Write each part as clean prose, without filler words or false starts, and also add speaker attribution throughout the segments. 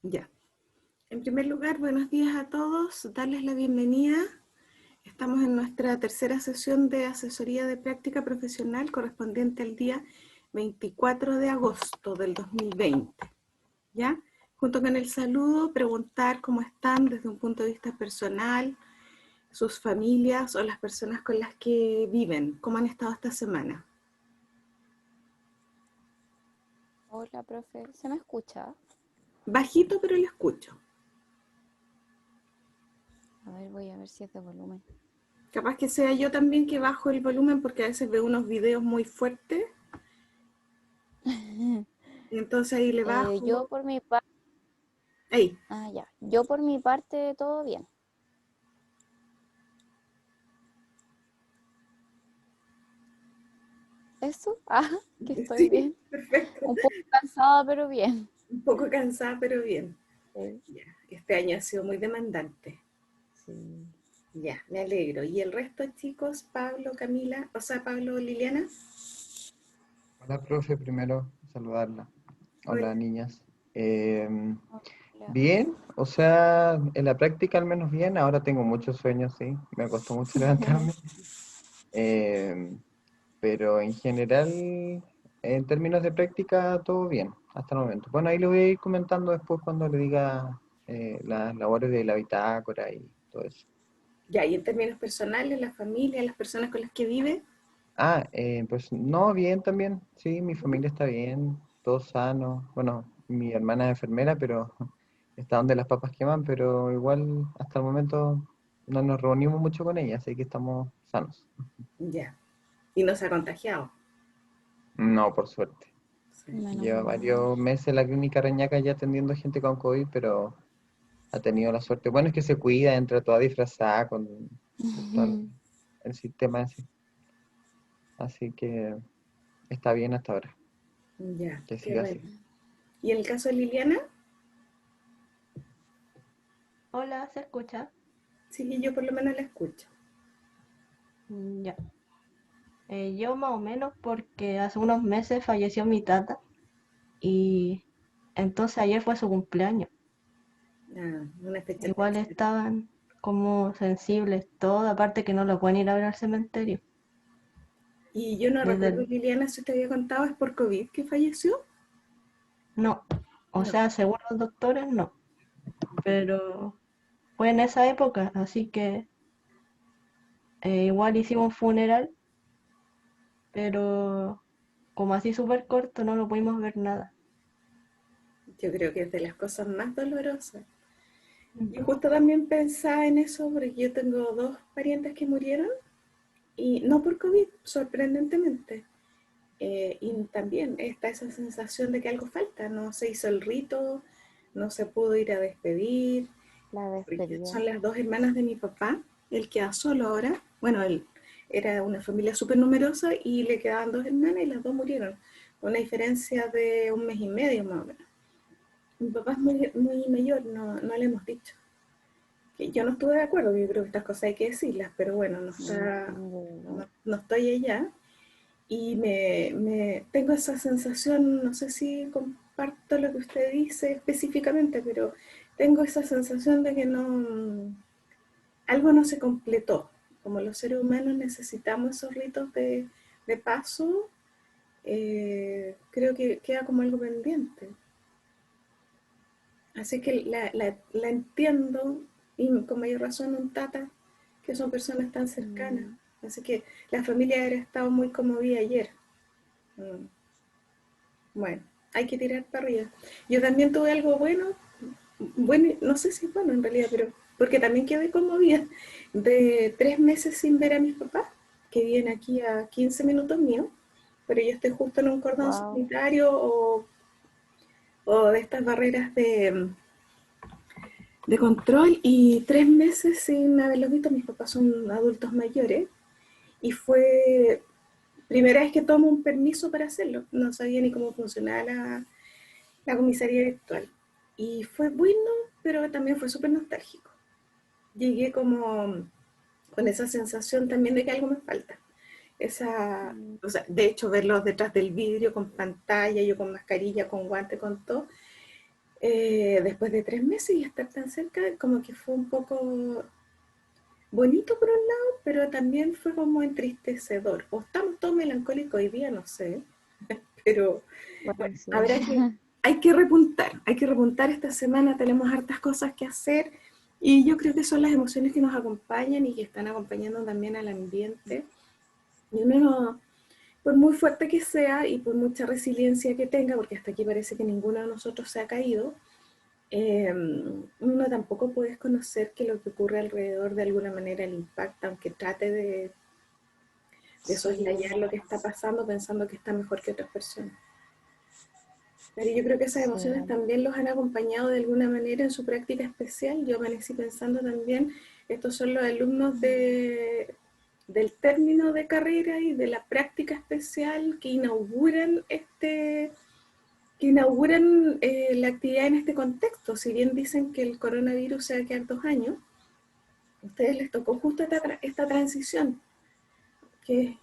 Speaker 1: Ya. En primer lugar, buenos días a todos, darles la bienvenida. Estamos en nuestra tercera sesión de asesoría de práctica profesional correspondiente al día 24 de agosto del 2020. ¿Ya? Junto con el saludo, preguntar cómo están desde un punto de vista personal, sus familias o las personas con las que viven, cómo han estado esta semana.
Speaker 2: Hola, profe, ¿se me escucha?
Speaker 1: Bajito, pero lo escucho.
Speaker 2: A ver, voy a ver si es de volumen.
Speaker 1: Capaz que sea yo también que bajo el volumen porque a veces veo unos videos muy fuertes. Y entonces ahí le
Speaker 2: Yo
Speaker 1: bajo.
Speaker 2: por mi parte,
Speaker 1: Ahí.
Speaker 2: ya, yo por mi parte todo bien. ¿Eso? Que estoy
Speaker 1: Sí,
Speaker 2: bien.
Speaker 1: perfecto.
Speaker 2: Un poco cansada, pero bien.
Speaker 1: Un poco cansada, pero bien.
Speaker 2: Sí,
Speaker 1: Ya. Este año ha sido muy demandante.
Speaker 2: sí.
Speaker 1: Ya, me alegro. ¿Y el resto, chicos? Pablo, Camila, o sea, Pablo, Liliana.
Speaker 3: Hola, profe, primero saludarla.
Speaker 1: Hola.
Speaker 3: Hola, niñas. Em,
Speaker 2: Hola.
Speaker 3: Bien, o sea, en la práctica al menos bien. Ahora tengo muchos sueños, sí. Me costó mucho levantarme. Em, pero en general, en términos de práctica, todo bien hasta el momento. Bueno, ahí lo voy a ir comentando después cuando le diga las labores de la bitácora y todo eso.
Speaker 1: Ya, y en términos personales, la familia, las personas con las que vive.
Speaker 3: Pues no, bien también. Sí, mi familia está bien, todos sanos. Bueno, mi hermana es enfermera, pero está donde las papas queman, pero igual hasta el momento no nos reunimos mucho con ella, así que estamos sanos.
Speaker 1: Ya. Y no se ha contagiado.
Speaker 3: No, por suerte.
Speaker 1: Sí.
Speaker 2: Menos
Speaker 3: Lleva
Speaker 2: mal.
Speaker 3: varios meses en la clínica Reñaca ya atendiendo gente con COVID, pero ha tenido la suerte. Bueno, es que se cuida, entra toda disfrazada con todo el sistema en sí. Así que está bien hasta ahora,
Speaker 1: Ya,
Speaker 3: que
Speaker 1: qué
Speaker 3: siga
Speaker 1: bueno.
Speaker 3: así.
Speaker 1: ¿Y en el caso de Liliana?
Speaker 4: Hola, ¿se escucha?
Speaker 1: Sí, yo por lo menos la escucho.
Speaker 4: Ya. Yo más o menos porque hace unos meses falleció mi tata y entonces ayer fue su cumpleaños.
Speaker 1: Ah, una fecha
Speaker 4: Igual
Speaker 1: especial.
Speaker 4: estaban como sensibles todo, aparte que no lo pueden ir a ver al cementerio.
Speaker 1: Y yo no
Speaker 4: Desde
Speaker 1: recuerdo,
Speaker 4: el...
Speaker 1: Liliana, si te había contado, ¿es por COVID que falleció?
Speaker 4: No, o
Speaker 1: No.
Speaker 4: sea, según los doctores no, pero fue en esa época, así que igual hicimos un funeral, pero como así súper corto no lo pudimos ver nada.
Speaker 1: Yo creo que es de las cosas más dolorosas.
Speaker 4: Mm.
Speaker 1: Yo justo también pensaba en eso porque yo tengo dos parientes que murieron y no por COVID, sorprendentemente. Y también está esa sensación de que algo falta, no se hizo el rito, no se pudo ir a despedir,
Speaker 2: La
Speaker 1: porque
Speaker 2: despedida.
Speaker 1: son las dos hermanas de mi papá, él queda solo ahora, bueno, él era una familia súper numerosa y le quedaban dos hermanas y las dos murieron, con una diferencia de un mes y medio más o menos. Mi papá es muy mayor, no le hemos dicho. Que yo no estuve de acuerdo, yo creo que estas cosas hay que decirlas, pero bueno,
Speaker 2: Igual.
Speaker 1: no estoy allá. Y tengo esa sensación, no sé si comparto lo que usted dice específicamente, pero tengo esa sensación de que algo no se completó. Como los seres humanos necesitamos esos ritos de paso, creo que queda como algo pendiente. Así que la entiendo y con mayor razón un tata, que son personas tan cercanas.
Speaker 2: Mm,
Speaker 1: Así que la familia habría estado muy conmovida ayer. Mm, Bueno, hay que tirar para arriba. Yo también tuve algo bueno, no sé si es bueno en realidad, pero porque también quedé conmovida de 3 meses sin ver a mis papás, que viven aquí a 15 minutos mío, pero yo estoy justo en un cordón
Speaker 2: wow.
Speaker 1: sanitario o de estas barreras de control y 3 meses sin haberlos visto. Mis papás son adultos mayores y fue primera vez que tomo un permiso para hacerlo. No sabía ni cómo funcionaba la comisaría virtual. Y fue bueno, pero también fue súper nostálgico. Llegué como con esa sensación también de que algo me falta.
Speaker 2: Mm,
Speaker 1: O sea, de hecho, verlos detrás del vidrio con pantalla, yo con mascarilla, con guante, con todo, después de 3 meses y estar tan cerca, como que fue un poco bonito por un lado, pero también fue como entristecedor. O estamos todos melancólicos hoy día, no sé, pero
Speaker 2: Bueno,
Speaker 1: bueno,
Speaker 2: sí.
Speaker 1: hay que repuntar esta semana, tenemos hartas cosas que hacer y yo creo que son las emociones que nos acompañan y que están acompañando también al ambiente. Y uno no, por muy fuerte que sea y por mucha resiliencia que tenga, porque hasta aquí parece que ninguno de nosotros se ha caído, uno tampoco puede desconocer que lo que ocurre alrededor de alguna manera le impacta, aunque trate de soslayar lo que está pasando pensando que está mejor que otras personas. Pero yo creo que esas emociones
Speaker 2: Sí.
Speaker 1: también los han acompañado de alguna manera en su práctica especial. Yo amanecí pensando también, estos son los alumnos del término de carrera y de la práctica especial que inauguran la actividad en este contexto. Si bien dicen que el coronavirus se va a quedar 2 años, a ustedes les tocó justo esta transición, que es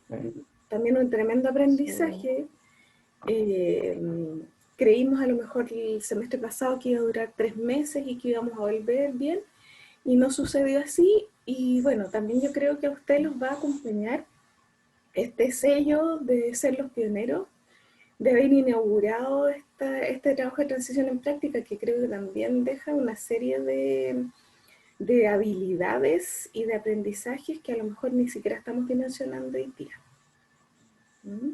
Speaker 1: también un tremendo
Speaker 2: Sí.
Speaker 1: aprendizaje. Creímos a lo mejor el semestre pasado que iba a durar 3 meses y que íbamos a volver bien, y no sucedió así. Y bueno, también yo creo que a ustedes los va a acompañar este sello de ser los pioneros, de haber inaugurado este trabajo de transición en práctica, que creo que también deja una serie de habilidades y de aprendizajes que a lo mejor ni siquiera estamos dimensionando hoy día. ¿Mm?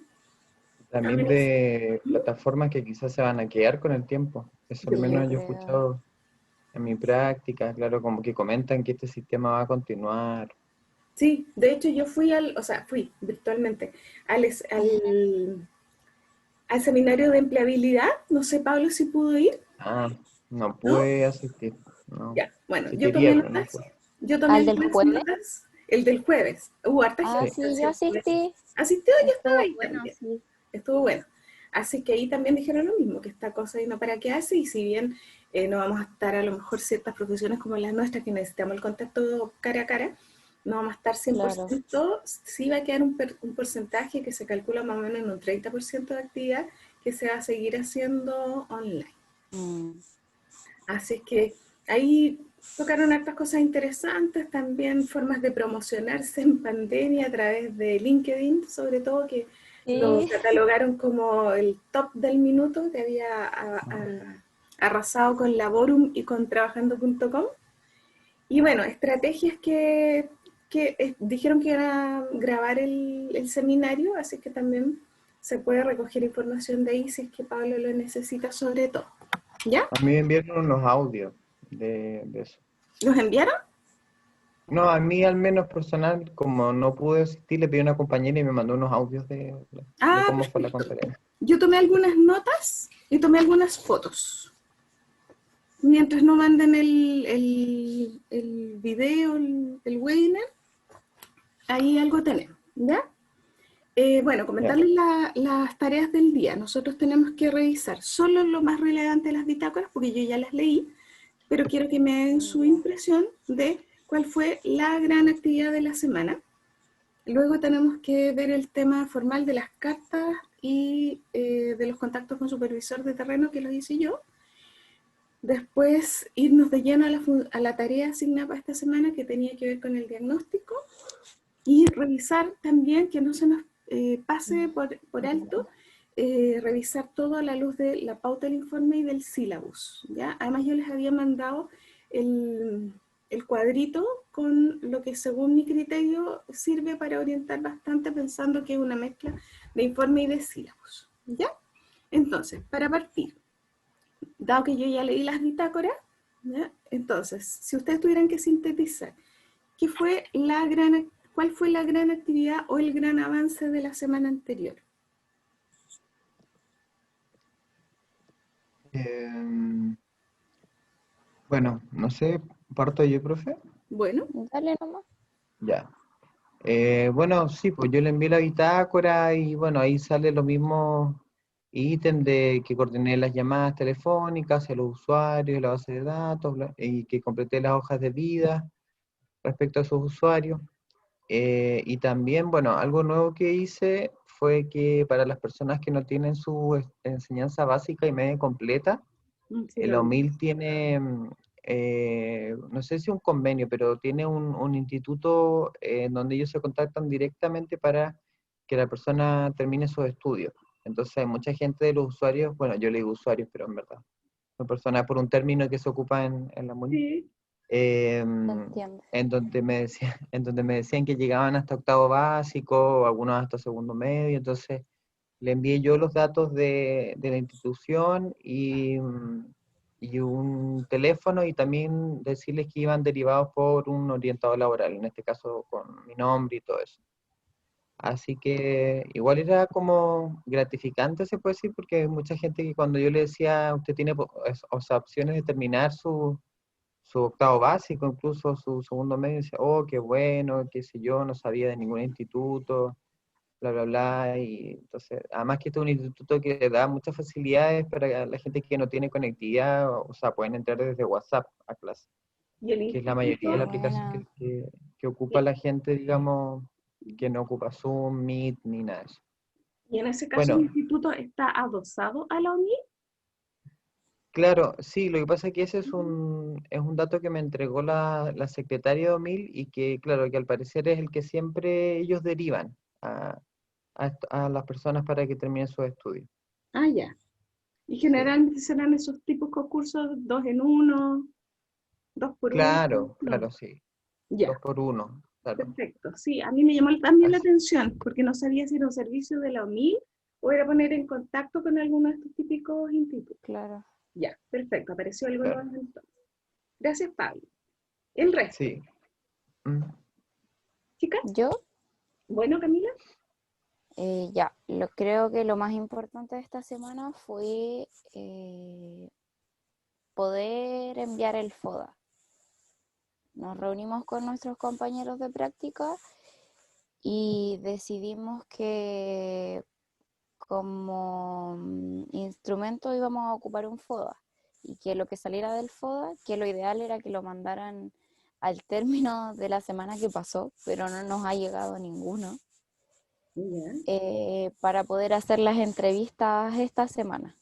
Speaker 3: También
Speaker 1: Amanecí.
Speaker 3: de plataformas que quizás se van a quedar con el tiempo. Eso al
Speaker 2: Sí, yo
Speaker 3: menos yo he
Speaker 2: creo.
Speaker 3: escuchado en mi práctica, claro, como que comentan que este sistema va a continuar.
Speaker 1: Sí, de hecho yo fui virtualmente al, es- al, al seminario de empleabilidad. No sé, Pablo, si pudo ir,
Speaker 3: Ah, no
Speaker 1: ¿no?
Speaker 3: pude asistir, no.
Speaker 1: Ya, bueno,
Speaker 3: Sí
Speaker 1: yo tomé
Speaker 3: quería, pero no
Speaker 1: notas,
Speaker 3: pude.
Speaker 1: yo tomé
Speaker 2: ¿Al del
Speaker 1: algunas
Speaker 2: jueves?
Speaker 1: notas, el del jueves. Hubo harta
Speaker 2: Ah,
Speaker 3: Sí.
Speaker 1: gente,
Speaker 2: sí,
Speaker 1: así
Speaker 2: yo
Speaker 1: el jueves.
Speaker 2: asistí.
Speaker 1: ¿Asistió? Yo estaba
Speaker 2: Estuvo
Speaker 1: ahí
Speaker 2: bueno,
Speaker 1: también.
Speaker 2: sí.
Speaker 1: Estuvo bueno. Así que ahí también dijeron lo mismo, que esta cosa y no para qué hace, y si bien no vamos a estar a lo mejor ciertas profesiones como las nuestras, que necesitamos el contacto cara a cara, no vamos a estar
Speaker 2: Claro.
Speaker 1: 100%, sí va a quedar un porcentaje que se calcula más o menos en un 30% de actividad que se va a seguir haciendo online.
Speaker 2: Mm.
Speaker 1: Así que ahí tocaron hartas cosas interesantes, también formas de promocionarse en pandemia a través de LinkedIn, sobre todo, que lo
Speaker 2: Sí.
Speaker 1: catalogaron como el top del minuto, que había arrasado con Laborum y con trabajando.com. Y bueno, estrategias que dijeron que iban a grabar el seminario, así que también se puede recoger información de ahí si es que Pablo lo necesita sobre todo. ¿Ya?
Speaker 3: A mí me enviaron unos audios de eso.
Speaker 1: ¿Los enviaron?
Speaker 3: No, a mí al menos personal, como no pude asistir, le pedí a una compañera y me mandó unos audios de
Speaker 1: Ah,
Speaker 3: cómo fue la
Speaker 1: perfecto.
Speaker 3: conferencia.
Speaker 1: Yo tomé algunas notas y tomé algunas fotos. Mientras no manden el video, el webinar, ahí algo tenemos, ¿ya? Bueno,
Speaker 3: Ya.
Speaker 1: comentarles las tareas del día. Nosotros tenemos que revisar solo lo más relevante de las bitácoras, porque yo ya las leí, pero quiero que me den su
Speaker 2: Ya.
Speaker 1: impresión de cuál fue la gran actividad de la semana. Luego tenemos que ver el tema formal de las cartas y de los contactos con supervisor de terreno, que lo hice yo. Después irnos de lleno a la tarea asignada para esta semana, que tenía que ver con el diagnóstico, y revisar también, que no se nos pase por alto, revisar todo a la luz de la pauta del informe y del sílabus, ¿ya? Además yo les había mandado el cuadrito con lo que según mi criterio sirve para orientar bastante, pensando que es una mezcla de informe y de sílabus, ¿ya? Entonces, para partir, dado que yo ya leí las bitácoras, ¿ya? Entonces, si ustedes tuvieran que sintetizar, ¿qué fue ¿cuál fue la gran actividad o el gran avance de la semana anterior?
Speaker 3: Em, bueno, no sé, parto yo, profe.
Speaker 1: Bueno,
Speaker 2: Dale nomás.
Speaker 3: Ya. Bueno, sí, pues yo le envié la bitácora y bueno, ahí sale los mismos ítems de que coordiné las llamadas telefónicas hacia los usuarios, la base de datos, y que completé las hojas de vida respecto a esos usuarios. Y también, bueno, algo nuevo que hice fue que para las personas que no tienen su enseñanza básica y media completa,
Speaker 1: Sí,
Speaker 3: El
Speaker 1: lo vi.
Speaker 3: OMIL tiene, no sé si un convenio, pero tiene un instituto en donde ellos se contactan directamente para que la persona termine sus estudios. Entonces hay mucha gente de los usuarios, bueno, yo le digo usuarios, pero en verdad, son personas por un término que se ocupa en la MUNI,
Speaker 1: Sí.
Speaker 2: Te entiendo.
Speaker 3: en donde me decían, en donde me decían que llegaban hasta octavo básico, algunos hasta segundo medio, entonces le envié yo los datos de la institución y un teléfono y también decirles que iban derivados por un orientador laboral, en este caso con mi nombre y todo eso. Así que igual era como gratificante, se puede decir, porque hay mucha gente que cuando yo le decía, usted tiene o sea, opciones de terminar su octavo básico, incluso su segundo medio, decía, oh, qué bueno, qué sé yo, no sabía de ningún instituto, bla, bla, bla, y entonces, además que este es un instituto que da muchas facilidades para la gente que no tiene conectividad, o sea, pueden entrar desde WhatsApp a clase,
Speaker 1: Y el
Speaker 3: que es la mayoría de
Speaker 2: Qué
Speaker 3: las
Speaker 1: instituto,
Speaker 3: aplicaciones
Speaker 2: buena.
Speaker 3: que ocupa
Speaker 1: y
Speaker 3: la gente, digamos, que no ocupa Zoom, Meet, ni nada de eso.
Speaker 1: y en ese caso el
Speaker 3: Bueno,
Speaker 1: instituto está adosado a la OMI.
Speaker 3: claro, sí, lo que pasa es que ese es un dato que me entregó la secretaria de OMIL y que, claro, que al parecer es el que siempre ellos derivan a las personas para que terminen sus estudios.
Speaker 1: Ah, ya. Y
Speaker 3: Sí.
Speaker 1: generalmente serán esos típicos cursos 2 en 1, 2 por 1.
Speaker 3: Claro,
Speaker 1: No,
Speaker 3: claro, sí.
Speaker 1: ya,
Speaker 3: 2 por 1, claro.
Speaker 1: perfecto. Sí, a mí me llamó también la
Speaker 3: Así-
Speaker 1: atención porque no sabía si era un servicio de la OMI o era poner en contacto con alguno de estos típicos institutos.
Speaker 2: Claro.
Speaker 1: Ya, perfecto, apareció algo
Speaker 3: claro,
Speaker 1: nuevo entonces. Gracias, Pablo. El resto,
Speaker 3: sí. Mm,
Speaker 1: chicas.
Speaker 2: Yo,
Speaker 1: Bueno, Camila.
Speaker 2: ya, creo que lo más importante de esta semana fue poder enviar el FODA. Nos reunimos con nuestros compañeros de práctica y decidimos que como instrumento íbamos a ocupar un FODA y que lo que saliera del FODA, que lo ideal era que lo mandaran al término de la semana que pasó, pero no nos ha llegado ninguno,
Speaker 1: Ya,
Speaker 2: para poder hacer las entrevistas esta semana.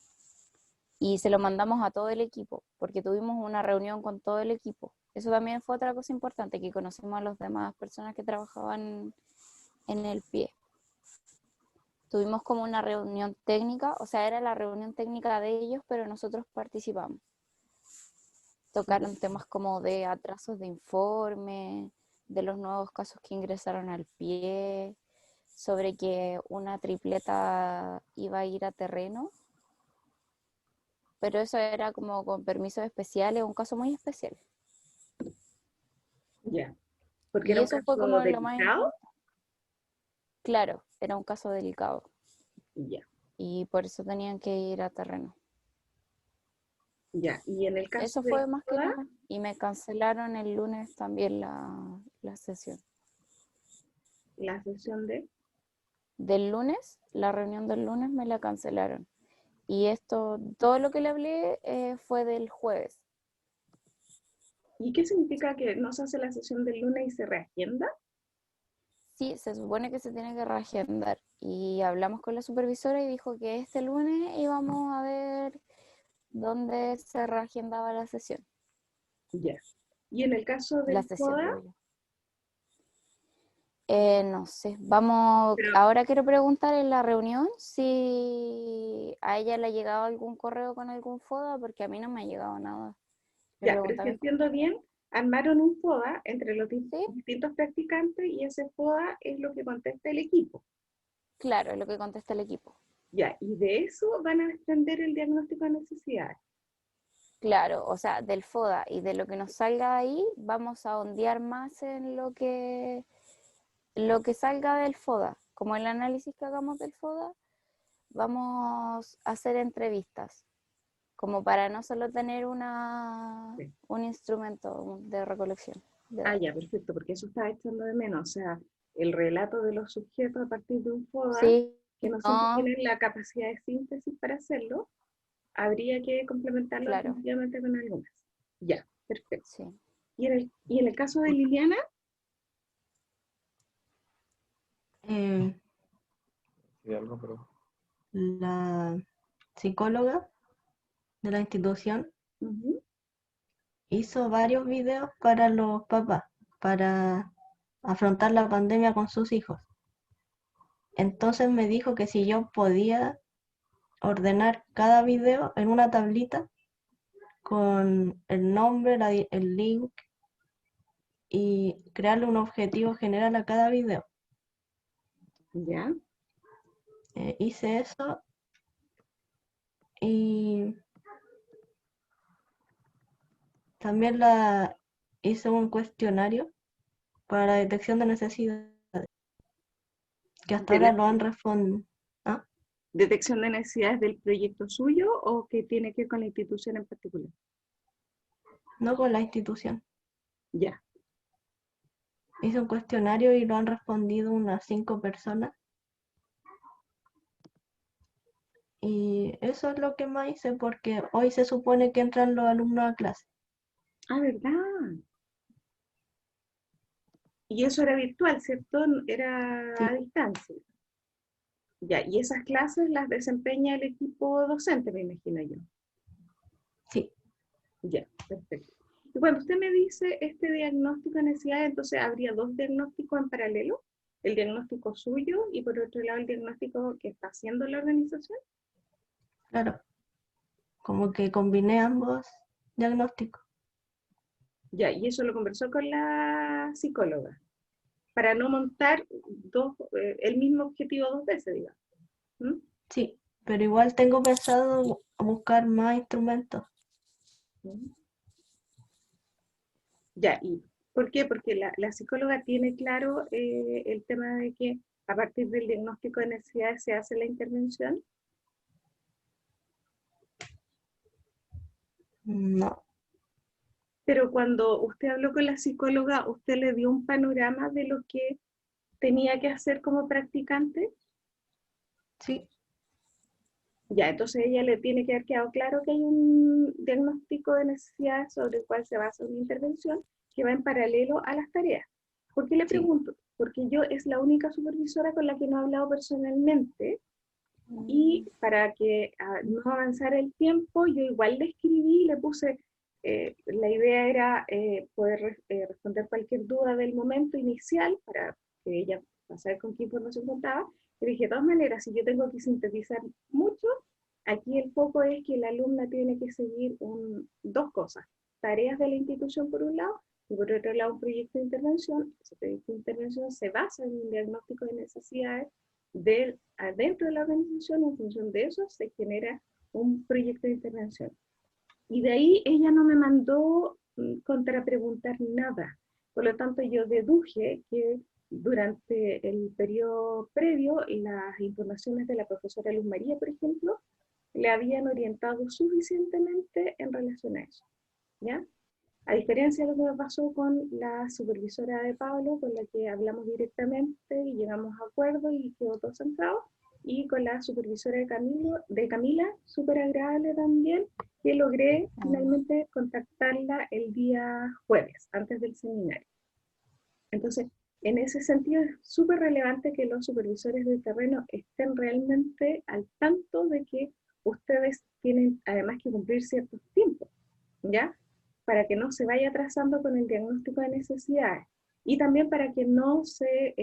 Speaker 2: Y se lo mandamos a todo el equipo, porque tuvimos una reunión con todo el equipo. Eso también fue otra cosa importante, que conocimos a las demás personas que trabajaban en el pie. Tuvimos como una reunión técnica, o sea, era la reunión técnica de ellos, pero nosotros participamos. Tocaron temas como de atrasos de informe, de los nuevos casos que ingresaron al pie, sobre que una tripleta iba a ir a terreno, pero eso era como con permisos especiales, un caso muy especial.
Speaker 1: ya. Porque
Speaker 2: Y
Speaker 1: era un
Speaker 2: eso fue
Speaker 1: caso
Speaker 2: como lo más
Speaker 1: delicado.
Speaker 2: importante. Claro, era un caso delicado
Speaker 1: Ya,
Speaker 2: y por eso tenían que ir a terreno.
Speaker 1: ya. Y en el caso
Speaker 2: Eso
Speaker 1: del
Speaker 2: fue más que
Speaker 1: FODA,
Speaker 2: nada. Y me cancelaron el lunes también la sesión.
Speaker 1: la sesión de...
Speaker 2: Del lunes, la reunión del lunes me la cancelaron. Y esto, todo lo que le hablé fue del jueves.
Speaker 1: ¿Y qué significa que no se hace la sesión del lunes y se reagenda?
Speaker 2: Sí, se supone que se tiene que reagendar. Y hablamos con la supervisora y dijo que este lunes íbamos a ver dónde se reagendaba la sesión.
Speaker 1: Ya. Y en el caso
Speaker 2: La
Speaker 1: del
Speaker 2: sesión,
Speaker 1: FODA,
Speaker 2: digo yo. No sé, vamos,
Speaker 1: pero,
Speaker 2: ahora quiero preguntar en la reunión si a ella le ha llegado algún correo con algún FODA, porque a mí no me ha llegado nada. Le
Speaker 1: ya, pero
Speaker 2: pregunté a
Speaker 1: si
Speaker 2: mis
Speaker 1: entiendo
Speaker 2: compañeros.
Speaker 1: bien, armaron un FODA entre los
Speaker 2: Sí,
Speaker 1: distintos practicantes y ese FODA es lo que contesta el equipo.
Speaker 2: claro, es lo que contesta el equipo.
Speaker 1: Ya, y de eso van a extender el diagnóstico de necesidades.
Speaker 2: Claro, o sea, del FODA y de lo que nos salga ahí, vamos a ondear más en lo que salga del FODA. Como el análisis que hagamos del FODA, vamos a hacer entrevistas, como para no solo tener
Speaker 1: Sí.
Speaker 2: un instrumento de recolección de
Speaker 1: Ah,
Speaker 2: datos.
Speaker 1: ya, perfecto, porque eso está echando de menos, o sea, el relato de los sujetos a partir de un FODA,
Speaker 2: Sí,
Speaker 1: que no siempre
Speaker 2: no,
Speaker 1: tienen la capacidad de síntesis para hacerlo, habría que complementarlo
Speaker 2: claro,
Speaker 1: definitivamente con algo más. Ya, perfecto.
Speaker 2: sí.
Speaker 1: Y en el caso de Liliana,
Speaker 4: Eh,
Speaker 3: sí, algo, pero...
Speaker 4: la psicóloga de la institución
Speaker 1: Ujú.
Speaker 4: hizo varios videos para los papás, para afrontar la pandemia con sus hijos. Entonces me dijo que si yo podía ordenar cada video en una tablita con el nombre, el link y crearle un objetivo general a cada video.
Speaker 1: Ya.
Speaker 4: Hice eso y también hice un cuestionario para la detección de necesidades, que hasta
Speaker 1: De
Speaker 4: ahora
Speaker 1: la
Speaker 4: lo han respondido. ¿Ah?
Speaker 1: detección de necesidades del proyecto suyo o que tiene que ver con la institución en particular.
Speaker 4: No con la institución.
Speaker 1: Ya.
Speaker 4: Hice un cuestionario y lo han respondido unas 5 personas. Y eso es lo que más hice porque hoy se supone que entran los alumnos a clase.
Speaker 1: Ah, ¿verdad? Y eso era virtual, ¿cierto? Era
Speaker 4: Sí,
Speaker 1: a distancia. Ya, y esas clases las desempeña el equipo docente, me imagino yo.
Speaker 4: sí,
Speaker 1: Ya, perfecto. Y cuando usted me dice este diagnóstico de necesidad, entonces habría dos diagnósticos en paralelo, el diagnóstico suyo y por otro lado el diagnóstico que está haciendo la organización.
Speaker 4: claro. Como que combiné ambos diagnósticos.
Speaker 1: Ya, y eso lo conversó con la psicóloga, para no montar el mismo objetivo dos veces, digamos. ¿Mm?
Speaker 4: Sí, pero igual tengo pensado buscar más instrumentos.
Speaker 1: ¿Mm? Ya, ¿y por qué? Porque la psicóloga tiene claro el tema de que a partir del diagnóstico de necesidades se hace la intervención.
Speaker 4: No,
Speaker 1: Pero cuando usted habló con la psicóloga, ¿usted le dio un panorama de lo que tenía que hacer como practicante?
Speaker 4: sí,
Speaker 1: Ya, entonces ella le tiene que haber quedado claro que hay un diagnóstico de necesidades sobre el cual se basa una intervención que va en paralelo a las tareas. ¿Por qué le
Speaker 4: sí.
Speaker 1: pregunto? Porque yo es la única supervisora con la que no he hablado personalmente y para que no avanzara el tiempo, yo igual le escribí y le puse, la idea era poder responder cualquier duda del momento inicial para que ella pasara con qué información contaba. Y dije, de todas maneras, si yo tengo que sintetizar mucho, aquí el foco es que la alumna tiene que seguir dos cosas, tareas de la institución por un lado, y por otro lado un proyecto de intervención. Ese proyecto de intervención se basa en un diagnóstico de necesidades adentro de la organización, en función de eso se genera un proyecto de intervención. Y de ahí ella no me mandó contrapreguntar nada. Por lo tanto, yo deduje que durante el periodo previo, las informaciones de la profesora Luz María, por ejemplo, le habían orientado suficientemente en relación a eso. ¿Ya? A diferencia de lo que me pasó con la supervisora de Pablo, con la que hablamos directamente y llegamos a acuerdo y quedó todo centrado, y con la supervisora de Camila, súper agradable también, que logré finalmente contactarla el día jueves, antes del seminario. Entonces, en ese sentido es súper relevante que los supervisores de terreno estén realmente al tanto de que ustedes tienen además que cumplir ciertos tiempos, ¿ya? Para que no se vaya atrasando con el diagnóstico de necesidades y también para que no se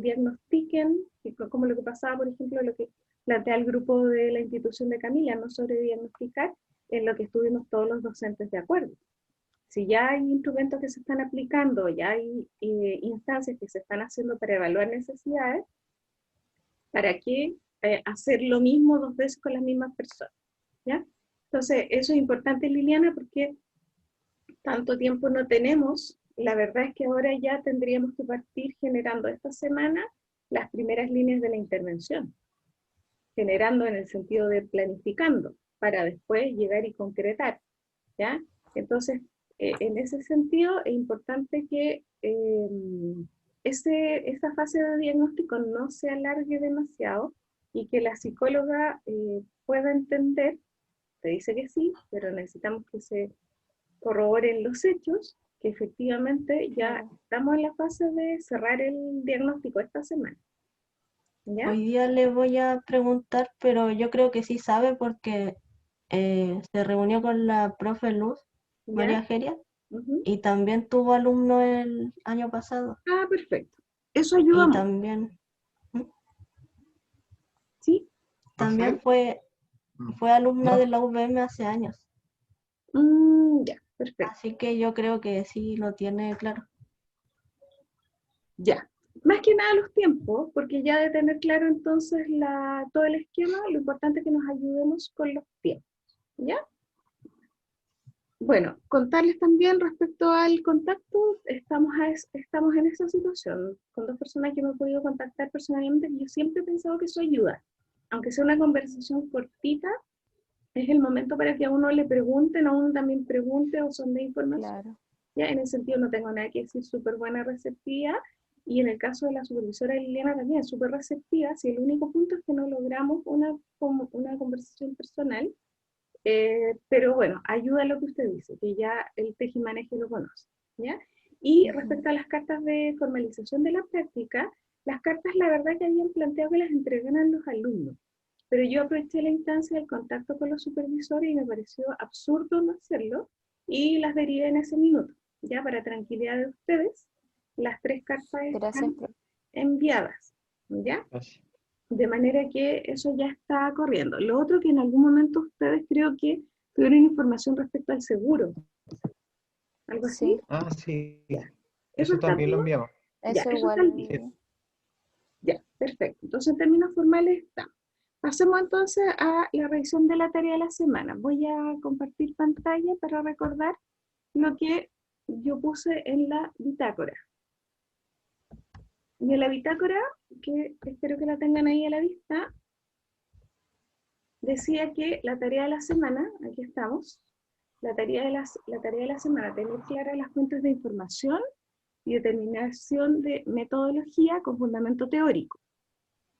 Speaker 1: diagnostiquen, como lo que pasaba, por ejemplo, lo que plantea el grupo de la institución de Camila, no sobre diagnosticar, en lo que estuvimos todos los docentes de acuerdo. Si ya hay instrumentos que se están aplicando, ya hay instancias que se están haciendo para evaluar necesidades, ¿para qué hacer lo mismo dos veces con las mismas personas? ¿Ya? Entonces, eso es importante, Liliana, porque tanto tiempo no tenemos. La verdad es que ahora ya tendríamos que partir generando esta semana las primeras líneas de la intervención, generando en el sentido de planificando, para después llegar y concretar, ¿ya? Entonces, en ese sentido, es importante que esta fase de diagnóstico no se alargue demasiado y que la psicóloga pueda entender, te dice que sí, pero necesitamos que se corroboren los hechos, que efectivamente ya
Speaker 4: Claro.
Speaker 1: estamos en la fase de cerrar el diagnóstico esta semana. ¿Ya?
Speaker 4: Hoy día le voy a preguntar, pero yo creo que sí sabe porque se reunió con la profe Luz,
Speaker 1: ¿Ya?
Speaker 4: María Geria,
Speaker 1: Ujú.
Speaker 4: y también tuvo alumno el año pasado.
Speaker 1: Ah, perfecto. Eso ayuda
Speaker 4: Y
Speaker 1: mucho,
Speaker 4: también, ¿Mm?
Speaker 1: ¿sí?
Speaker 4: también
Speaker 3: ¿Profe? Mm.
Speaker 4: fue alumna
Speaker 3: No,
Speaker 4: de la UVM hace años.
Speaker 1: Ya, perfecto.
Speaker 4: Así que yo creo que sí lo tiene claro.
Speaker 1: Ya. Más que nada los tiempos, porque ya de tener claro entonces todo el esquema, lo importante es que nos ayudemos con los tiempos. ¿Ya? Bueno, contarles también respecto al contacto, estamos en esa situación con dos personas que me he podido contactar personalmente, y yo siempre he pensado que eso ayuda. Aunque sea una conversación cortita, es el momento para que a uno le pregunten, a uno también pregunte o son de información.
Speaker 2: Claro.
Speaker 1: Ya, en ese sentido no tengo nada que decir, súper buena receptiva. Y en el caso de la supervisora Liliana también, súper receptiva. Si el único punto es que no logramos una conversación personal, pero bueno, ayuda a lo que usted dice, que ya el tejimaneje lo conoce, ¿ya? Y
Speaker 2: Ujú.
Speaker 1: respecto a las cartas de formalización de la práctica, las cartas la verdad que habían planteado que las entregaran los alumnos, pero yo aproveché la instancia del contacto con los supervisores y me pareció absurdo no hacerlo y las derivé en ese minuto, ya para tranquilidad de ustedes, las 3 cartas
Speaker 2: Gracias,
Speaker 1: están
Speaker 2: profe.
Speaker 1: enviadas, ¿ya?
Speaker 3: gracias.
Speaker 1: De manera que eso ya está corriendo. Lo otro que en algún momento ustedes creo que tuvieron información respecto al seguro, algo así.
Speaker 2: Sí,
Speaker 3: Ah, sí,
Speaker 1: Ya. ¿Eso
Speaker 3: eso
Speaker 1: está
Speaker 3: también lo
Speaker 1: todo?
Speaker 3: enviamos.
Speaker 1: Ya,
Speaker 2: eso
Speaker 1: eso está al día.
Speaker 3: Sí.
Speaker 2: igual.
Speaker 1: Ya, perfecto. Entonces en términos formales está. Pasemos entonces a la revisión de la tarea de la semana. Voy a compartir pantalla para recordar lo que yo puse en la bitácora. Y en la bitácora, que espero que la tengan ahí a la vista, decía que la tarea de la semana, aquí estamos, la tarea de la semana, tener claras las fuentes de información y determinación de metodología con fundamento teórico.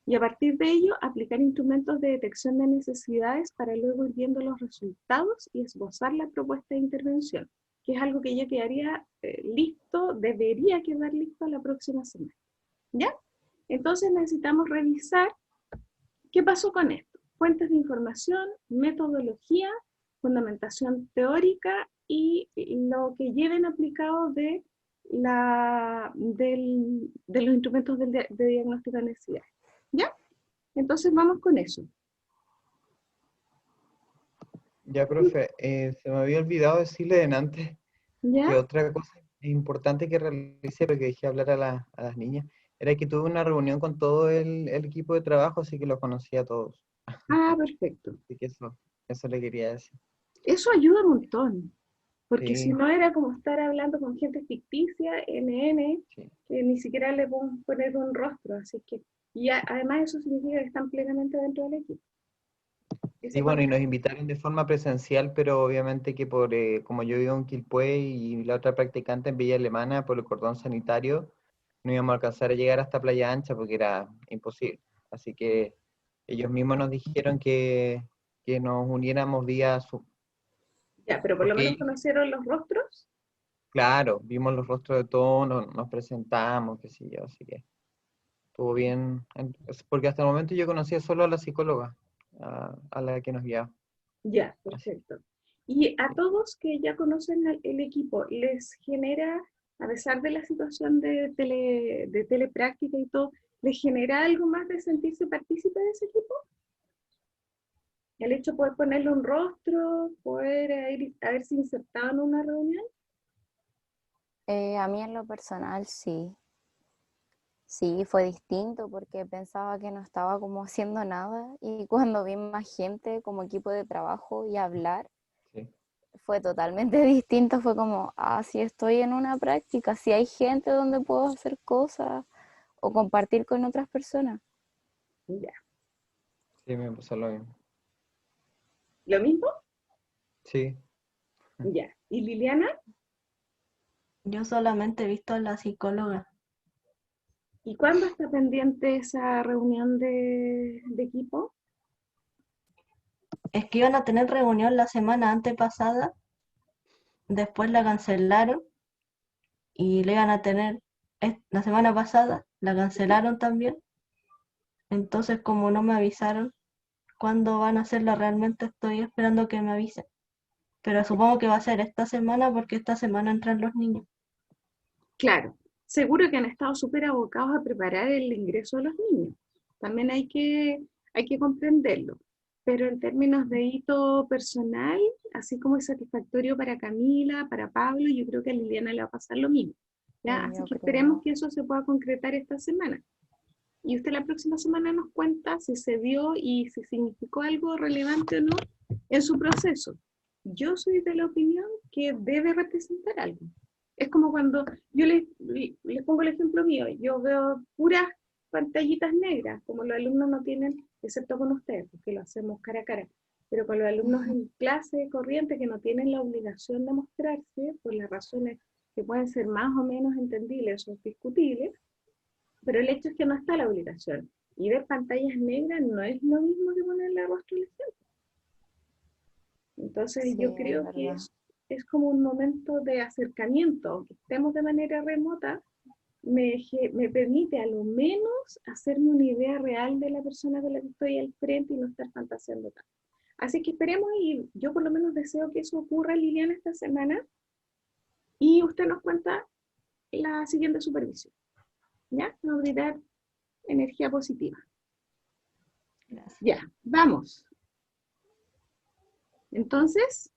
Speaker 1: Y a partir de ello, aplicar instrumentos de detección de necesidades para luego ir viendo los resultados y esbozar la propuesta de intervención, que es algo que ya quedaría listo, debería quedar listo la próxima semana. ¿Ya? Entonces necesitamos revisar qué pasó con esto. Fuentes de información, metodología, fundamentación teórica y lo que lleven aplicado de los instrumentos de diagnóstico de necesidades. ¿Ya? Entonces vamos con eso.
Speaker 3: Ya, profe, se me había olvidado decirle de antes
Speaker 1: ¿Ya?
Speaker 3: que otra cosa importante que realicé, porque dejé hablar a las niñas, era que tuve una reunión con todo el equipo de trabajo, así que los conocí a todos.
Speaker 1: Ah, perfecto.
Speaker 3: Así que eso le quería decir.
Speaker 1: Eso ayuda un montón, porque si
Speaker 3: Sí,
Speaker 1: no era como estar hablando con gente ficticia, NN,
Speaker 3: sí.
Speaker 1: que ni siquiera le podemos poner un rostro, así que, además eso significa que están plenamente dentro del equipo.
Speaker 3: Sí,
Speaker 1: Eso
Speaker 3: bueno,
Speaker 1: cuando
Speaker 3: y nos invitaron de forma presencial, pero obviamente que como yo vivo en Quilpué y la otra practicante en Villa Alemana, por el cordón sanitario, no íbamos a alcanzar a llegar hasta Playa Ancha porque era imposible. Así que ellos mismos nos dijeron que nos uniéramos vía Zoom.
Speaker 1: ya, pero por lo
Speaker 3: Porque
Speaker 1: menos
Speaker 3: ellos,
Speaker 1: conocieron los rostros.
Speaker 3: claro, vimos los rostros de todos, nos presentamos, qué sé yo, así que estuvo bien. Porque hasta el momento yo conocía solo a la psicóloga, a la que nos guiaba.
Speaker 1: Ya,
Speaker 3: Así
Speaker 1: perfecto. Y a
Speaker 3: que,
Speaker 1: todos que ya conocen el equipo, ¿les genera, a pesar de la situación de telepráctica y todo, les genera algo más de sentirse partícipe de ese equipo? El hecho de poder ponerle un rostro, poder haberse insertado en una reunión.
Speaker 2: A mí en lo personal sí. Sí, fue distinto porque pensaba que no estaba como haciendo nada y cuando vi más gente como equipo de trabajo y hablar,
Speaker 3: sí.
Speaker 2: fue totalmente distinto. Fue como, ah, sí estoy en una práctica, sí hay gente donde puedo hacer cosas o compartir con otras personas.
Speaker 1: Ya.
Speaker 3: Sí, me pasó lo mismo.
Speaker 1: ¿Lo mismo?
Speaker 3: Sí.
Speaker 1: Ya. ¿Y Liliana?
Speaker 4: Yo solamente he visto a la psicóloga.
Speaker 1: ¿Y cuándo está pendiente esa reunión de equipo?
Speaker 4: Es que iban a tener reunión la semana antepasada, después la cancelaron y la iban a tener la semana pasada, la cancelaron también Entonces, como no me avisaron cuándo van a hacerla, realmente estoy esperando que me avisen. Pero supongo que va a ser esta semana porque esta semana entran los niños.
Speaker 1: Claro, seguro que han estado súper abocados a preparar el ingreso de los niños. También hay que comprenderlo. Pero en términos de hito personal, así como es satisfactorio para Camila, para Pablo, yo creo que a Liliana le va a pasar lo mismo. ¿Ya?
Speaker 2: Sí,
Speaker 1: Así
Speaker 2: yo
Speaker 1: que esperemos
Speaker 2: creo.
Speaker 1: que eso se pueda concretar esta semana. Y usted la próxima semana nos cuenta si se dio y si significó algo relevante o no en su proceso. Yo soy de la opinión que debe representar algo. Es como cuando yo les pongo el ejemplo mío, yo veo puras pantallitas negras, como los alumnos no tienen, excepto con ustedes, porque lo hacemos cara a cara, pero con los alumnos en clase corriente que no tienen la obligación de mostrarse, por las razones que pueden ser más o menos entendibles o discutibles, pero el hecho es que no está la obligación. Y ver pantallas negras no es lo mismo que ponerle rostro al ejemplo. Entonces
Speaker 2: Sí,
Speaker 1: yo
Speaker 2: es
Speaker 1: creo que
Speaker 2: verdad.
Speaker 1: es como un momento de acercamiento, aunque estemos de manera remota, me permite a lo menos hacerme una idea real de la persona con la que estoy al frente y no estar fantaseando tanto. Así que esperemos y yo por lo menos deseo que eso ocurra, Liliana, esta semana y usted nos cuenta la siguiente supervisión. ¿Ya? Nos va a brindar energía positiva.
Speaker 4: Gracias.
Speaker 1: Ya, vamos. Entonces,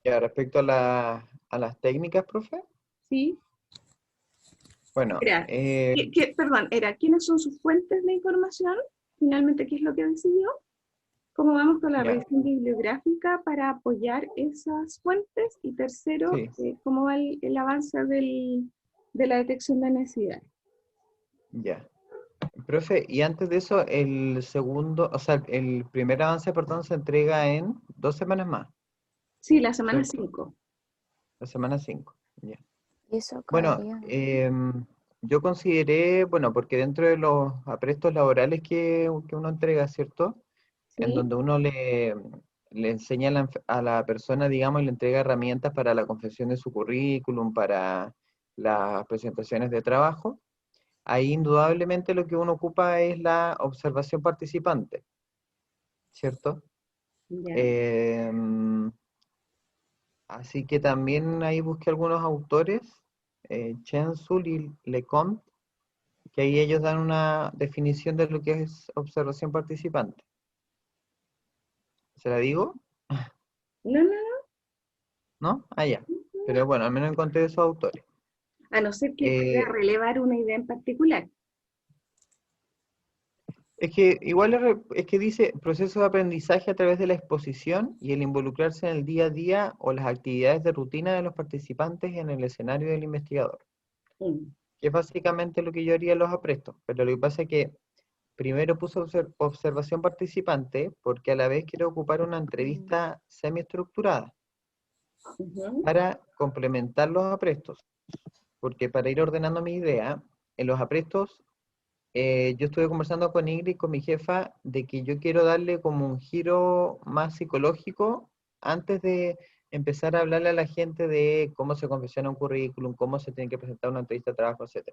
Speaker 3: Ya, respecto a las técnicas, profe,
Speaker 1: sí,
Speaker 3: bueno,
Speaker 1: era, perdón, era, ¿quiénes son sus fuentes de información? Finalmente, ¿qué es lo que decidió? ¿Cómo vamos con la
Speaker 3: ya,
Speaker 1: revisión bibliográfica para apoyar esas fuentes? Y tercero,
Speaker 3: sí,
Speaker 1: ¿cómo va el avance de la detección de necesidades?
Speaker 3: ya. Profe, y antes de eso, el segundo, o sea, el primer avance, perdón, se entrega en 2 semanas más,
Speaker 1: Sí, la semana
Speaker 3: ¿cierto?
Speaker 1: 5.
Speaker 3: La semana 5. Ya.
Speaker 2: ¿Y eso
Speaker 3: Bueno,
Speaker 2: caería?
Speaker 3: yo consideré, bueno, porque dentro de los aprestos laborales que uno entrega, ¿cierto? En
Speaker 1: ¿Sí?
Speaker 3: donde uno le enseña a la persona, digamos, y le entrega herramientas para la confección de su currículum, para las presentaciones de trabajo. Ahí indudablemente lo que uno ocupa es la observación participante, ¿cierto?
Speaker 1: ¿Ya?
Speaker 3: Em, Así que también ahí busqué algunos autores, Chensul y Leconte, que ahí ellos dan una definición de lo que es observación participante. ¿Se la digo?
Speaker 1: No, no,
Speaker 3: ¿No? Ah, ya.
Speaker 1: no.
Speaker 3: Pero bueno, al menos encontré esos autores.
Speaker 1: A no ser que quiera
Speaker 3: Eh,
Speaker 1: relevar una idea en particular.
Speaker 3: es que igual es que dice proceso de aprendizaje a través de la exposición y el involucrarse en el día a día o las actividades de rutina de los participantes en el escenario del investigador,
Speaker 1: Mm.
Speaker 3: que es básicamente lo que yo haría en los aprestos. Pero lo que pasa es que primero puse observación participante porque a la vez quiero ocupar una entrevista semiestructurada
Speaker 1: Ujú.
Speaker 3: para complementar los aprestos. Porque para ir ordenando mi idea, en los aprestos, yo estuve conversando con Ingrid, con mi jefa, de que yo quiero darle como un giro más psicológico antes de empezar a hablarle a la gente de cómo se confecciona un currículum, cómo se tiene que presentar una entrevista de trabajo, etc.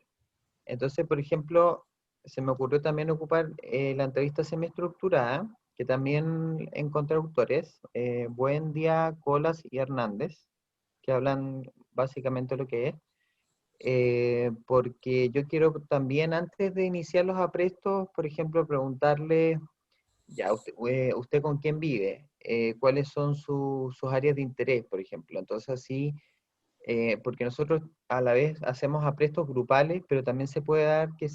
Speaker 3: Entonces, por ejemplo, se me ocurrió también ocupar la entrevista semiestructurada, que también encontré autores, Buendia, Colas y Hernández, que hablan básicamente lo que es, porque yo quiero también antes de iniciar los aprestos, por ejemplo, preguntarle, ya, usted con quién vive, cuáles son sus áreas de interés, por ejemplo. Entonces, así, porque nosotros a la vez hacemos aprestos grupales, pero también se puede dar que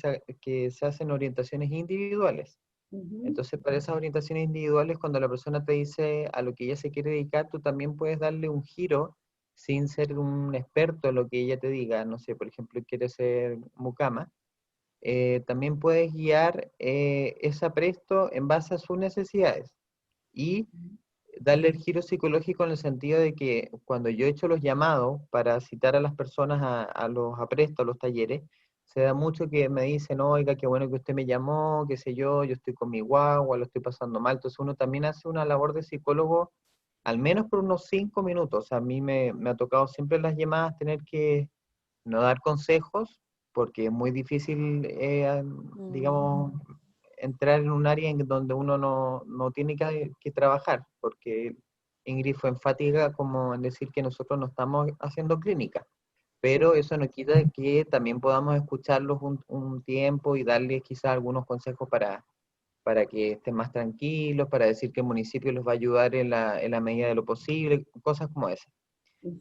Speaker 3: se hacen orientaciones individuales.
Speaker 1: Ujú.
Speaker 3: Entonces, para esas orientaciones individuales, cuando la persona te dice a lo que ella se quiere dedicar, tú también puedes darle un giro sin ser un experto en lo que ella te diga. No sé, por ejemplo, quiere ser mucama. También puedes guiar ese apresto en base a sus necesidades y darle el giro psicológico en el sentido de que cuando yo he hecho los llamados para citar a las personas a los aprestos, a los talleres, se da mucho que me dicen, oiga, qué bueno que usted me llamó, qué sé yo estoy con mi guagua, lo estoy pasando mal. Entonces uno también hace una labor de psicólogo, al menos por unos 5 minutos. O sea, a mí me ha tocado siempre en las llamadas tener que no dar consejos, porque es muy difícil,
Speaker 2: Mm,
Speaker 3: digamos, entrar en un área en donde uno no tiene que trabajar, porque Ingrid fue enfática como en decir que nosotros no estamos haciendo clínica, pero eso no quita que también podamos escucharlos un tiempo y darles quizás algunos consejos para que estén más tranquilos, para decir que el municipio los va a ayudar en la medida de lo posible, cosas como esas.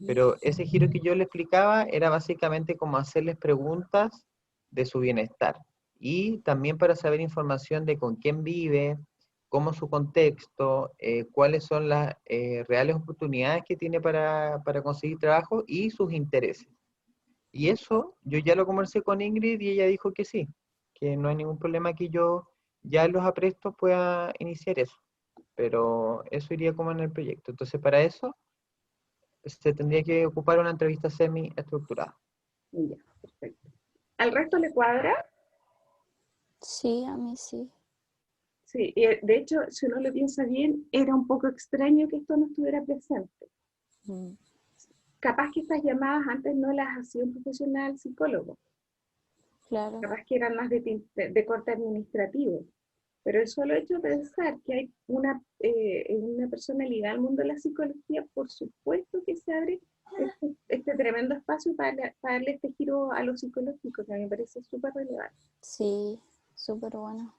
Speaker 3: Pero ese giro que yo le explicaba era básicamente como hacerles preguntas de su bienestar y también para saber información de con quién vive, cómo es su contexto, cuáles son las reales oportunidades que tiene para conseguir trabajo y sus intereses. Y eso yo ya lo conversé con Ingrid y ella dijo que sí, que no hay ningún problema que yo ya en los aprestos pueda iniciar eso, pero eso iría como en el proyecto. Entonces para eso se tendría que ocupar una entrevista semi-estructurada.
Speaker 1: Ya, perfecto. ¿Al resto le cuadra?
Speaker 2: Sí, a mí sí.
Speaker 1: Sí, y de hecho, si uno lo piensa bien, era un poco extraño que esto no estuviera presente.
Speaker 2: Mm,
Speaker 1: Capaz que estas llamadas antes no las hacía un profesional psicólogo,
Speaker 2: claro.
Speaker 1: capaz que eran más de corte administrativo, pero el solo hecho de pensar que hay una personalidad al mundo de la psicología, por supuesto que se abre este tremendo espacio para darle este giro a lo psicológico, que a mí me parece súper relevante.
Speaker 2: Sí, súper bueno.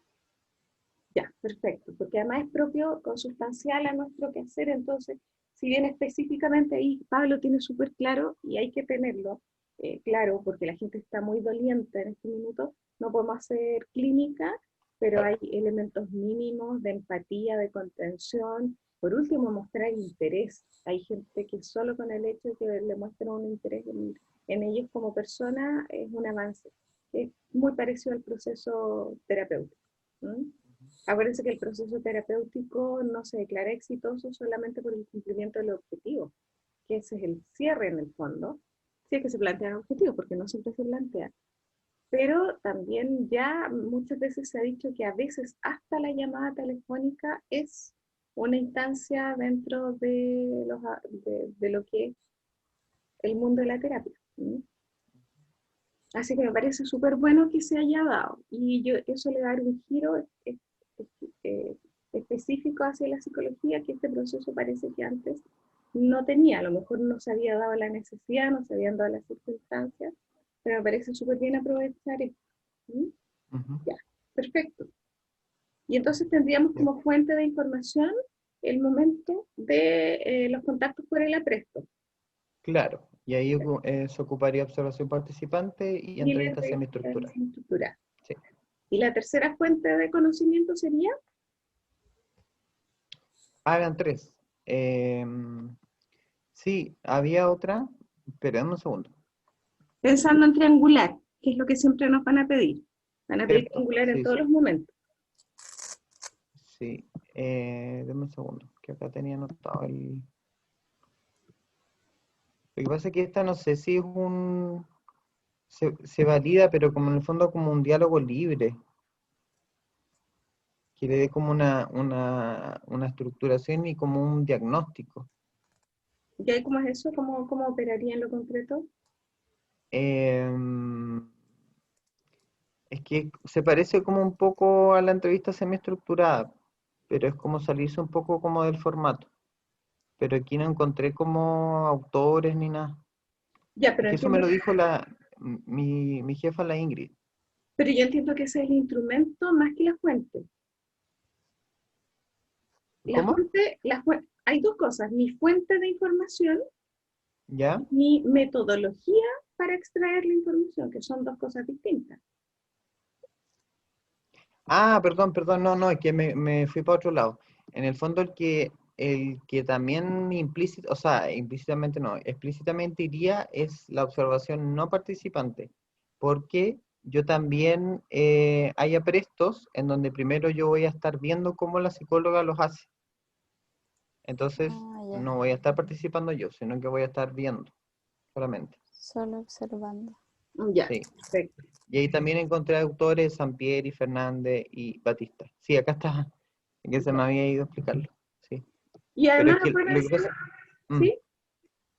Speaker 1: Ya, perfecto, porque además es propio, consustancial a nuestro quehacer, entonces, si bien específicamente ahí Pablo tiene súper claro, y hay que tenerlo claro, porque la gente está muy doliente en este minuto, no podemos hacer clínica, pero hay elementos mínimos de empatía, de contención, por último, mostrar interés. Hay gente que solo con el hecho de que le muestren un interés en ellos como persona es un avance. Es muy parecido al proceso terapéutico. ¿Mm? Acuérdense que el proceso terapéutico no se declara exitoso solamente por el cumplimiento del objetivo, que ese es el cierre en el fondo, si es que se plantean objetivos, porque no siempre se plantean. Pero también ya muchas veces se ha dicho que a veces hasta la llamada telefónica es una instancia dentro de lo que es el mundo de la terapia. ¿Sí? Así que me parece súper bueno que se haya dado. Y eso le va a dar un giro eh, específico hacia la psicología que este proceso parece que antes no tenía. A lo mejor no se había dado la necesidad, no se habían dado las circunstancias, pero me parece súper bien aprovechar esto. ¿Sí?
Speaker 3: Uh-huh.
Speaker 1: Ya, perfecto. Y entonces tendríamos como fuente de información el momento de los contactos por el apresto.
Speaker 3: Claro, y ahí se ocuparía observación participante y
Speaker 1: Y la
Speaker 3: entrevista
Speaker 1: entrevista
Speaker 3: semiestructurada.
Speaker 1: estructurada.
Speaker 3: Sí.
Speaker 1: Y la tercera fuente de conocimiento sería
Speaker 3: Hagan 3. Sí, había otra, pero en un segundo.
Speaker 1: pensando en triangular, que es lo que siempre nos van a pedir. Van a pedir
Speaker 3: ¿Cierto?
Speaker 1: triangular en
Speaker 3: Sí,
Speaker 1: todos
Speaker 3: sí.
Speaker 1: los momentos.
Speaker 3: Sí. Deme un segundo, que acá tenía anotado el... Lo que pasa es que esta no sé si es un... Se valida, pero como en el fondo como un diálogo libre, que le dé como una estructuración y como un diagnóstico.
Speaker 1: ¿Y ahí cómo es eso? ¿Cómo operaría en lo concreto?
Speaker 3: Es que se parece como un poco a la entrevista semiestructurada, pero es como salirse un poco como del formato. Pero aquí no encontré como autores ni nada.
Speaker 1: Ya,
Speaker 3: Es que eso me lo dijo mi jefa, la Ingrid.
Speaker 1: pero yo entiendo que ese es el instrumento más que la fuente.
Speaker 3: ¿Cómo?
Speaker 1: Hay dos cosas, mi fuente de información
Speaker 3: ¿Ya?
Speaker 1: y mi metodología para extraer la información, que son dos cosas distintas.
Speaker 3: Ah, perdón, no, es que me fui para otro lado. En el fondo el que también implícitamente no, explícitamente iría es la observación no participante, porque yo también hay aprestos en donde primero yo voy a estar viendo cómo la psicóloga los hace. Entonces
Speaker 2: Ya.
Speaker 3: no voy a estar participando yo, sino que voy a estar viendo solamente.
Speaker 2: Solo observando.
Speaker 1: Ya,
Speaker 3: Sí.
Speaker 1: perfecto.
Speaker 3: Y ahí también encontré autores, Sampieri, Fernández y Batista. Sí, acá está, que se me había ido a explicarlo. Sí.
Speaker 1: Y
Speaker 3: Pero
Speaker 1: además
Speaker 3: es que
Speaker 1: lo pueden
Speaker 3: lo que
Speaker 1: hacer,
Speaker 3: pasa, mm,
Speaker 1: ¿sí?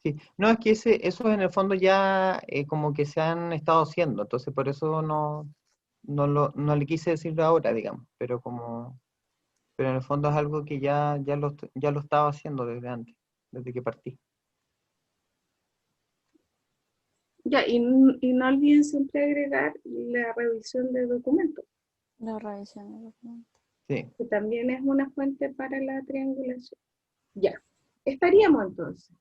Speaker 3: sí. No, es que eso en el fondo ya como que se han estado haciendo, entonces por eso no, no le quise decirlo ahora, digamos, pero en el fondo es algo que ya lo estaba haciendo desde antes, desde que partí.
Speaker 1: Ya, y no olviden siempre agregar la revisión de documentos,
Speaker 2: La revisión de documentos.
Speaker 3: Sí,
Speaker 1: que también es una fuente para la triangulación. Ya, estaríamos entonces.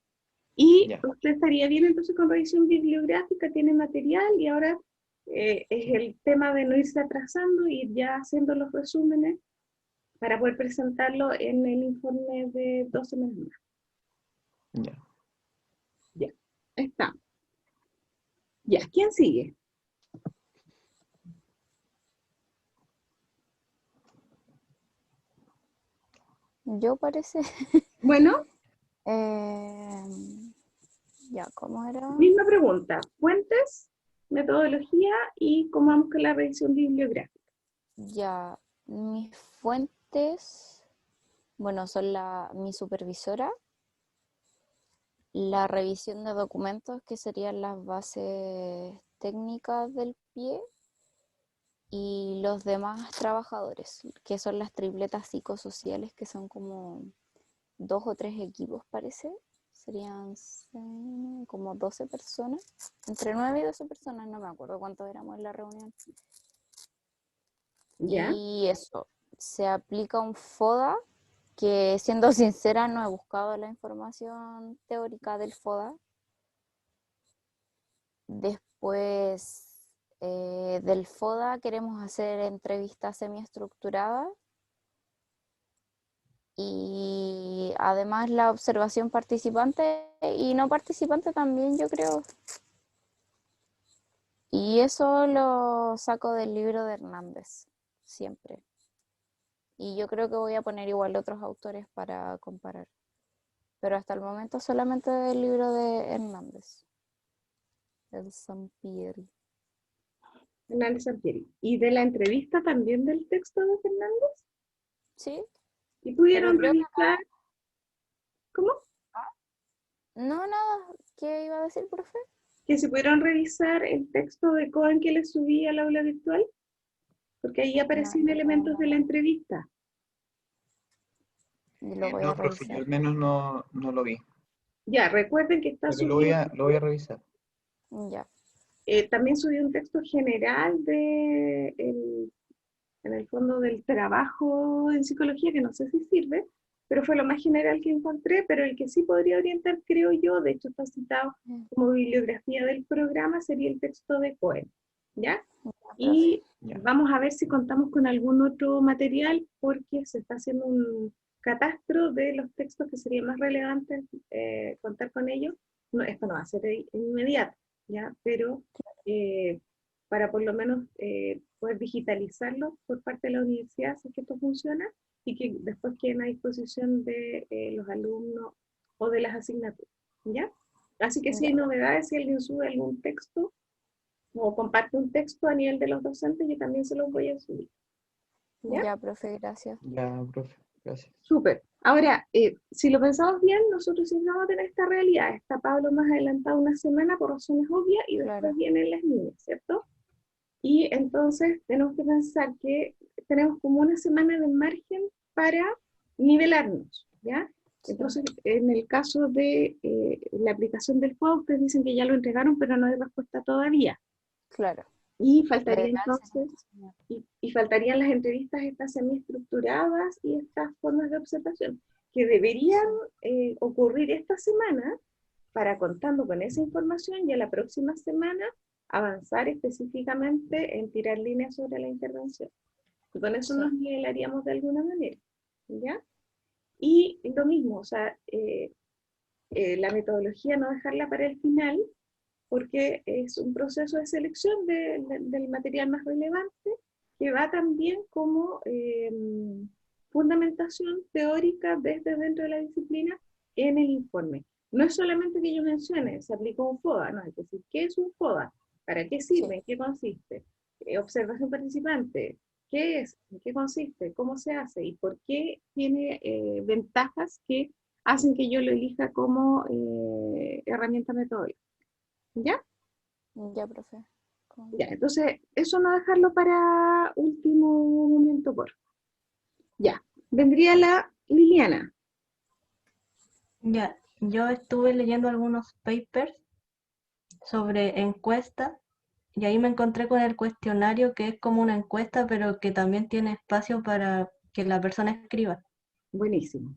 Speaker 1: Y
Speaker 3: ya.
Speaker 1: usted estaría bien entonces con revisión bibliográfica, tiene material y ahora es el tema de no irse atrasando y ya haciendo los resúmenes para poder presentarlo en el informe de 2 semanas más.
Speaker 3: Ya.
Speaker 1: Ya, está. Ya, ¿quién sigue?
Speaker 2: Yo parece.
Speaker 1: Bueno,
Speaker 2: eh, ya, ¿cómo era?
Speaker 1: misma pregunta. Fuentes, metodología y cómo vamos con la revisión bibliográfica.
Speaker 2: Ya, mis fuentes, bueno, son mi supervisora, la revisión de documentos, que serían las bases técnicas del pie, y los demás trabajadores, que son las tripletas psicosociales, que son como 2 o 3 equipos, parece. Serían como 12 personas, entre 9 y 12 personas, no me acuerdo cuántos éramos en la reunión.
Speaker 1: ¿Ya?
Speaker 2: Y eso, se aplica un FODA, que siendo sincera no he buscado la información teórica del FODA. Después del FODA queremos hacer entrevistas semiestructuradas y además la observación participante y no participante también, yo creo. Y eso lo saco del libro de Hernández, siempre. Y yo creo que voy a poner igual otros autores para comparar. Pero hasta el momento solamente del libro de Hernández, el Sampieri.
Speaker 1: Hernández Sampieri. ¿Y de la entrevista también del texto de Fernández?
Speaker 2: Sí,
Speaker 1: ¿Y
Speaker 2: pero
Speaker 1: pudieron
Speaker 2: creo que
Speaker 1: revisar? ¿Cómo?
Speaker 2: no, nada. ¿Qué iba a decir, profe?
Speaker 1: Que si pudieron revisar el texto de Cohen que les subí al aula virtual, porque ahí
Speaker 2: No,
Speaker 1: aparecían elementos de la entrevista.
Speaker 2: lo voy a
Speaker 3: No, profe, yo
Speaker 2: revisar.
Speaker 3: al menos no lo vi,
Speaker 1: Ya, recuerden que está
Speaker 3: pero
Speaker 1: subido.
Speaker 3: lo voy a revisar.
Speaker 2: Ya,
Speaker 1: También subí un texto general en el fondo del trabajo en psicología, que no sé si sirve, pero fue lo más general que encontré, pero el que sí podría orientar, creo yo, de hecho está citado como bibliografía del programa, sería el texto de Cohen, ¿ya?
Speaker 2: profe.
Speaker 1: Y
Speaker 3: Ya.
Speaker 1: vamos a ver si contamos con algún otro material, porque se está haciendo un catastro de los textos que sería más relevante contar con ellos. No, esto no va a ser inmediato, ¿ya? Pero para por lo menos poder digitalizarlo por parte de la universidad, si es que esto funciona, y que después queden a disposición de los alumnos o de las asignaturas, ¿ya? Así que si hay
Speaker 2: Ya,
Speaker 1: novedades, si alguien sube algún texto o comparte un texto a nivel de los docentes, yo también se los voy a subir, ¿ya?
Speaker 2: ya, profe, gracias.
Speaker 3: Ya, profe, gracias.
Speaker 1: Súper. Ahora, si lo pensamos bien, nosotros sí vamos a tener esta realidad. Está Pablo más adelantado una semana por razones obvias y después
Speaker 2: Claro,
Speaker 1: vienen las niñas, ¿cierto? Y entonces tenemos que pensar que tenemos como una semana de margen para nivelarnos, ¿ya?
Speaker 2: sí,
Speaker 1: Entonces, en el caso de la aplicación del juego, ustedes dicen que ya lo entregaron, pero no hay respuesta todavía.
Speaker 2: claro.
Speaker 1: Y faltaría
Speaker 2: Deberán
Speaker 1: entonces,
Speaker 2: enseñar.
Speaker 1: y faltarían las entrevistas estas semiestructuradas y estas formas de observación, que deberían ocurrir esta semana para, contando con esa información, ya la próxima semana avanzar específicamente en tirar líneas sobre la intervención. Y con eso
Speaker 2: Sí,
Speaker 1: nos nivelaríamos de alguna manera, ¿ya? Y lo mismo, o sea, la metodología no dejarla para el final, porque es un proceso de selección del material más relevante, que va también como fundamentación teórica desde dentro de la disciplina en el informe. No es solamente que yo mencione, se aplica un FODA, no, es decir, ¿qué es un FODA? ¿Para qué
Speaker 2: sí,
Speaker 1: sirve? ¿En qué consiste? Observación participante, ¿qué es? ¿En qué consiste? ¿Cómo se hace? ¿Y por qué tiene ventajas que hacen que yo lo elija como herramienta metodológica? ¿Ya?
Speaker 2: ya, profe.
Speaker 1: Ya, entonces, eso no dejarlo para último momento, por. Ya, vendría la Liliana.
Speaker 4: Ya, yo estuve leyendo algunos papers sobre encuestas y ahí me encontré con el cuestionario que es como una encuesta, pero que también tiene espacio para que la persona escriba.
Speaker 1: Buenísimo.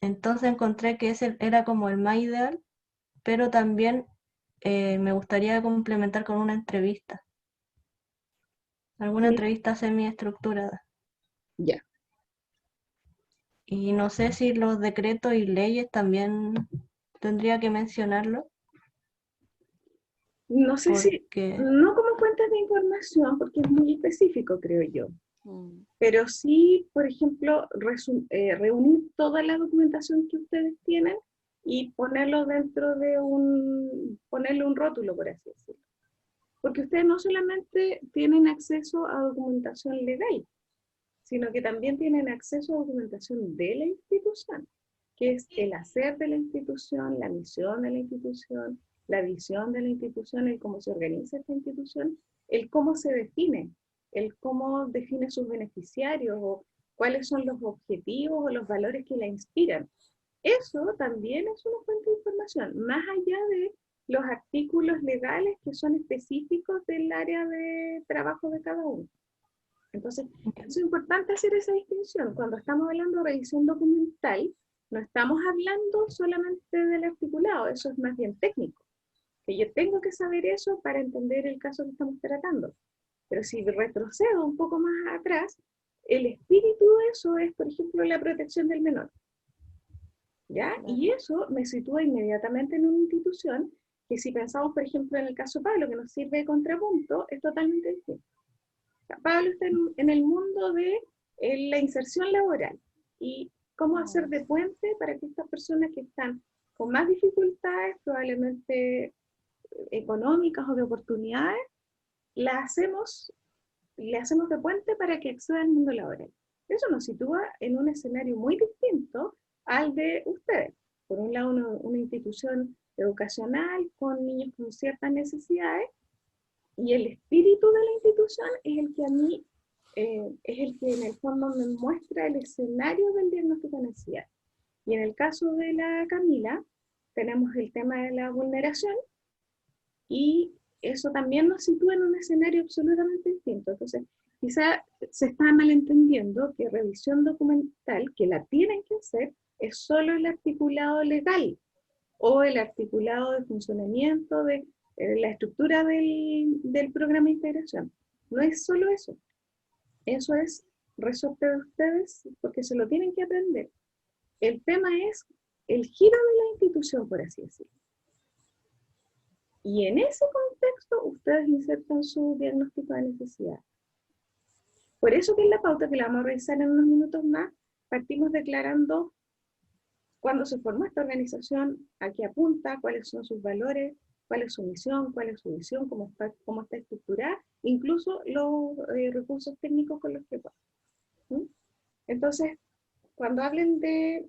Speaker 4: Entonces encontré que ese era como el más ideal, pero también me gustaría complementar con una entrevista, alguna
Speaker 1: Sí,
Speaker 4: entrevista semiestructurada.
Speaker 1: ya.
Speaker 4: Y no sé si los decretos y leyes también tendría que mencionarlo,
Speaker 1: No sé si,
Speaker 4: porque
Speaker 1: no como fuentes de información, porque es muy específico, creo yo,
Speaker 2: Mm,
Speaker 1: pero sí, por ejemplo, reunir toda la documentación que ustedes tienen y ponerlo dentro de ponerle un rótulo, por así decirlo. Porque ustedes no solamente tienen acceso a documentación legal, sino que también tienen acceso a documentación de la institución, que es el hacer de la institución, la misión de la institución, la visión de la institución, el cómo se organiza esta institución, el cómo se define, el cómo define sus beneficiarios o cuáles son los objetivos o los valores que la inspiran. Eso también es una fuente de información, más allá de los artículos legales que son específicos del área de trabajo de cada uno. Entonces, es importante hacer esa distinción. Cuando estamos hablando de revisión documental, no estamos hablando solamente del articulado, eso es más bien técnico. Que yo tengo que saber eso para entender el caso que estamos tratando. Pero si retrocedo un poco más atrás, el espíritu de eso es, por ejemplo, la protección del menor. ¿Ya?
Speaker 2: claro.
Speaker 1: Y eso me sitúa inmediatamente en una institución que si pensamos, por ejemplo, en el caso Pablo, que nos sirve de contrapunto, es totalmente distinto. Pablo está en el mundo de la inserción laboral y cómo hacer de puente para que estas personas que están con más dificultades, probablemente económicas o de oportunidades, le hacemos de puente para que acceda al mundo laboral. Eso nos sitúa en un escenario muy distinto al de ustedes. Por un lado, una institución educacional con niños con ciertas necesidades, y el espíritu de la institución es el que a mí, es el que en el fondo me muestra el escenario del diagnóstico de necesidad. Y en el caso de la Camila, tenemos el tema de la vulneración, y eso también nos sitúa en un escenario absolutamente distinto. Entonces, quizá se está malentendiendo que revisión documental, que la tienen que hacer, es solo el articulado legal o el articulado de funcionamiento de la estructura del programa de integración. No es solo eso. Eso es resorte de ustedes porque se lo tienen que aprender. El tema es el giro de la institución, por así decirlo. Y en ese contexto, ustedes insertan su diagnóstico de necesidad. Por eso que en la pauta, que la vamos a revisar en unos minutos más, partimos declarando cuándo se formó esta organización, a qué apunta, cuáles son sus valores, cuál es su misión, cuál es su visión, cómo está estructurada, incluso los recursos técnicos con los que cuenta. Entonces, cuando hablen de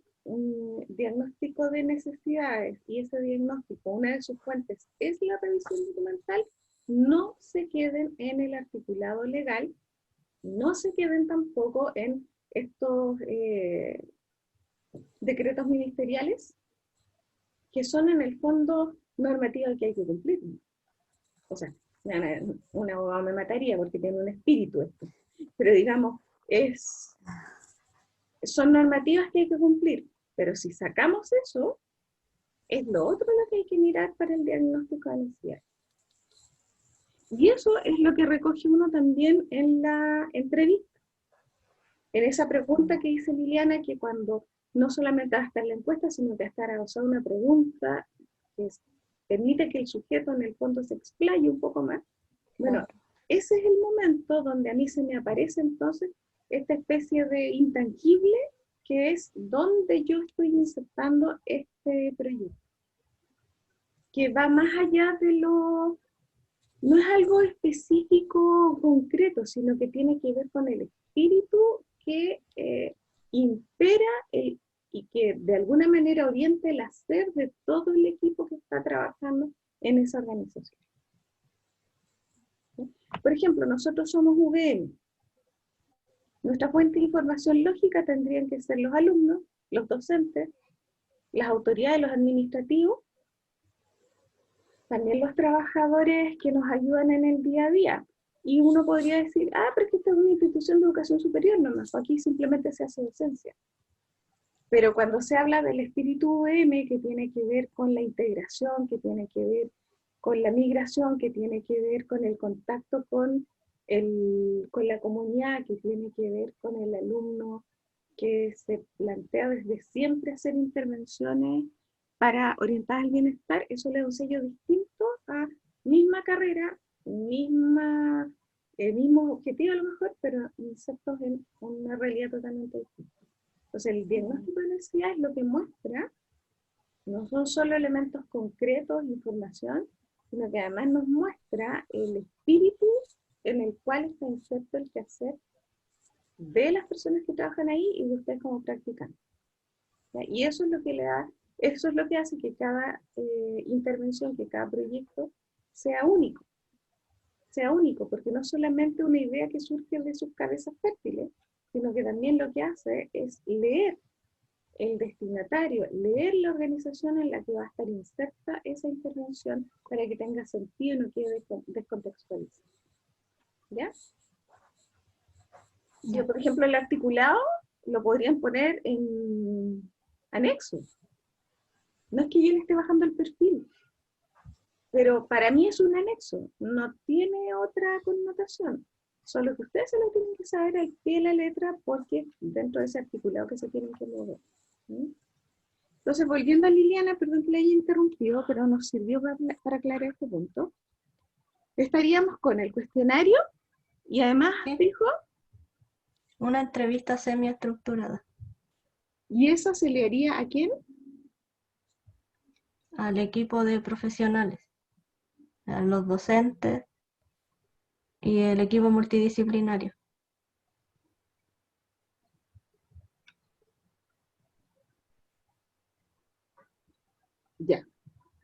Speaker 1: diagnóstico de necesidades y ese diagnóstico, una de sus fuentes es la revisión documental, no se queden en el articulado legal, no se queden tampoco en estos decretos ministeriales, que son en el fondo normativas que hay que cumplir. O sea, un abogado me mataría porque tiene un espíritu esto, pero digamos, son normativas que hay que cumplir, pero si sacamos eso, es lo otro lo que hay que mirar para el diagnóstico de necesidad. Y eso es lo que recoge uno también en la entrevista. En esa pregunta que dice Liliana, que cuando no solamente va a estar la encuesta, sino que va a estar adosada una pregunta que permite que el sujeto en el fondo se explaye un poco más. Bueno, ese es el momento donde a mí se me aparece entonces esta especie de intangible que es donde yo estoy insertando este proyecto. Que va más allá de no es algo específico, concreto, sino que tiene que ver con el espíritu que impera y que de alguna manera orienta el hacer de todo el equipo que está trabajando en esa organización. Por ejemplo, nosotros somos UVM. Nuestra fuente de información lógica tendrían que ser los alumnos, los docentes, las autoridades, los administrativos, también los trabajadores que nos ayudan en el día a día. Y uno podría decir, pero es que esta es una institución de educación superior, no, aquí simplemente se hace docencia. Pero cuando se habla del espíritu UVM, que tiene que ver con la integración, que tiene que ver con la migración, que tiene que ver con el contacto con la comunidad, que tiene que ver con el alumno, que se plantea desde siempre hacer intervenciones para orientar al bienestar, eso le da un sello distinto a misma carrera, mismo objetivo a lo mejor, pero insertos en una realidad totalmente distinta. Entonces el diagnóstico de necesidad es lo que muestra, no son solo elementos concretos, información, sino que además nos muestra el espíritu en el cual está inserto el quehacer de las personas que trabajan ahí y de ustedes como practicantes. ¿Ya? Y eso es lo que eso es lo que hace que cada intervención, que cada proyecto sea único, porque no solamente una idea que surge de sus cabezas fértiles, sino que también lo que hace es leer el destinatario, leer la organización en la que va a estar inserta esa intervención para que tenga sentido y no quede descontextualizada. ¿Ya? Yo, por ejemplo, el articulado lo podrían poner en anexo. No es que yo le esté bajando el perfil, pero para mí es un anexo, no tiene otra connotación. Solo que ustedes se lo tienen que saber al pie de la letra porque dentro de ese articulado que se tienen que mover. ¿Sí? Entonces, volviendo a Liliana, perdón que la haya interrumpido, pero nos sirvió para aclarar este punto. Estaríamos con el cuestionario y además,
Speaker 4: ¿Sí?
Speaker 1: dijo,
Speaker 4: Una entrevista semiestructurada
Speaker 1: ¿y eso se le haría a quién?
Speaker 4: al equipo de profesionales, a los docentes y el equipo multidisciplinario.
Speaker 1: Ya.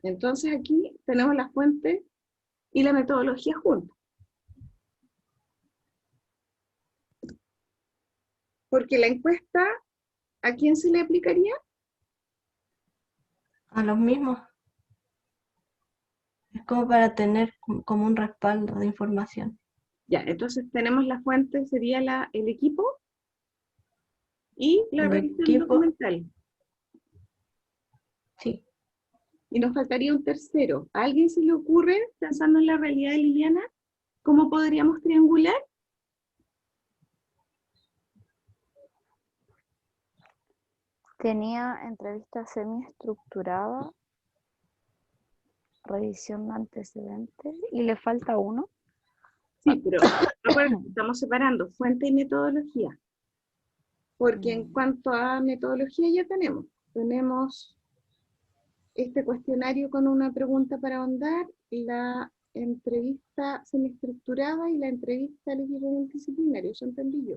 Speaker 1: Entonces aquí tenemos la fuente y la metodología juntas. Porque la encuesta, ¿a quién se le aplicaría?
Speaker 4: A los mismos. Es como para tener como un respaldo de información.
Speaker 1: Ya, entonces tenemos la fuente, sería el equipo y la
Speaker 4: El
Speaker 1: revisión
Speaker 4: equipo,
Speaker 1: documental.
Speaker 4: sí.
Speaker 1: Y nos faltaría un tercero. ¿A alguien se le ocurre, pensando en la realidad de Liliana, cómo podríamos triangular?
Speaker 2: Tenía entrevista semiestructurada, revisión de antecedentes, y le falta uno.
Speaker 1: Sí, pero acuérdense, estamos separando fuente y metodología. Porque en cuanto a metodología ya tenemos este cuestionario con una pregunta para ahondar, la entrevista semiestructurada y la entrevista al equipo multidisciplinario, eso entendí yo.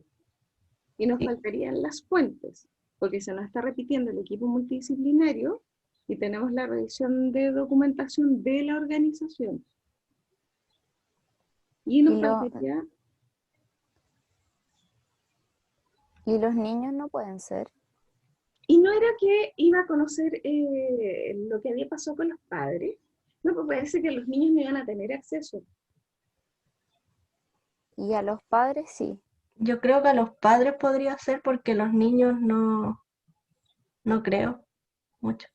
Speaker 1: Y nos
Speaker 4: Sí.
Speaker 1: faltarían las fuentes, porque se nos está repitiendo el equipo multidisciplinario y tenemos la revisión de documentación de la organización. Y nos faltaría...
Speaker 2: ¿Y los niños no pueden ser?
Speaker 1: Y no era que iba a conocer lo que había pasado con los padres. No, pues parece que los niños no iban a tener acceso.
Speaker 2: Y a los padres sí.
Speaker 4: Yo creo que a los padres podría ser porque los niños no creo mucho.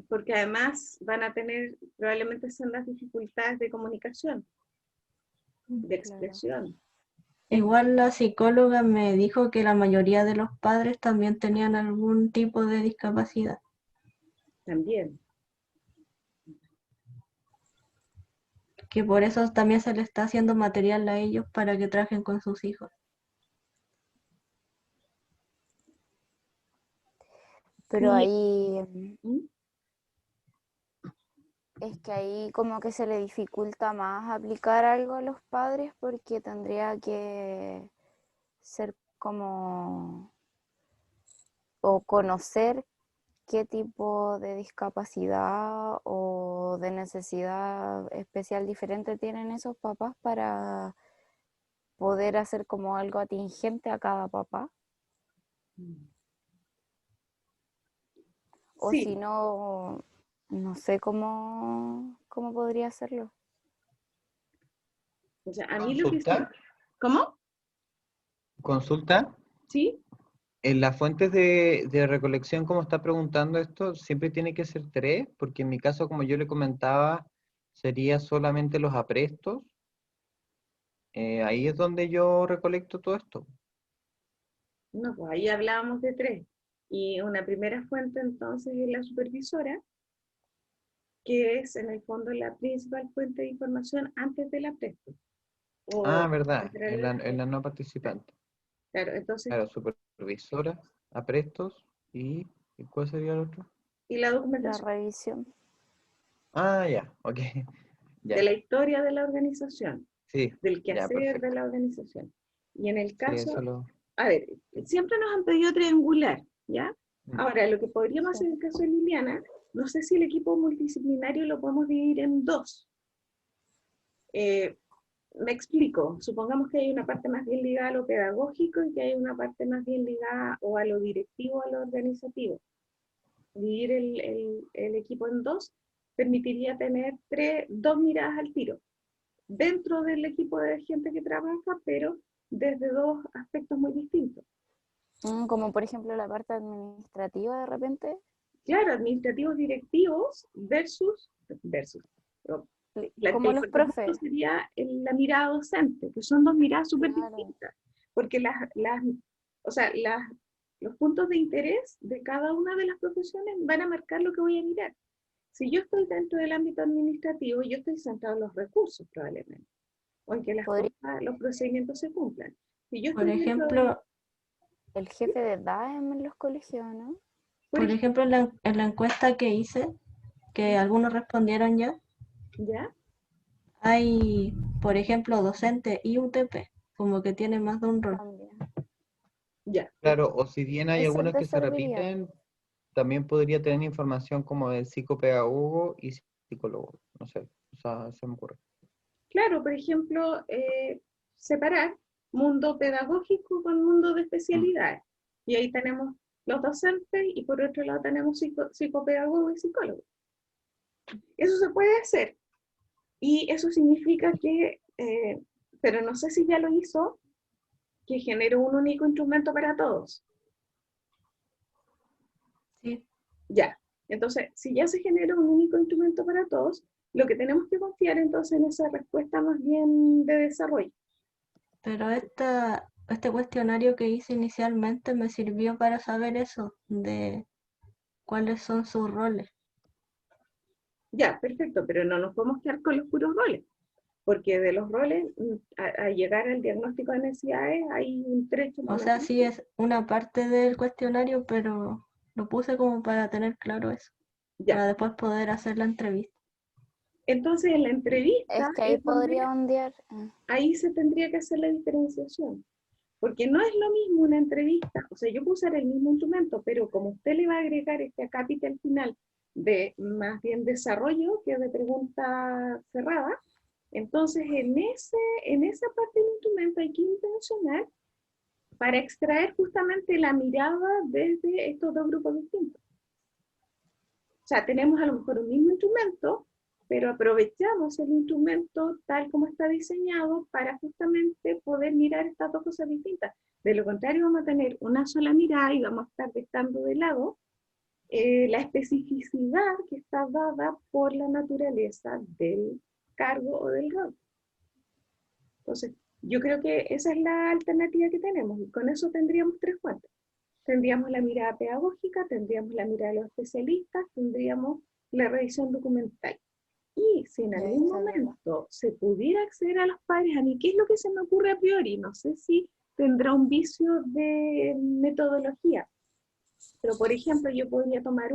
Speaker 1: Porque además van a tener, probablemente son las dificultades de comunicación, de expresión.
Speaker 4: Igual la psicóloga me dijo que la mayoría de los padres también tenían algún tipo de discapacidad.
Speaker 1: También.
Speaker 4: Que por eso también se les está haciendo material a ellos para que trabajen con sus hijos.
Speaker 2: Pero
Speaker 1: Y,
Speaker 2: ahí
Speaker 1: ¿Mm?
Speaker 2: es que ahí como que se le dificulta más aplicar algo a los padres porque tendría que ser como o conocer qué tipo de discapacidad o tipo de necesidad especial diferente tienen esos papás para poder hacer como algo atingente a cada papá. O
Speaker 1: Sí,
Speaker 2: si no, no sé cómo podría hacerlo.
Speaker 1: o sea, a mí lo que sí.
Speaker 3: Consulta,
Speaker 1: ¿Cómo?
Speaker 3: consulta.
Speaker 1: ¿Sí?
Speaker 3: En las fuentes de recolección, como está preguntando esto, siempre tiene que ser 3, porque en mi caso, como yo le comentaba, sería solamente los aprestos. Ahí es donde yo recolecto todo esto.
Speaker 1: No, pues ahí hablábamos de 3. Y una primera fuente entonces es la supervisora, que es en el fondo la principal fuente de información antes del apresto.
Speaker 3: Ah,
Speaker 1: O
Speaker 3: verdad,
Speaker 1: contrario del
Speaker 3: en la
Speaker 1: apresto.
Speaker 3: no participante.
Speaker 1: Claro, entonces,
Speaker 3: Claro, supervisora, aprestos ¿y cuál sería el otro?
Speaker 1: y la
Speaker 2: La
Speaker 1: documentación
Speaker 2: revisión.
Speaker 3: Ah, ya, ok,
Speaker 1: de
Speaker 3: ya,
Speaker 1: la historia de la organización,
Speaker 3: sí,
Speaker 1: del
Speaker 3: ya,
Speaker 1: quehacer de
Speaker 3: perfecto.
Speaker 1: la organización. Y en el
Speaker 3: Sí, eso
Speaker 1: caso,
Speaker 3: lo...
Speaker 1: a ver, siempre nos han pedido triangular, ¿ya?
Speaker 3: Mm.
Speaker 1: Ahora, lo que podríamos
Speaker 2: Sí.
Speaker 1: hacer en el caso de Liliana, no sé si el equipo multidisciplinario lo podemos dividir en 2. Me explico, supongamos que hay una parte más bien ligada a lo pedagógico y que hay una parte más bien ligada o a lo directivo o a lo organizativo. Dividir el equipo en 2 permitiría tener 2 miradas al tiro dentro del equipo de gente que trabaja, pero desde 2 aspectos muy distintos.
Speaker 2: Como por ejemplo la parte administrativa de repente,
Speaker 1: Claro, administrativos directivos versus.
Speaker 2: como
Speaker 1: El
Speaker 2: los
Speaker 1: contrapunto
Speaker 2: profes.
Speaker 1: sería la mirada docente, que son 2 miradas súper
Speaker 2: Claro.
Speaker 1: distintas, porque o sea, los puntos de interés de cada una de las profesiones van a marcar lo que voy a mirar. Si yo estoy dentro del ámbito administrativo, yo estoy centrado en los recursos probablemente, o en que
Speaker 2: Podría
Speaker 1: los procedimientos se cumplan. Si yo
Speaker 4: Por
Speaker 1: estoy dentro del...
Speaker 4: ejemplo,
Speaker 2: el jefe de DAEM en los colegios, ¿no?
Speaker 1: Por ejemplo,
Speaker 4: en la encuesta que hice, que
Speaker 1: ¿ya?
Speaker 4: algunos respondieron ya,
Speaker 1: ¿Ya?
Speaker 4: hay, por ejemplo, docente y UTP, como que tiene más de un rol.
Speaker 2: También.
Speaker 1: ¿Ya?
Speaker 3: Claro, o si bien hay
Speaker 2: Eso
Speaker 3: algunos
Speaker 2: te
Speaker 3: que se
Speaker 2: serviría.
Speaker 3: repiten, también podría tener información como de psicopedagogo y psicólogo, no sé, o sea, se me ocurre.
Speaker 1: Claro, por ejemplo, separar mundo pedagógico con mundo de
Speaker 3: Mm.
Speaker 1: especialidades. Y ahí tenemos los docentes y por otro lado tenemos psicopedagogo y psicólogo. Eso se puede hacer. Y eso significa que, pero no sé si ya lo hizo, que generó un único instrumento para todos.
Speaker 4: Sí,
Speaker 1: Ya. Entonces, si ya se generó un único instrumento para todos, lo que tenemos que confiar entonces en esa respuesta más bien de desarrollo.
Speaker 4: pero este cuestionario que hice inicialmente me sirvió para saber eso, de cuáles son sus roles.
Speaker 1: Ya, perfecto, pero no nos podemos quedar con los puros roles, porque de los roles, a llegar al diagnóstico de necesidades, hay un trecho
Speaker 4: O
Speaker 1: muy
Speaker 4: sea,
Speaker 1: grande.
Speaker 4: sí es una parte del cuestionario, pero lo puse como para tener claro eso,
Speaker 1: Ya,
Speaker 4: para después poder hacer la entrevista.
Speaker 1: entonces en la
Speaker 2: Es
Speaker 1: entrevista
Speaker 2: que ahí
Speaker 1: es donde
Speaker 2: podría ondear.
Speaker 1: ahí se tendría que hacer la diferenciación, porque no es lo mismo una entrevista, o sea, yo puedo usar el mismo instrumento, pero como usted le va a agregar este acápite al final de más bien desarrollo que de pregunta cerrada, entonces en esa parte del instrumento hay que intencionar para extraer justamente la mirada desde estos 2 grupos distintos. O sea, tenemos a lo mejor un mismo instrumento, pero aprovechamos el instrumento tal como está diseñado para justamente poder mirar estas 2 cosas distintas. De lo contrario, vamos a tener una sola mirada y vamos a estar dejando de lado la especificidad que está dada por la naturaleza del cargo o del rol. Entonces, yo creo que esa es la alternativa que tenemos y con eso tendríamos 3 fuentes. Tendríamos la mirada pedagógica, tendríamos la mirada de los especialistas, tendríamos la revisión documental. Y si en
Speaker 2: Ya
Speaker 1: algún
Speaker 2: estaría.
Speaker 1: momento se pudiera acceder a los padres, a mí, ¿qué es lo que se me ocurre a priori? No sé si tendrá un vicio de metodología, pero por ejemplo yo podría tomar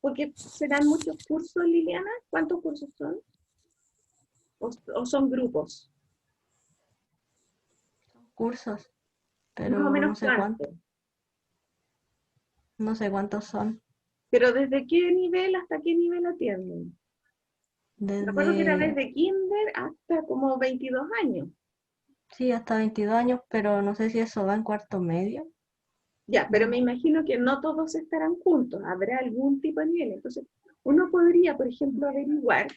Speaker 1: porque serán muchos cursos, Liliana, ¿cuántos cursos son? O son grupos?
Speaker 4: Cursos,
Speaker 1: Más o
Speaker 4: pero
Speaker 1: menos cuántos.
Speaker 4: no sé cuántos son.
Speaker 1: Pero ¿desde qué nivel hasta qué nivel atienden? Me acuerdo que era
Speaker 4: desde,
Speaker 1: desde kinder hasta como 22 años.
Speaker 4: sí, hasta 22 años, pero no sé si eso va en cuarto medio.
Speaker 1: Ya, pero me
Speaker 4: No.
Speaker 1: imagino que no todos estarán juntos, habrá algún tipo de nivel. Entonces, uno podría, por ejemplo, averiguar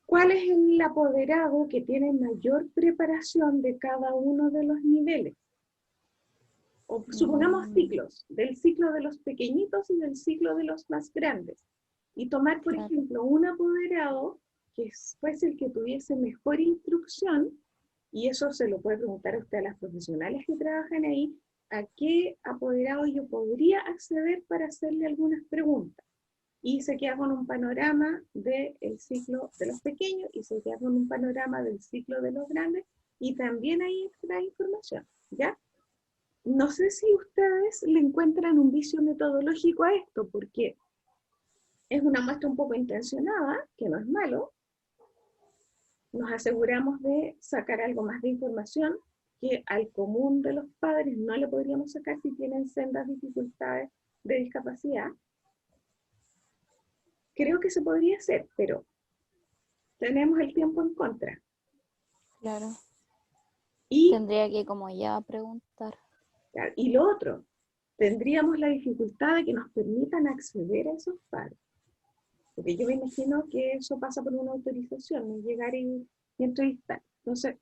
Speaker 1: cuál es el apoderado que tiene mayor preparación de cada uno de los niveles. O supongamos
Speaker 2: Mm,
Speaker 1: ciclos, del ciclo de los pequeñitos y del ciclo de los más grandes. Y tomar, por
Speaker 2: claro.
Speaker 1: ejemplo, un apoderado que fuese el que tuviese mejor instrucción, y eso se lo puede preguntar a usted a las profesionales que trabajan ahí, a qué apoderado yo podría acceder para hacerle algunas preguntas. Y se queda con un panorama del ciclo de los pequeños y se queda con un panorama del ciclo de los grandes y también ahí extrae información, ¿ya? No sé si ustedes le encuentran un vicio metodológico a esto, porque es una muestra un poco intencionada, que no es malo. Nos aseguramos de sacar algo más de información que al común de los padres no le podríamos sacar si tienen sendas dificultades de discapacidad. Creo que se podría hacer, pero tenemos el tiempo en contra.
Speaker 2: Claro.
Speaker 1: Y,
Speaker 2: Tendría que como ya preguntar.
Speaker 1: y lo otro, tendríamos la dificultad de que nos permitan acceder a esos padres. Porque yo me imagino que eso pasa por una autorización, no llegar y entrevistar. Entonces,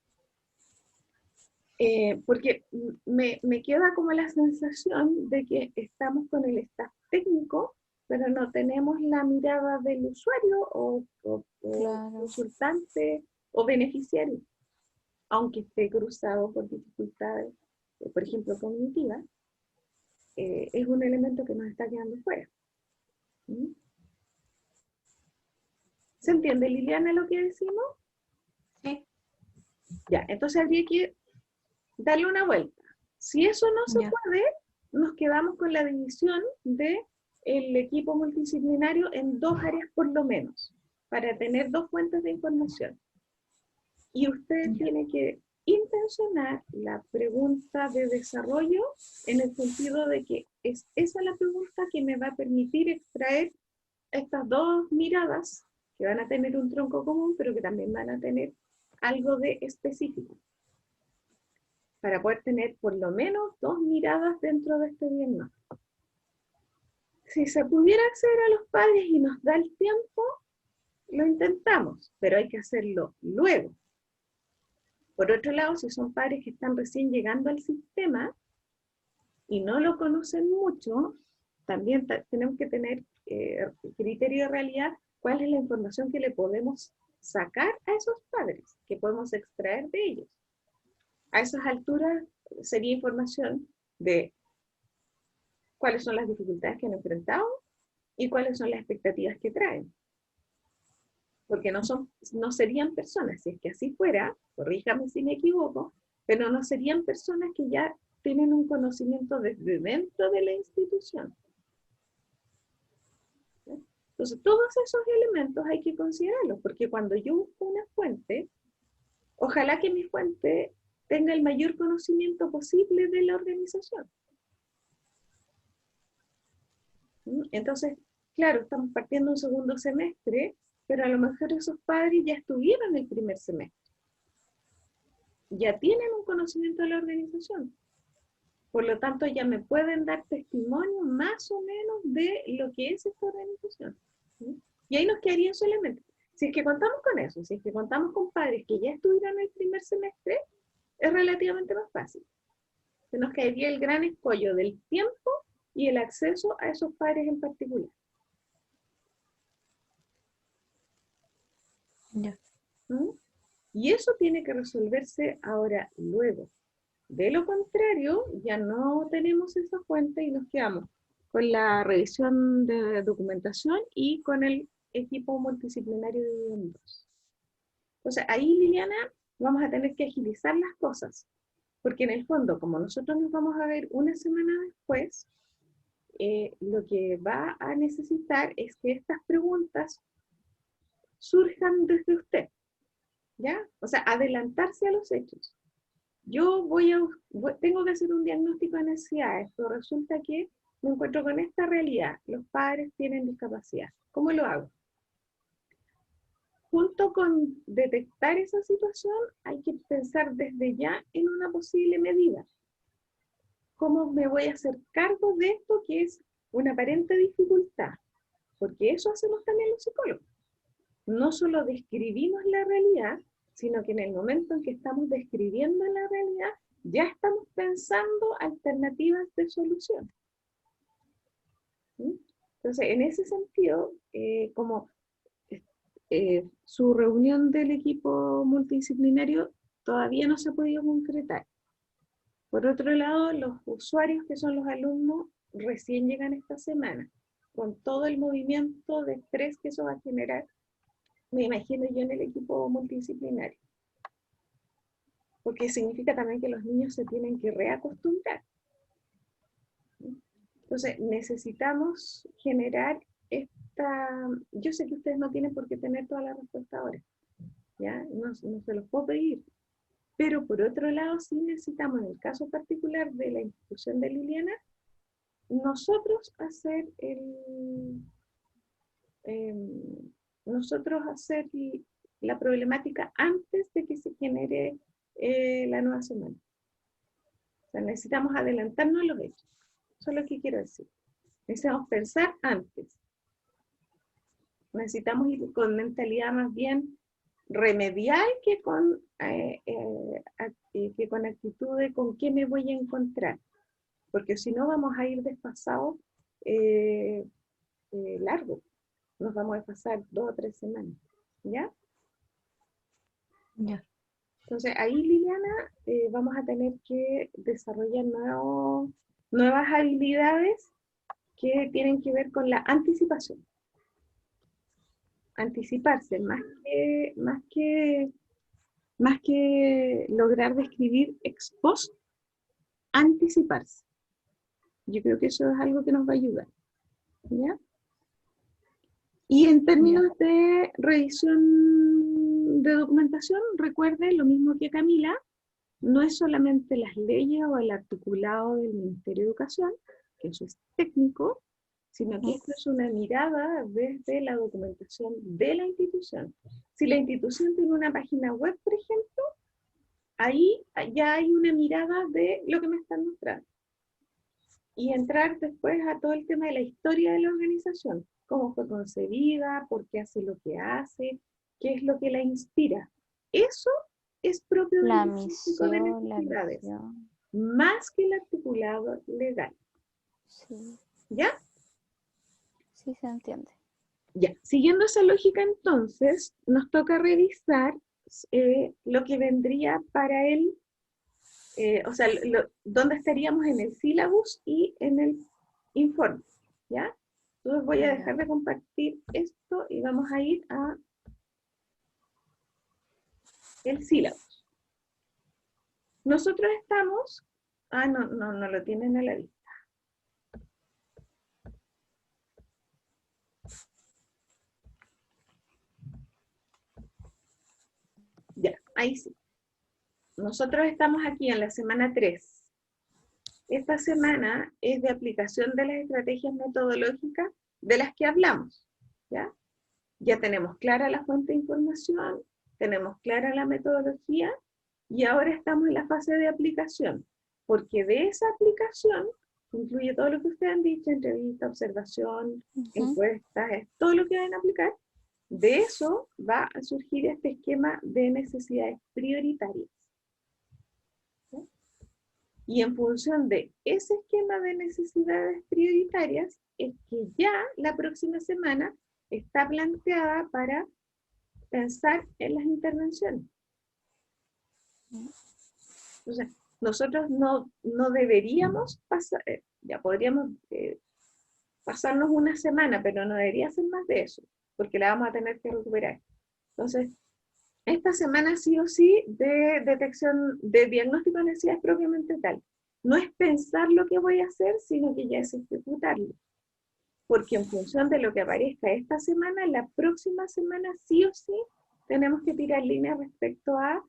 Speaker 1: porque me queda como la sensación de que estamos con el staff técnico, pero no tenemos la mirada del usuario o
Speaker 2: Claro.
Speaker 1: consultante o beneficiario, aunque esté cruzado por dificultades, por ejemplo, cognitivas, es un elemento que nos está quedando fuera. ¿Mm? ¿Se entiende, Liliana, lo que decimos?
Speaker 4: Sí,
Speaker 1: Ya, entonces habría que darle una vuelta. Si eso no se
Speaker 4: ya,
Speaker 1: puede, nos quedamos con la división del equipo multidisciplinario en dos áreas por lo menos, para tener dos fuentes de información. Y usted
Speaker 4: ya,
Speaker 1: tiene que intencionar la pregunta de desarrollo en el sentido de que es esa la pregunta que me va a permitir extraer estas dos miradas que van a tener un tronco común, pero que también van a tener algo de específico, para poder tener por lo menos dos miradas dentro de este diagnóstico. Si se pudiera acceder a los padres y nos da el tiempo, lo intentamos, pero hay que hacerlo luego. Por otro lado, si son padres que están recién llegando al sistema y no lo conocen mucho, también tenemos que tener criterio de realidad, cuál es la información que le podemos sacar a esos padres, que podemos extraer de ellos. A esas alturas sería información de cuáles son las dificultades que han enfrentado y cuáles son las expectativas que traen. Porque no serían personas, si es que así fuera, corríjame si me equivoco, pero no serían personas que ya tienen un conocimiento desde dentro de la institución. ¿Sí? Entonces, todos esos elementos hay que considerarlos, porque cuando yo busco una fuente, ojalá que mi fuente tenga el mayor conocimiento posible de la organización. Entonces, claro, estamos partiendo un segundo semestre, pero a lo mejor esos padres ya estuvieron el primer semestre. Ya tienen un conocimiento de la organización. Por lo tanto, ya me pueden dar testimonio más o menos de lo que es esta organización. ¿Sí? Y ahí nos quedaría solamente. Si es que contamos con eso, si es que contamos con padres que ya estuvieron el primer semestre, es relativamente más fácil. Se nos caería el gran escollo del tiempo y el acceso a esos padres en particular.
Speaker 4: ya.
Speaker 1: ¿Mm? Y eso tiene que resolverse ahora, luego. De lo contrario, ya no tenemos esa fuente y nos quedamos con la revisión de documentación y con el equipo multidisciplinario de miembros. Entonces, ahí, Liliana, vamos a tener que agilizar las cosas, porque en el fondo, como nosotros nos vamos a ver una semana después, lo que va a necesitar es que estas preguntas surjan desde usted, ¿ya? O sea, adelantarse a los hechos. Yo tengo que hacer un diagnóstico de necesidades, pero resulta que me encuentro con esta realidad, los padres tienen discapacidad. ¿Cómo lo hago? junto con detectar esa situación, hay que pensar desde ya en una posible medida. ¿Cómo me voy a hacer cargo de esto que es una aparente dificultad? Porque eso hacemos también los psicólogos. No solo describimos la realidad, sino que en el momento en que estamos describiendo la realidad, ya estamos pensando alternativas de solución. ¿Sí? Entonces, en ese sentido, su reunión del equipo multidisciplinario todavía no se ha podido concretar. Por otro lado, los usuarios, que son los alumnos, recién llegan esta semana, con todo el movimiento de estrés que eso va a generar, me imagino yo, en el equipo multidisciplinario. Porque significa también que los niños se tienen que reacostumbrar. Entonces, necesitamos generar esta... Yo sé que ustedes no tienen por qué tener toda la respuesta ahora, ¿ya? No se los puedo pedir. Pero por otro lado, sí necesitamos, en el caso particular de la institución de Liliana, nosotros hacer la problemática antes de que se genere la nueva semana. O sea, necesitamos adelantarnos a los hechos. Eso es lo que quiero decir. Necesitamos pensar antes. Necesitamos ir con mentalidad más bien remedial que con actitud de con qué me voy a encontrar. Porque si no vamos a ir desfasados largo. Nos vamos a pasar 2 o 3 semanas. ¿Ya?
Speaker 4: Ya.
Speaker 1: Entonces ahí, Liliana, vamos a tener que desarrollar nuevas habilidades que tienen que ver con la anticipación. Anticiparse, más que lograr describir ex post, anticiparse. Yo creo que eso es algo que nos va a ayudar. ¿Ya? Y en términos de revisión de documentación, recuerde lo mismo que Camila, no es solamente las leyes o el articulado del Ministerio de Educación, que eso es técnico, sino que esto es una mirada desde la documentación de la institución. Si la institución tiene una página web, por ejemplo, ahí ya hay una mirada de lo que me están mostrando. Y entrar después a todo el tema de la historia de la organización, cómo fue concebida, por qué hace lo que hace, qué es lo que la inspira. Eso es propio
Speaker 2: La
Speaker 1: del diagnóstico de
Speaker 2: misión, la
Speaker 1: necesidades,
Speaker 2: visión.
Speaker 1: más que el articulado legal.
Speaker 2: Sí,
Speaker 1: ¿Ya?
Speaker 2: sí se entiende.
Speaker 1: Ya. Siguiendo esa lógica, entonces, nos toca revisar lo que vendría para él, o sea, dónde estaríamos en el sílabus y en el informe. ¿Ya? Entonces voy a dejar de compartir esto y vamos a ir a el sílabus. Nosotros estamos... no lo tienen a la vista. Ya, ahí sí. Nosotros estamos aquí en la semana 3. Esta semana es de aplicación de las estrategias metodológicas de las que hablamos. ¿Ya? Ya tenemos clara la fuente de información, tenemos clara la metodología y ahora estamos en la fase de aplicación. Porque de esa aplicación, que incluye todo lo que ustedes han dicho, entrevista, observación, encuestas, es todo lo que deben aplicar, de eso va a surgir este esquema de necesidades prioritarias. ¿Sí? Y en función de ese esquema de necesidades prioritarias, es que ya la próxima semana está planteada para pensar en las intervenciones. Entonces, nosotros no deberíamos pasar, ya podríamos pasarnos una semana, pero no debería ser más de eso, porque la vamos a tener que recuperar. Entonces, esta semana sí o sí de detección, de diagnóstico de necesidades propiamente tal. No es pensar lo que voy a hacer, sino que ya es ejecutarlo. Porque en función de lo que aparezca esta semana, la próxima semana sí o sí tenemos que tirar líneas respecto a,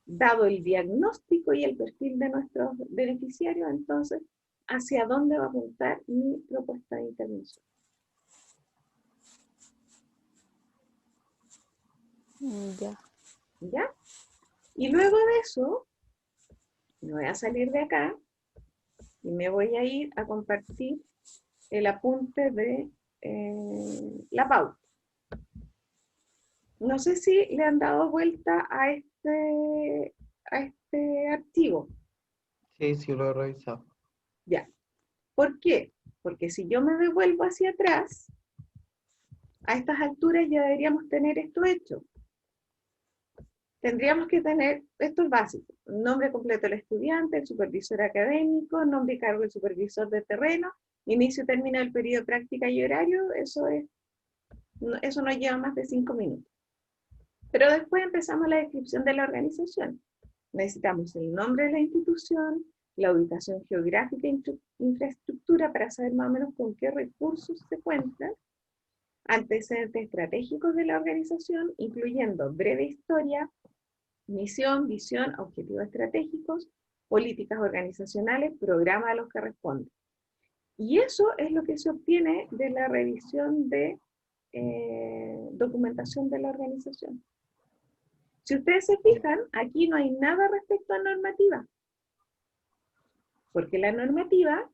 Speaker 1: dado el diagnóstico y el perfil de nuestros beneficiarios, entonces, hacia dónde va a apuntar mi propuesta de intervención.
Speaker 2: Ya.
Speaker 1: ¿Ya? Y luego de eso, me voy a salir de acá y me voy a ir a compartir el apunte de la pauta. No sé si le han dado vuelta a este archivo.
Speaker 3: Sí, sí, lo he revisado.
Speaker 1: Ya. ¿Por qué? Porque si yo me devuelvo hacia atrás, a estas alturas ya deberíamos tener esto hecho. Tendríamos que tener, esto es básico, nombre completo del estudiante, el supervisor académico, nombre y cargo del supervisor de terreno, inicio y término del periodo de práctica y horario, eso no lleva más de 5 minutos. Pero después empezamos la descripción de la organización. Necesitamos el nombre de la institución, la ubicación geográfica e infraestructura para saber más o menos con qué recursos se cuentan, antecedentes estratégicos de la organización, incluyendo breve historia, misión, visión, objetivos estratégicos, políticas organizacionales, programa a los que responden. Y eso es lo que se obtiene de la revisión de documentación de la organización. Si ustedes se fijan, aquí no hay nada respecto a normativa, porque la normativa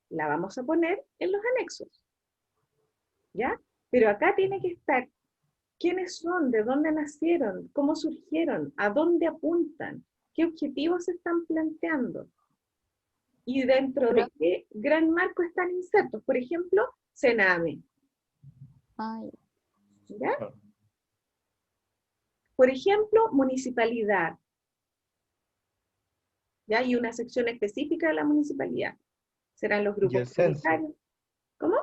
Speaker 1: la vamos a poner en los anexos, ¿ya? Pero acá tiene que estar quiénes son, de dónde nacieron, cómo surgieron, a dónde apuntan, qué objetivos se están planteando y dentro
Speaker 2: Pero,
Speaker 1: de qué gran marco están insertos. Por ejemplo, Sename,
Speaker 2: ay,
Speaker 1: ¿ya?
Speaker 3: Claro.
Speaker 1: Por ejemplo, municipalidad, ¿ya? Y una sección específica de la municipalidad. Serán los
Speaker 3: Y
Speaker 1: grupos
Speaker 3: el CENSE,
Speaker 1: prioritarios. ¿Cómo?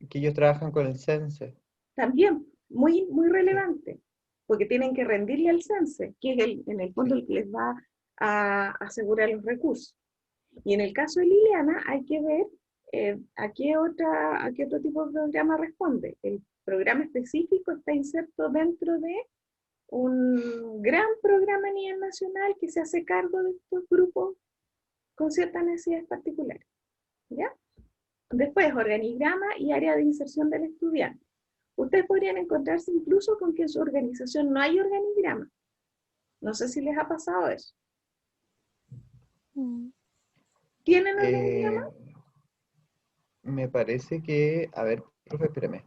Speaker 3: que ellos trabajan con el CENSE.
Speaker 1: También, muy, muy
Speaker 3: Sí,
Speaker 1: relevante, porque tienen que rendirle al CENSE, que es en el fondo
Speaker 3: sí.
Speaker 1: el que les va a asegurar los recursos. Y en el caso de Liliana hay que ver a qué otro tipo de programa responde. El programa específico está inserto dentro de un gran programa a nivel nacional que se hace cargo de estos grupos con ciertas necesidades particulares. ¿Ya? Después, organigrama y área de inserción del estudiante. Ustedes podrían encontrarse incluso con que en su organización no hay organigrama. No sé si les ha pasado eso.
Speaker 2: mm,
Speaker 1: ¿Tienen organigrama?
Speaker 3: Eh, Me parece que, a ver, profe, espérame.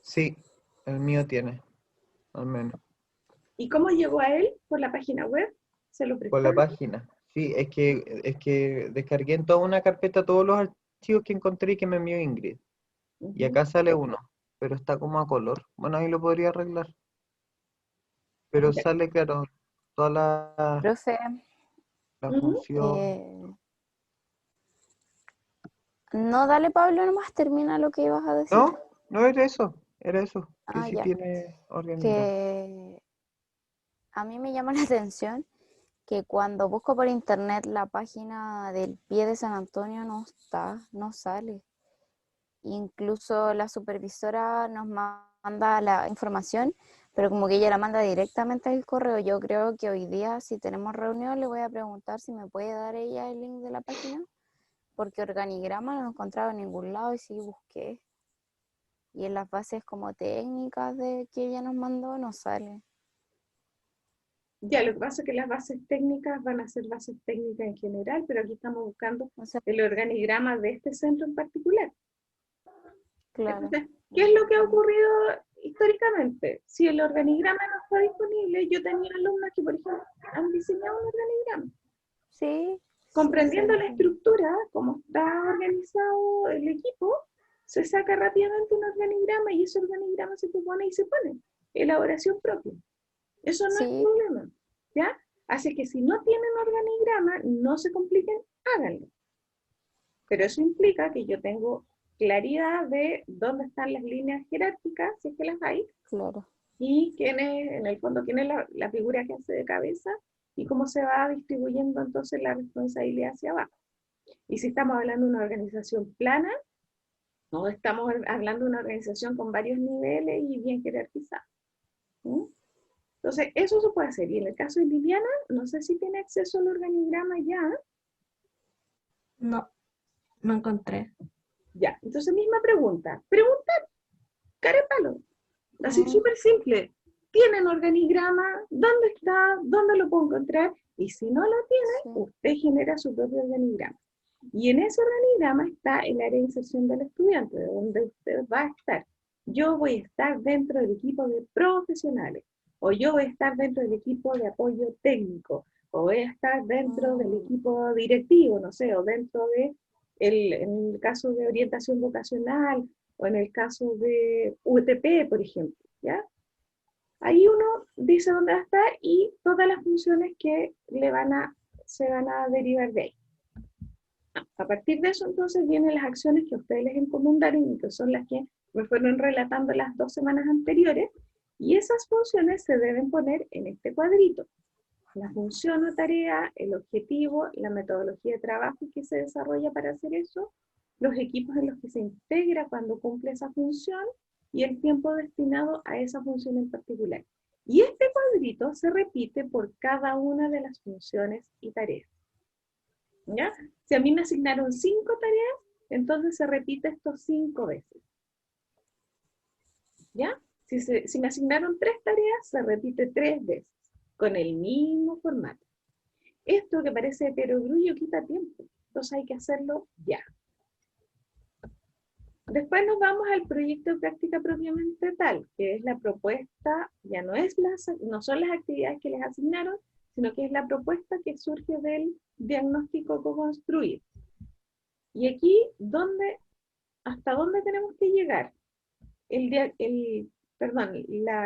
Speaker 3: Sí, el mío tiene, al menos.
Speaker 1: ¿Y cómo llegó a él? ¿Por la página web? ¿Se lo
Speaker 3: Por la
Speaker 1: prestaron?
Speaker 3: página. Sí, es que descargué en toda una carpeta todos los archivos que encontré y que me envió Ingrid. Y
Speaker 1: Uh-huh.
Speaker 3: acá sale uno, pero está como a color. Bueno, ahí lo podría arreglar. Pero
Speaker 1: Ya.
Speaker 3: sale, claro, toda
Speaker 2: profe,
Speaker 3: la
Speaker 1: Uh-huh.
Speaker 3: función.
Speaker 2: no, dale Pablo, nomás termina lo que ibas a decir.
Speaker 3: No, no era eso, que
Speaker 2: Ah,
Speaker 3: sí
Speaker 2: ya,
Speaker 3: tiene organigrama.
Speaker 2: que a mí me llama la atención que cuando busco por internet la página del pie de San Antonio no está, no sale. Incluso la supervisora nos manda la información, pero como que ella la manda directamente al correo. Yo creo que hoy día, si tenemos reunión, le voy a preguntar si me puede dar ella el link de la página, porque organigrama no lo encontraba en ningún lado y sí busqué. Y en las bases como técnicas de que ella nos mandó no sale.
Speaker 1: Ya, lo que pasa es que las bases técnicas van a ser bases técnicas en general, pero aquí estamos buscando
Speaker 2: O sea,
Speaker 1: el organigrama de este centro en particular.
Speaker 2: claro.
Speaker 1: Entonces, ¿qué es lo que ha ocurrido históricamente? Si el organigrama no está disponible, yo tenía alumnos que, por ejemplo, han diseñado un organigrama.
Speaker 2: Sí, sí, se
Speaker 1: Comprendiendo la
Speaker 2: entiende.
Speaker 1: estructura, cómo está organizado el equipo, se saca rápidamente un organigrama y ese organigrama se propone y se pone. Elaboración propia. Eso no es
Speaker 2: Sí,
Speaker 1: problema, ¿ya? Así que si no tienen organigrama, no se compliquen, háganlo. Pero eso implica que yo tengo claridad de dónde están las líneas jerárquicas, si es que las hay,
Speaker 2: claro.
Speaker 1: y quién es, en el fondo, quién es la figura que hace de cabeza y cómo se va distribuyendo entonces la responsabilidad hacia abajo. Y si estamos hablando de una organización plana, no estamos hablando de una organización con varios niveles y bien jerarquizada. ¿Mm? Entonces, eso se puede hacer. Y en el caso de Liliana, no sé si tiene acceso al organigrama ya.
Speaker 4: No, no encontré.
Speaker 1: Ya, entonces misma pregunta. Pregunta cara de palo. Así súper simple. ¿Tienen organigrama? ¿Dónde está? ¿Dónde lo puedo encontrar? Y si no lo tiene, usted genera su propio organigrama. Y en ese organigrama está el área de inserción del estudiante, de donde usted va a estar. Yo voy a estar dentro del equipo de profesionales, o yo voy a estar dentro del equipo de apoyo técnico, o voy a estar dentro del equipo directivo, no sé, o dentro de, en el caso de orientación vocacional, o en el caso de UTP, por ejemplo, ¿ya? Ahí uno dice dónde va a estar y todas las funciones que se van a derivar de ahí. A partir de eso, entonces, vienen las acciones que a ustedes les encomendaron y que son las que me fueron relatando las 2 semanas anteriores, y esas funciones se deben poner en este cuadrito. La función o tarea, el objetivo, la metodología de trabajo que se desarrolla para hacer eso, los equipos en los que se integra cuando cumple esa función y el tiempo destinado a esa función en particular. Y este cuadrito se repite por cada una de las funciones y tareas. ¿Ya? Si a mí me asignaron 5 tareas, entonces se repite esto 5 veces. ¿Ya? Si me asignaron 3 tareas, se repite 3 veces, con el mismo formato. Esto que parece de perogrullo quita tiempo, entonces hay que hacerlo ya. Después nos vamos al proyecto de práctica propiamente tal, que es la propuesta, ya no son las actividades que les asignaron, sino que es la propuesta que surge del diagnóstico co-construir. Y aquí, ¿hasta dónde tenemos que llegar? La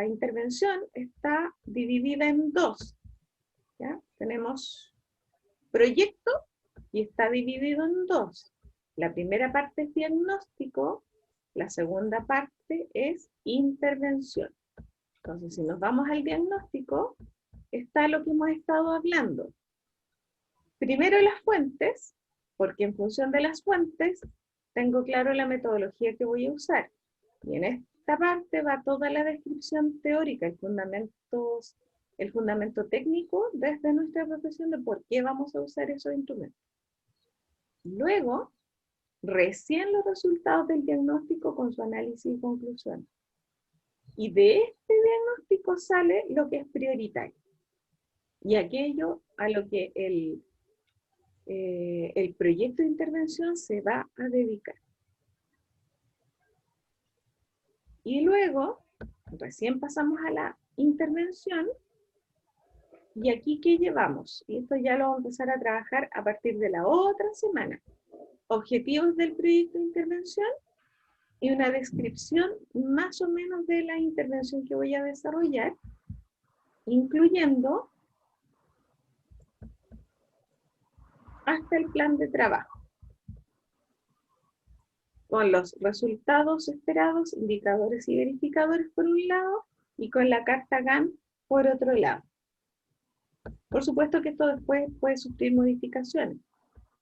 Speaker 1: intervención está dividida en 2. ¿Ya? Tenemos proyecto y está dividido en 2. La primera parte es diagnóstico, la segunda parte es intervención. Entonces, si nos vamos al diagnóstico, está lo que hemos estado hablando. Primero las fuentes, porque en función de las fuentes, tengo claro la metodología que voy a usar. Y en esta parte va toda la descripción teórica, el fundamento técnico desde nuestra profesión de por qué vamos a usar esos instrumentos. Luego, recién los resultados del diagnóstico con su análisis y conclusión. Y de este diagnóstico sale lo que es prioritario. Y aquello a lo que el proyecto de intervención se va a dedicar. Y luego, recién pasamos a la intervención, y aquí ¿qué llevamos? Y esto ya lo vamos a empezar a trabajar a partir de la otra semana. Objetivos del proyecto de intervención y una descripción más o menos de la intervención que voy a desarrollar, incluyendo hasta el plan de trabajo, con los resultados esperados, indicadores y verificadores por un lado, y con la carta GAN por otro lado. Por supuesto que esto después puede sufrir modificaciones,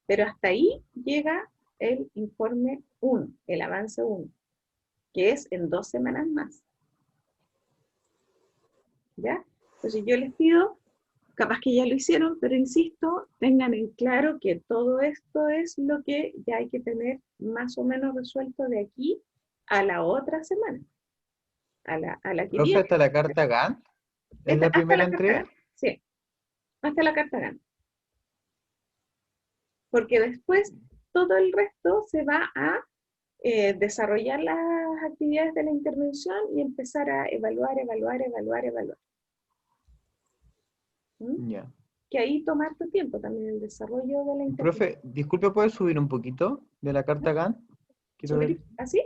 Speaker 1: pero hasta ahí llega el informe 1, el avance 1, que es en 2 semanas más. ¿Ya? Entonces yo les pido, capaz que ya lo hicieron, pero insisto, tengan en claro que todo esto es lo que ya hay que tener más o menos resuelto de aquí a la otra semana, a la que
Speaker 3: ¿Profe,
Speaker 1: viene.
Speaker 3: hasta la carta GAN? ¿Es la
Speaker 1: Hasta
Speaker 3: primera
Speaker 1: la carta
Speaker 3: entrega?
Speaker 1: GAN, sí, hasta la carta GAN. Porque después todo el resto se va a desarrollar las actividades de la intervención y empezar a evaluar. ¿Mm?
Speaker 3: Ya.
Speaker 1: Que ahí toma harto tiempo también el desarrollo de la intervención.
Speaker 3: Profe, disculpe, ¿puedes subir un poquito de la carta GAN? Quiero ver.
Speaker 1: ¿Así?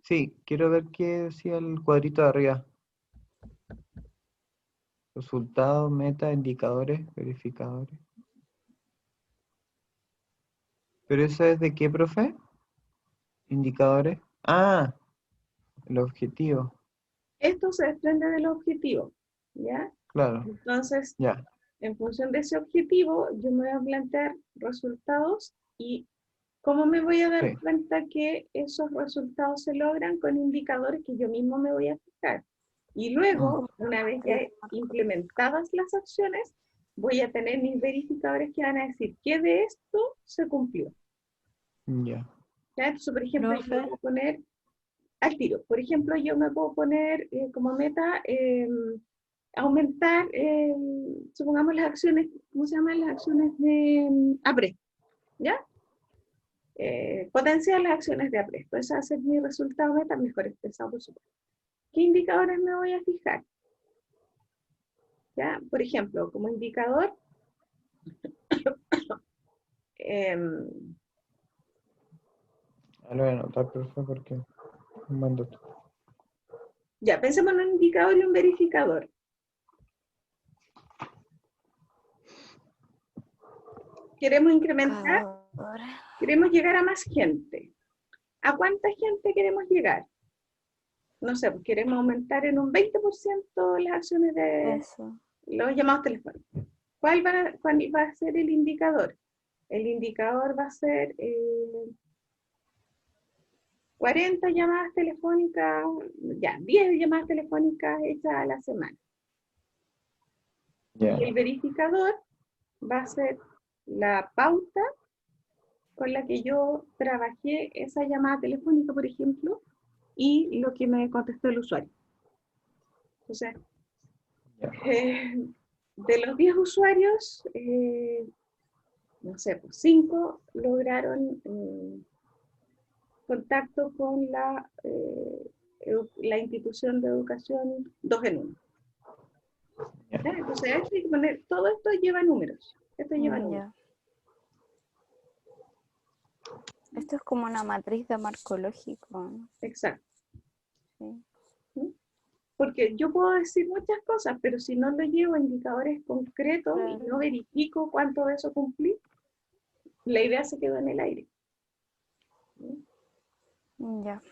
Speaker 3: Sí, quiero ver qué decía el cuadrito de arriba. Resultados, meta, indicadores, verificadores. ¿Pero eso es de qué, profe? Indicadores. Ah, el objetivo.
Speaker 1: Esto se desprende del objetivo, ¿ya?
Speaker 3: Claro,
Speaker 1: Entonces,
Speaker 3: ya.
Speaker 1: en función de ese objetivo, yo me voy a plantear resultados y cómo me voy a dar
Speaker 3: Sí.
Speaker 1: cuenta que esos resultados se logran con indicadores que yo mismo me voy a fijar. Y luego, una vez ya implementadas las acciones, voy a tener mis verificadores que van a decir qué de esto se cumplió.
Speaker 3: Ya.
Speaker 1: ¿Ya? Entonces, por ejemplo, yo
Speaker 4: Profe.
Speaker 1: puedo poner al tiro. Por ejemplo, yo me puedo poner como meta aumentar, supongamos las acciones, ¿cómo se llaman? Las acciones de APRE, ¿ya? Potenciar las acciones de apresto. Ese va a ser mi resultado meta, mejor expresado, por supuesto. ¿Qué indicadores me voy a fijar? ¿Ya? Por ejemplo, como indicador,
Speaker 3: Lo voy a anotar, profe, porque mando tú.
Speaker 1: ya, pensemos en un indicador y un verificador. Queremos incrementar, queremos llegar a más gente. ¿A cuánta gente queremos llegar? No sé, pues queremos aumentar en un 20% las acciones de
Speaker 2: Eso.
Speaker 1: los llamados telefónicos. ¿Cuál va a ser el indicador? El indicador va a ser 40 llamadas telefónicas, ya, 10 llamadas telefónicas hechas a la semana.
Speaker 3: Ya.
Speaker 1: Y el verificador va a ser la pauta con la que yo trabajé esa llamada telefónica, por ejemplo, y lo que me contestó el usuario. Entonces,
Speaker 3: Ya.
Speaker 1: de los 10 usuarios, no sé, pues 5 lograron contacto con la institución de educación 2 en 1.
Speaker 3: Ya.
Speaker 1: ¿Ya? Entonces, hay que poner, todo esto lleva números. Esto lleva números.
Speaker 2: Ya. Esto es como una matriz de marco lógico, ¿no?
Speaker 1: Exacto.
Speaker 2: Sí.
Speaker 1: ¿Mm? Porque yo puedo decir muchas cosas, pero si no lo llevo a indicadores concretos y no verifico cuánto de eso cumplí, la idea se quedó en el aire.
Speaker 2: Ya.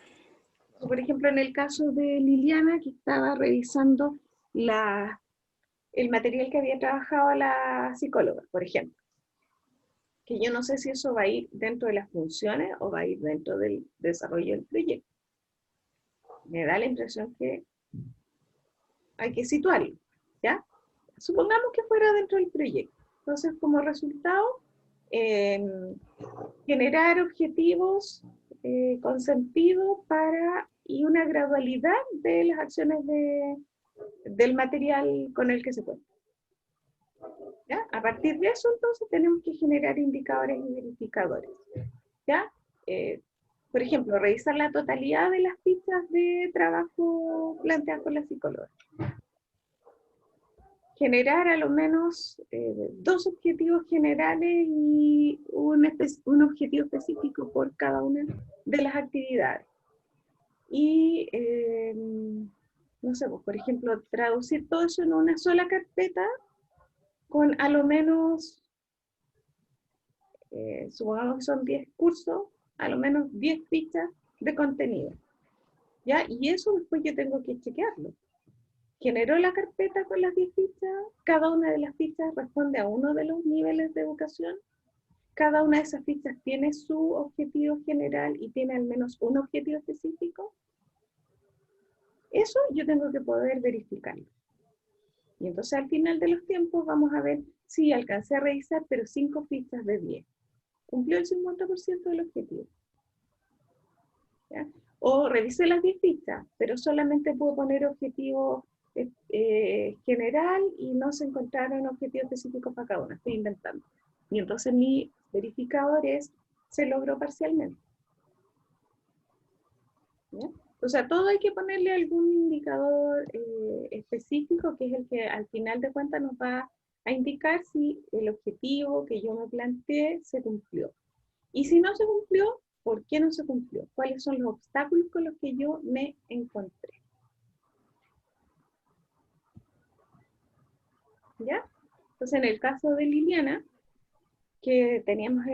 Speaker 1: Por ejemplo, en el caso de Liliana, que estaba revisando el material que había trabajado la psicóloga, por ejemplo, que yo no sé si eso va a ir dentro de las funciones o va a ir dentro del desarrollo del proyecto. Me da la impresión que hay que situarlo, ¿ya? Supongamos que fuera dentro del proyecto. Entonces, como resultado, generar objetivos con sentido y una gradualidad de las acciones del material con el que se cuenta. ¿Ya? A partir de eso, entonces, tenemos que generar indicadores y verificadores. ¿Ya? Por ejemplo, revisar la totalidad de las fichas de trabajo planteadas por la psicóloga. Generar a lo menos 2 objetivos generales y un objetivo específico por cada una de las actividades. Y, no sé, pues, por ejemplo, traducir todo eso en una sola carpeta con a lo menos, supongamos que son 10 cursos, a lo menos 10 fichas de contenido. ¿Ya? Y eso después yo tengo que chequearlo. Generó la carpeta con las 10 fichas, cada una de las fichas responde a uno de los niveles de educación, cada una de esas fichas tiene su objetivo general y tiene al menos un objetivo específico. Eso yo tengo que poder verificarlo. Y entonces al final de los tiempos vamos a ver si alcancé a revisar, pero 5 fichas de 10. Cumplió el 50% del objetivo. ¿Ya? O revisé las 10 fichas, pero solamente puedo poner objetivo general y no se encontraron objetivos específicos para cada una. Estoy inventando. Y entonces mi verificador se logró parcialmente. ¿Ya? O sea, todo hay que ponerle algún indicador específico que es el que al final de cuentas nos va a indicar si el objetivo que yo me planteé se cumplió. Y si no se cumplió, ¿por qué no se cumplió? ¿Cuáles son los obstáculos con los que yo me encontré? ¿Ya? Entonces, en el caso de Liliana, que teníamos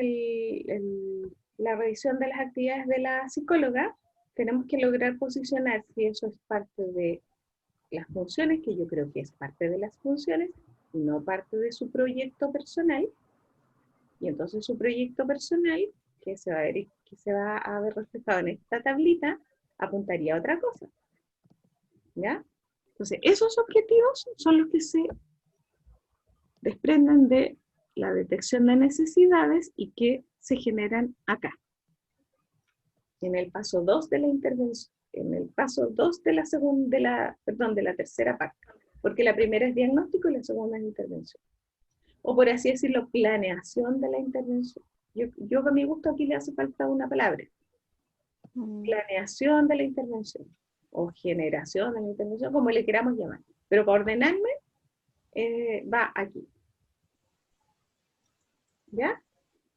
Speaker 1: la revisión de las actividades de la psicóloga, tenemos que lograr posicionar si eso es parte de las funciones, que yo creo que es parte de las funciones, y no parte de su proyecto personal. Y entonces su proyecto personal, que se va a ver reflejado en esta tablita, apuntaría a otra cosa. ¿Ya? Entonces, esos objetivos son los que se desprenden de la detección de necesidades y que se generan acá, en el paso 2 de la intervención, en el paso 2 de la de la tercera parte, porque la primera es diagnóstico y la segunda es intervención. O por así decirlo, planeación de la intervención. Yo con mi gusto aquí le hace falta una palabra. Planeación de la intervención, o generación de la intervención, como le queramos llamar. Pero para ordenarme, va aquí. ¿Ya?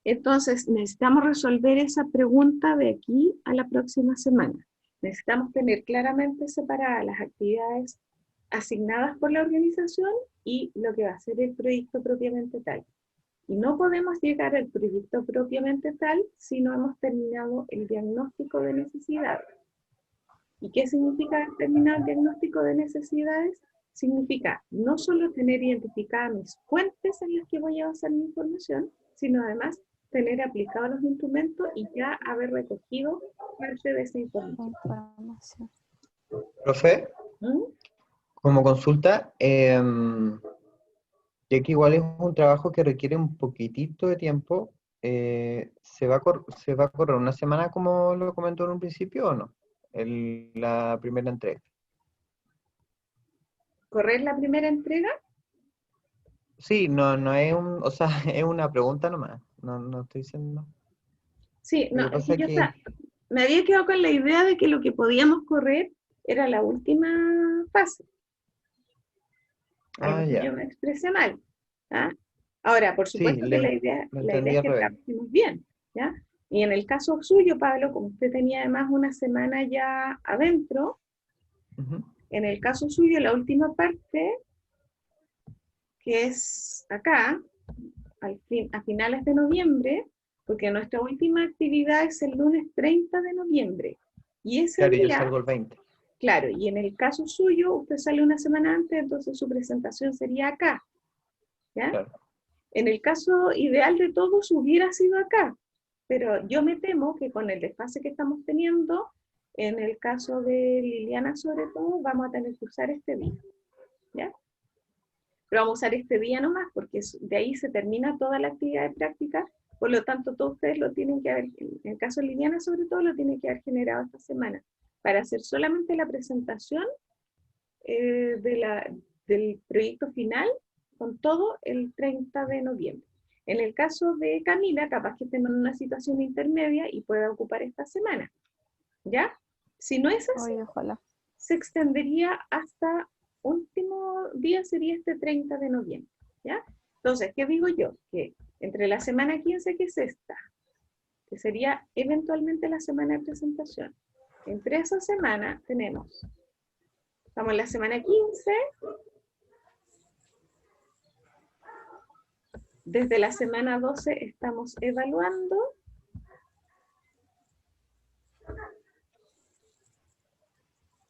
Speaker 1: Entonces, necesitamos resolver esa pregunta de aquí a la próxima semana. Necesitamos tener claramente separadas las actividades asignadas por la organización y lo que va a ser el proyecto propiamente tal. Y no podemos llegar al proyecto propiamente tal si no hemos terminado el diagnóstico de necesidades. ¿Y qué significa terminar el diagnóstico de necesidades? Significa no solo tener identificadas mis fuentes en las que voy a basar mi información, sino además tener aplicados los instrumentos y ya haber recogido parte de esa información.
Speaker 3: Profe,
Speaker 1: ¿Mm?
Speaker 3: como consulta, ya que igual es un trabajo que requiere un poquitito de tiempo, ¿se va a correr una semana como lo comentó en un principio o no? La primera entrega.
Speaker 1: ¿Correr la primera entrega?
Speaker 3: Sí, no es o sea, es una pregunta nomás. No estoy diciendo.
Speaker 1: Sí,
Speaker 3: Lo
Speaker 1: no,
Speaker 3: que
Speaker 1: es
Speaker 3: pasa
Speaker 1: que
Speaker 3: es que,
Speaker 1: me había quedado con la idea de que lo que podíamos correr era la última fase. A lo mejor yo
Speaker 3: ya.
Speaker 1: me expresé mal. ¿Ah? Ahora, por
Speaker 3: Sí,
Speaker 1: supuesto que
Speaker 3: lo
Speaker 1: la idea
Speaker 3: entendí
Speaker 1: es
Speaker 3: al
Speaker 1: que
Speaker 3: revés.
Speaker 1: trabajemos bien, ¿ya? Y en el caso suyo, Pablo, como usted tenía además una semana ya adentro,
Speaker 3: Ujú.
Speaker 1: en el caso suyo, la última parte, que es acá, a finales de noviembre, porque nuestra última actividad es el lunes 30 de noviembre. Y ese
Speaker 3: Claro, yo
Speaker 1: día,
Speaker 3: salgo el 20.
Speaker 1: claro, y en el caso suyo, usted sale una semana antes, entonces su presentación sería acá, ¿ya?
Speaker 3: Claro.
Speaker 1: En el caso ideal de todos hubiera sido acá, pero yo me temo que con el desfase que estamos teniendo, en el caso de Liliana sobre todo, vamos a tener que usar este día, ¿ya? Pero vamos a usar este día nomás, porque de ahí se termina toda la actividad de práctica, por lo tanto todos ustedes lo tienen que haber, en el caso de Liliana sobre todo, lo tienen que haber generado esta semana, para hacer solamente la presentación del proyecto final con todo el 30 de noviembre. En el caso de Camila, capaz que estemos en una situación intermedia y pueda ocupar esta semana, ¿ya? Si no es así,
Speaker 2: Oye, ojalá.
Speaker 1: se extendería hasta último día, sería este 30 de noviembre, ¿ya? Entonces, ¿qué digo yo? Que entre la semana 15, que es esta, que sería eventualmente la semana de presentación, entre esa semana tenemos, estamos en la semana 15, desde la semana 12 estamos evaluando.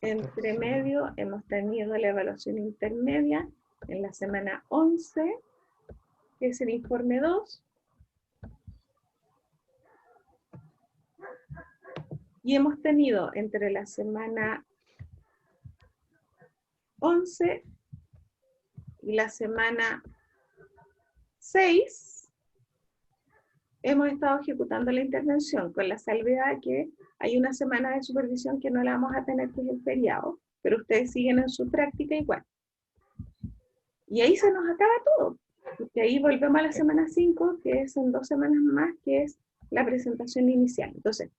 Speaker 1: Entre medio hemos tenido la evaluación intermedia en la semana 11, que es el informe 2. Y hemos tenido entre la semana 11 y la semana 6, hemos estado ejecutando la intervención, con la salvedad que hay una semana de supervisión que no la vamos a tener, que es el feriado, pero ustedes siguen en su práctica igual. Y ahí se nos acaba todo, porque ahí volvemos a la semana 5, que es en 2 semanas más, que es la presentación inicial. Entonces,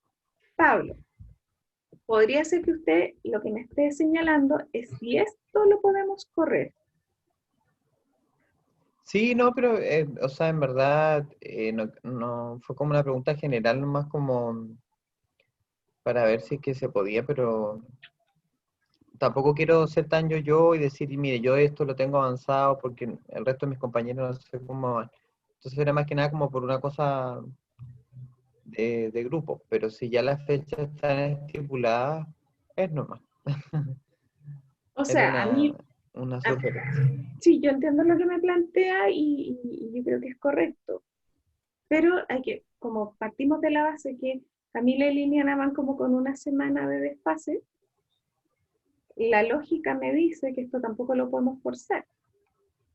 Speaker 1: Pablo, podría ser que usted lo que me esté señalando es si esto lo podemos correr.
Speaker 3: Sí, no, pero, o sea, en verdad, no fue como una pregunta general, nomás como para ver si es que se podía, pero tampoco quiero ser tan yo y decir, mire, yo esto lo tengo avanzado porque el resto de mis compañeros no sé cómo van. Entonces era más que nada como por una cosa de grupo, pero si ya las fechas están estipuladas, es normal.
Speaker 1: O
Speaker 3: Era
Speaker 1: sea,
Speaker 3: una sugerencia.
Speaker 1: sí, yo entiendo lo que me plantea y yo creo que es correcto, pero hay que, como partimos de la base que Camila y Liliana van como con una semana de desfase, la lógica me dice que esto tampoco lo podemos forzar.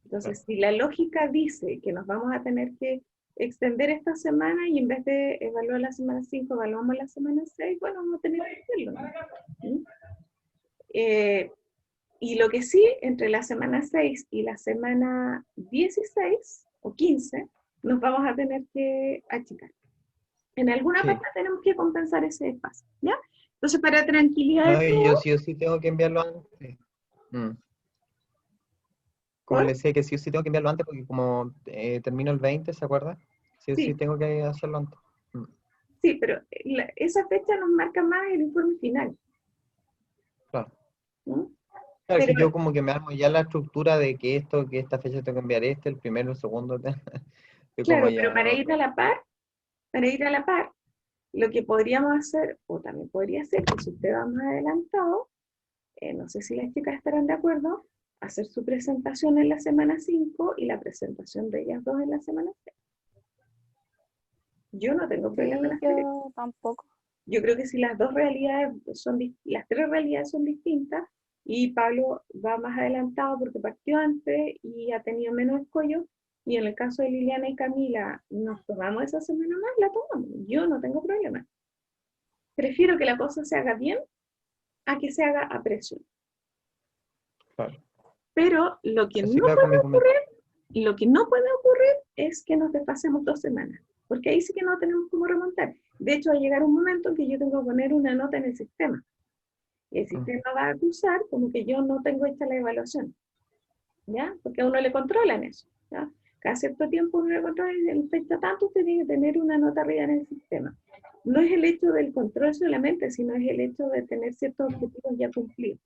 Speaker 1: Entonces, si la lógica dice que nos vamos a tener que extender esta semana y en vez de evaluar la semana 5, evaluamos la semana 6, bueno, vamos a tener que hacerlo, ¿no? ¿Mm? Y lo que sí, entre la semana 6 y la semana 16 o 15, nos vamos a tener que achicar. En alguna
Speaker 3: Sí.
Speaker 1: parte tenemos que compensar ese espacio, ¿ya? Entonces, para tranquilidad
Speaker 3: No,
Speaker 1: de
Speaker 3: y yo
Speaker 1: todos,
Speaker 3: sí o sí tengo que enviarlo antes. Mm. Como
Speaker 1: ¿por?
Speaker 3: le decía que sí o sí tengo que enviarlo antes porque como termino el 20, ¿se acuerda? Sí o sí
Speaker 1: Sí,
Speaker 3: tengo que hacerlo antes. Mm.
Speaker 1: sí, pero esa fecha nos marca más el informe final,
Speaker 3: Claro.
Speaker 1: ¿no?
Speaker 3: Claro,
Speaker 1: Pero
Speaker 3: que yo como que me armo ya la estructura de que esto, que esta fecha tengo que enviar el primero, el segundo, yo como
Speaker 1: claro, pero
Speaker 3: ya
Speaker 1: para
Speaker 3: más
Speaker 1: ir a la par, lo que podríamos hacer, o también podría ser, que si usted va más adelantado, no sé si las chicas estarán de acuerdo, hacer su presentación en la semana 5 y la presentación de ellas dos en la semana 6. Yo no tengo problema en
Speaker 2: Sí,
Speaker 1: hacer eso.
Speaker 2: yo tampoco.
Speaker 1: Yo creo que si las dos realidades son, las tres realidades son distintas, y Pablo va más adelantado porque partió antes y ha tenido menos escollo, y en el caso de Liliana y Camila, nos tomamos esa semana más, la tomamos. Yo no tengo problema. Prefiero que la cosa se haga bien a que se haga a presión.
Speaker 3: claro.
Speaker 1: Pero lo que
Speaker 3: Así
Speaker 1: no
Speaker 3: va con mi comentario.
Speaker 1: Lo que no puede ocurrir es que nos desfasemos 2 semanas, porque ahí sí que no tenemos cómo remontar. De hecho, va a llegar un momento en que yo tengo que poner una nota en el sistema. Y el sistema va a acusar como que yo no tengo hecha la evaluación, ¿ya? Porque a uno le controlan eso, ¿ya? Cada cierto tiempo uno le controla y en fecha tanto usted tiene que tener una nota arriba en el sistema. No es el hecho del control solamente, sino es el hecho de tener ciertos objetivos ya cumplidos,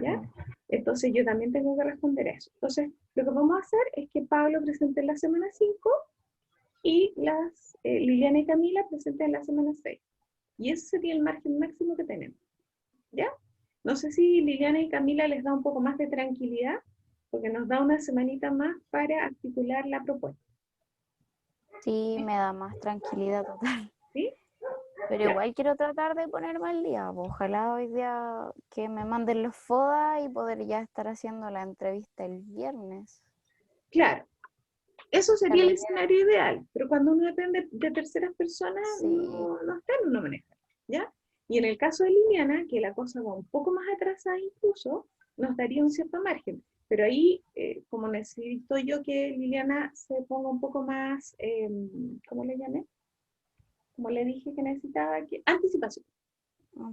Speaker 1: ¿ya? Entonces yo también tengo que responder a eso. Entonces, lo que vamos a hacer es que Pablo presente en la semana 5 y Liliana y Camila presenten en la semana 6. Y ese sería el margen máximo que tenemos, ¿ya? No sé si Liliana y Camila les da un poco más de tranquilidad, porque nos da una semanita más para articular la propuesta,
Speaker 2: Sí, me da más tranquilidad total.
Speaker 1: ¿sí?
Speaker 2: Pero
Speaker 1: Ya,
Speaker 2: igual quiero tratar de ponerme al día. Pues, ojalá hoy día que me manden los FODA y poder ya estar haciendo la entrevista el viernes.
Speaker 1: claro. Eso
Speaker 2: Esa es
Speaker 1: sería
Speaker 2: la
Speaker 1: el
Speaker 2: idea.
Speaker 1: escenario ideal, pero cuando uno depende de terceras personas,
Speaker 2: Sí,
Speaker 1: no está en una manera, ¿ya? Y en el caso de Liliana, que la cosa va un poco más atrasada incluso, nos daría un cierto margen. Pero ahí, como necesito yo que Liliana se ponga un poco más, ¿cómo le llamé? Como le dije que necesitaba, anticipación.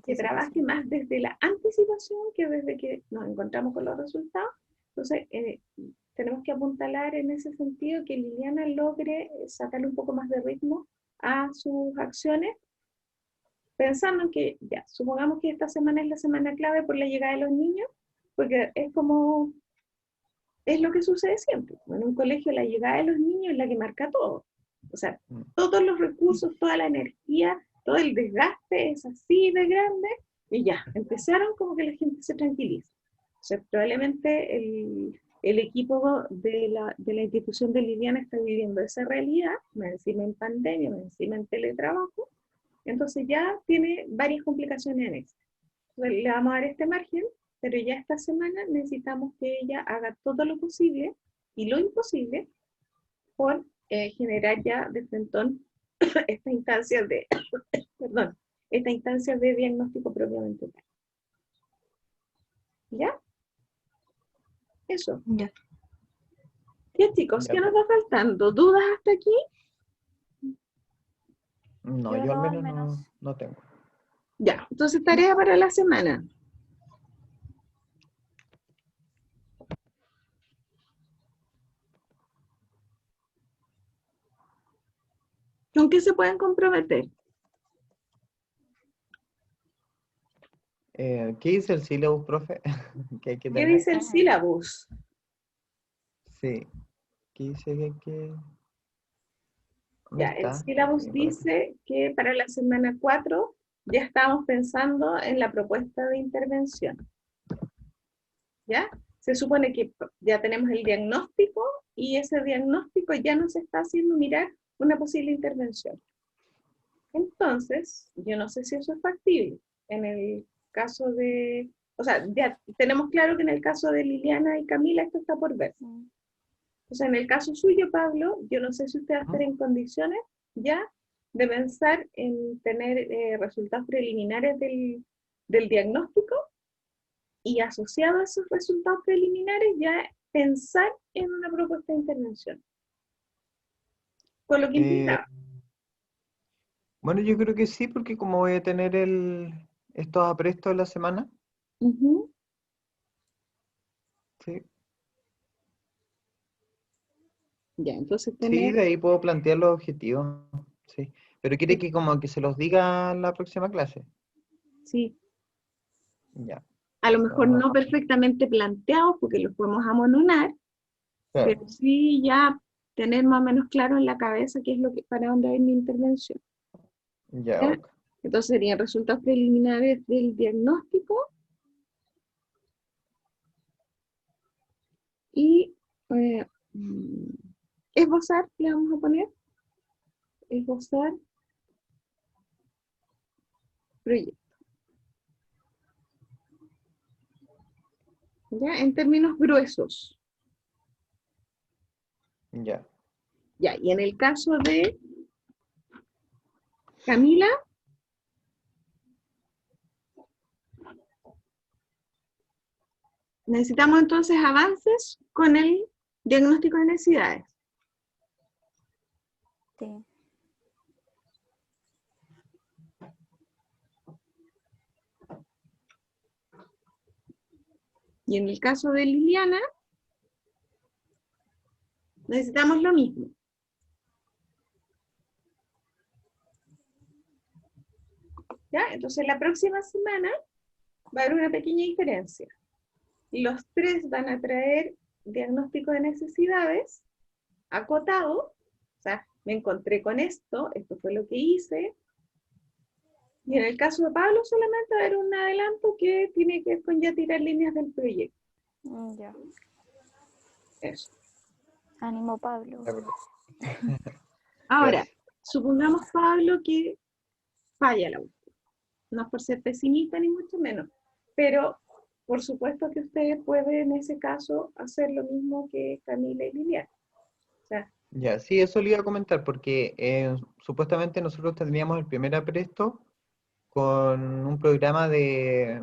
Speaker 1: Que trabaje
Speaker 2: anticipación.
Speaker 1: más desde la anticipación que desde que nos encontramos con los resultados. Entonces, tenemos que apuntalar en ese sentido que Liliana logre sacarle un poco más de ritmo a sus acciones, pensando en que, ya, supongamos que esta semana es la semana clave por la llegada de los niños, porque es como, es lo que sucede siempre. En un colegio la llegada de los niños es la que marca todo. O sea, todos los recursos, toda la energía, todo el desgaste es así de grande, y ya, empezaron como que la gente se tranquiliza. O sea, probablemente el equipo de la institución de Liliana está viviendo esa realidad, más encima en pandemia, más encima en teletrabajo, entonces ya tiene varias complicaciones en eso. Entonces, le vamos a dar este margen, pero ya esta semana necesitamos que ella haga todo lo posible y lo imposible por generar ya de frentón esta instancia de, perdón, esta instancia de diagnóstico propiamente tal. ¿Ya? Eso.
Speaker 4: Ya.
Speaker 1: Ya, chicos,
Speaker 3: Ya,
Speaker 1: ¿qué nos
Speaker 3: pues.
Speaker 1: va faltando? ¿Dudas hasta aquí?
Speaker 3: No,
Speaker 2: Yo
Speaker 3: yo al
Speaker 2: no, al
Speaker 3: menos
Speaker 2: menos.
Speaker 3: no tengo.
Speaker 1: Ya, entonces tarea para la semana. ¿Con qué se pueden comprometer?
Speaker 3: ¿Qué dice el sílabus, profe? ¿Qué hay que
Speaker 1: ¿Qué
Speaker 3: tener?
Speaker 1: dice el sílabus?
Speaker 3: Sí. ¿Qué dice que hay que...? ¿Dónde
Speaker 1: Ya, el
Speaker 3: está?
Speaker 1: sílabus
Speaker 3: Por acá.
Speaker 1: dice que para la semana 4 ya estamos pensando en la propuesta de intervención. ¿Ya? Se supone que ya tenemos el diagnóstico y ese diagnóstico ya nos está haciendo mirar una posible intervención. Entonces, yo no sé si eso es factible. En el caso de O sea, ya tenemos claro que en el caso de Liliana y Camila esto está por ver. O sea, en el caso suyo, Pablo, yo no sé si usted va a estar en condiciones ya de pensar en tener resultados preliminares del diagnóstico y asociado a esos resultados preliminares ya pensar en una propuesta de intervención. Con lo que implica.
Speaker 3: Bueno, yo creo que sí, porque como voy a tener estos aprestos en la semana, sí.
Speaker 1: Ya, entonces
Speaker 3: Sí,
Speaker 1: tener.
Speaker 3: de ahí puedo plantear los objetivos, sí. Pero quiere que como que se los diga en la próxima clase.
Speaker 1: Sí,
Speaker 3: Ya.
Speaker 1: a lo mejor
Speaker 3: Vamos
Speaker 1: no perfectamente planteados porque los podemos amononar,
Speaker 3: claro.
Speaker 1: pero sí ya tener más o menos claro en la cabeza qué es lo que, para dónde va mi intervención.
Speaker 3: Ya,
Speaker 1: ¿Ya?
Speaker 3: ok.
Speaker 1: Entonces serían resultados preliminares del diagnóstico y esbozar, le vamos a poner, esbozar proyecto. ¿Ya? En términos gruesos.
Speaker 3: Ya.
Speaker 1: Ya, y en el caso de Camila, necesitamos entonces avances con el diagnóstico de necesidades.
Speaker 2: Sí.
Speaker 1: Y en el caso de Liliana, necesitamos lo mismo. ¿Ya? Entonces la próxima semana va a haber una pequeña diferencia. Los tres van a traer diagnóstico de necesidades acotado, o sea, me encontré con esto fue lo que hice. Y en el caso de Pablo solamente va a haber un adelanto que tiene que ver con ya tirar líneas del proyecto.
Speaker 2: Ya.
Speaker 1: Eso.
Speaker 2: Ánimo, Pablo.
Speaker 3: De acuerdo.
Speaker 1: Ahora,
Speaker 3: Gracias.
Speaker 1: supongamos, Pablo, que falla la búsqueda. No es por ser pesimista ni mucho menos, pero por supuesto que usted puede en ese caso hacer lo mismo que Camila y Liliana. O sea,
Speaker 3: Ya, sí, eso le iba a comentar, porque supuestamente nosotros tendríamos el primer apresto con un programa de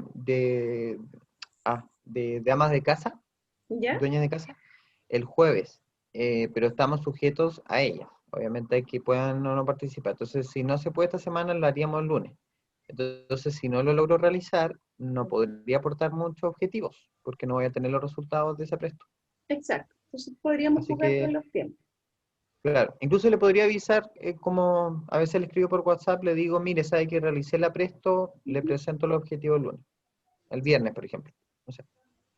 Speaker 3: amas de casa,
Speaker 1: ¿ya?
Speaker 3: dueñas de casa, el jueves, pero estamos sujetos a ellas. Obviamente hay que puedan o no participar. Entonces, si no se puede esta semana, lo haríamos el lunes. Entonces, si no lo logro realizar, no podría aportar muchos objetivos, porque no voy a tener los resultados de ese apresto.
Speaker 1: Exacto. Entonces podríamos
Speaker 3: Así
Speaker 1: jugar con
Speaker 3: que,
Speaker 1: los tiempos.
Speaker 3: claro, incluso le podría avisar, como a veces le escribo por WhatsApp, le digo, mire, sabe que realicé el apresto, le presento los objetivos el lunes, el viernes, por ejemplo. No sé,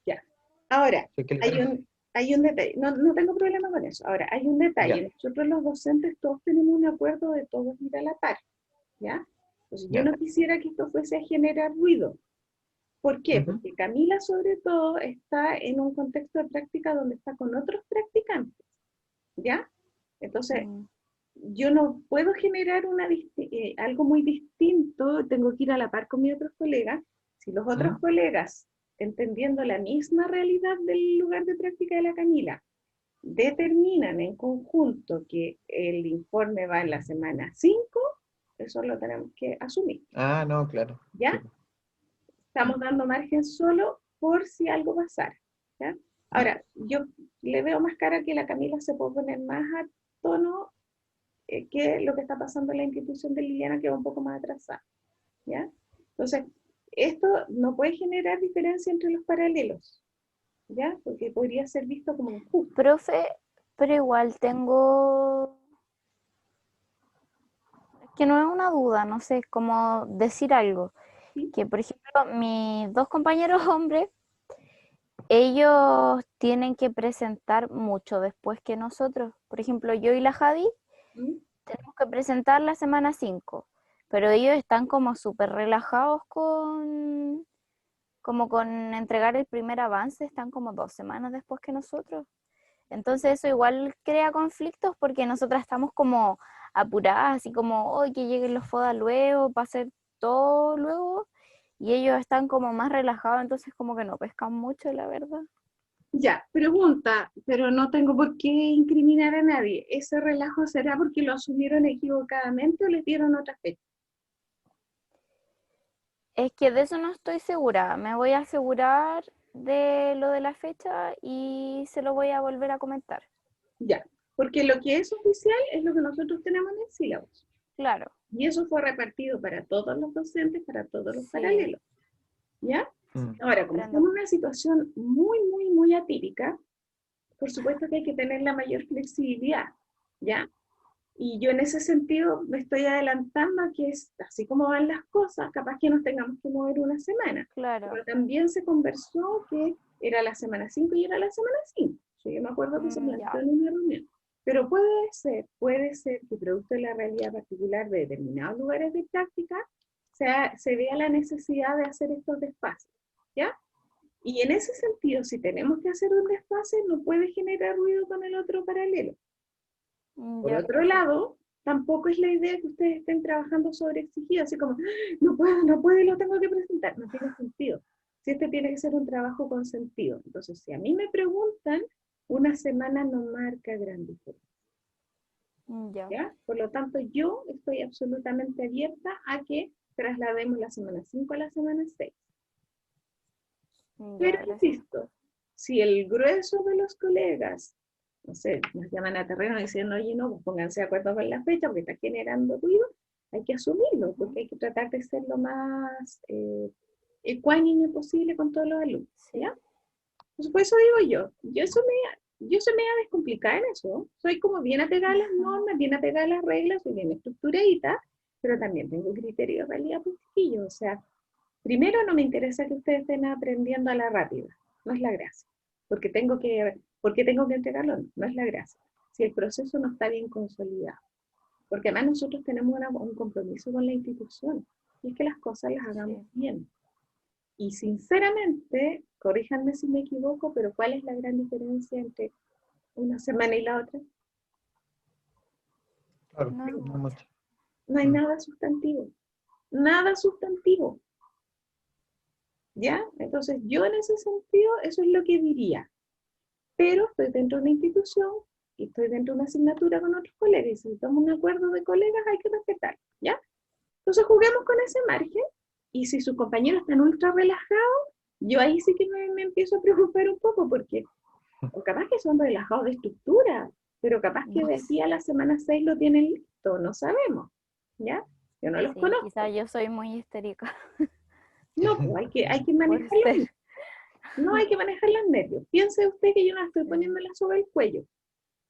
Speaker 1: Ya. Ahora,
Speaker 3: sé qué le
Speaker 1: hay
Speaker 3: parece.
Speaker 1: un detalle. No tengo problema con eso. Ahora, hay un detalle.
Speaker 3: Ya,
Speaker 1: Nosotros los docentes todos tenemos un acuerdo de todos ir a la par. ¿Ya? Entonces yo
Speaker 3: ya.
Speaker 1: no quisiera que esto fuese a generar ruido. ¿Por qué?
Speaker 3: Ujú.
Speaker 1: Porque Camila, sobre todo, está en un contexto de práctica donde está con otros practicantes, ¿ya? Entonces, yo no puedo generar algo muy distinto, tengo que ir a la par con mis otros colegas. Si los otros
Speaker 3: ¿Mm?
Speaker 1: colegas, entendiendo la misma realidad del lugar de práctica de la Camila, determinan en conjunto que el informe va en la semana 5, eso lo tenemos que asumir,
Speaker 3: Ah, no, claro. Sí,
Speaker 1: ¿ya? Estamos dando margen solo por si algo pasara, ¿ya?
Speaker 3: ya.
Speaker 1: Ahora, yo le veo más cara que la Camila se puede poner más a tono que lo que está pasando en la institución de Liliana, que va un poco más atrasada, ¿ya? Entonces, esto no puede generar diferencia entre los paralelos, ¿ya? Porque podría ser visto como injusto.
Speaker 2: Profe, pero igual tengo, que no es una duda, no sé, como decir algo.
Speaker 1: ¿Sí?
Speaker 2: Que por ejemplo, mis dos compañeros hombres, ellos tienen que presentar mucho después que nosotros. Por ejemplo, yo y la Javi
Speaker 1: ¿Mm?
Speaker 2: tenemos que presentar la semana 5, pero ellos están como súper relajados como con entregar el primer avance, están como 2 semanas después que nosotros. Entonces eso igual crea conflictos porque nosotras estamos como apuradas, así como, hoy que lleguen los FODA luego, para hacer todo luego, Y ellos están como más relajados, entonces como que no pescan mucho, la verdad.
Speaker 1: Ya, pregunta, pero no tengo por qué incriminar a nadie. ¿Ese relajo será porque lo asumieron equivocadamente o les dieron otra fecha?
Speaker 2: Es que de eso no estoy segura. Me voy a asegurar de lo de la fecha y se lo voy a volver a comentar.
Speaker 1: Ya, porque lo que es oficial es lo que nosotros tenemos en el sílabus.
Speaker 2: Claro.
Speaker 1: Y eso fue repartido para todos los docentes, para todos los
Speaker 2: Sí.
Speaker 1: paralelos. ¿Ya?
Speaker 3: Mm.
Speaker 1: Ahora, como estamos en una situación muy atípica, por supuesto que hay que tener la mayor flexibilidad, ¿ya? Y yo en ese sentido me estoy adelantando a que es así como van las cosas, capaz que nos tengamos que mover una semana.
Speaker 2: Claro.
Speaker 1: Pero también se conversó que era la semana 5 y era la semana 5. Yo me acuerdo que se planteó en una reunión. Pero puede ser que producto de la realidad particular de determinados lugares de práctica, se vea la necesidad de hacer estos desfases, ¿ya? Y en ese sentido, si tenemos que hacer un desfase, no puede generar ruido con el otro paralelo. Por
Speaker 2: Ya,
Speaker 1: otro lado, tampoco es la idea que ustedes estén trabajando sobreexigidos, así como, no puedo y lo tengo que presentar. No tiene sentido. Si este tiene que ser un trabajo con sentido. Entonces, si a mí me preguntan, una semana no marca gran diferencia.
Speaker 2: ya.
Speaker 1: ¿Ya? Por lo tanto, yo estoy absolutamente abierta a que traslademos la semana 5 a la semana 6. Pero, insisto, si el grueso de los colegas, no sé, nos llaman a terreno diciendo, oye, no, pues pónganse de acuerdo con la fecha porque está generando ruido, hay que asumirlo, porque hay que tratar de ser lo más ecuánime posible con todos los alumnos, ¿ya? Pues por eso digo yo soy media descomplicada en eso, soy como bien apegada a las normas, bien apegada a las reglas, soy bien estructuradita, pero también tengo criterio de realidad por chiquillos, o sea, primero no me interesa que ustedes estén aprendiendo a la rápida, no es la gracia, porque tengo que entregarlo, no es la gracia, si el proceso no está bien consolidado, porque además nosotros tenemos un compromiso con la institución, y es que las cosas las hagamos bien. Y sinceramente, corríjanme si me equivoco, pero ¿cuál es la gran diferencia entre una semana y la otra?
Speaker 3: Claro,
Speaker 2: No
Speaker 3: no mucho.
Speaker 1: No hay nada sustantivo. Nada sustantivo. ¿Ya? Entonces, yo en ese sentido, eso es lo que diría. Pero estoy dentro de una institución y estoy dentro de una asignatura con otros colegas. Y si tomo un acuerdo de colegas, hay que respetar. ¿Ya? Entonces, juguemos con ese margen. Y si sus compañeros están ultra relajados, yo ahí sí que me empiezo a preocupar un poco, porque o capaz que son relajados de estructura, pero capaz que de aquí a la semana 6 lo tienen listo, no sabemos, ¿ya? Yo no los
Speaker 2: Sí,
Speaker 1: conozco.
Speaker 2: quizás yo soy muy histérica.
Speaker 1: No, pues hay que
Speaker 2: Puede
Speaker 1: manejar
Speaker 2: ser.
Speaker 1: no hay que manejar los nervios. Piense usted que yo no estoy poniéndola sobre el cuello.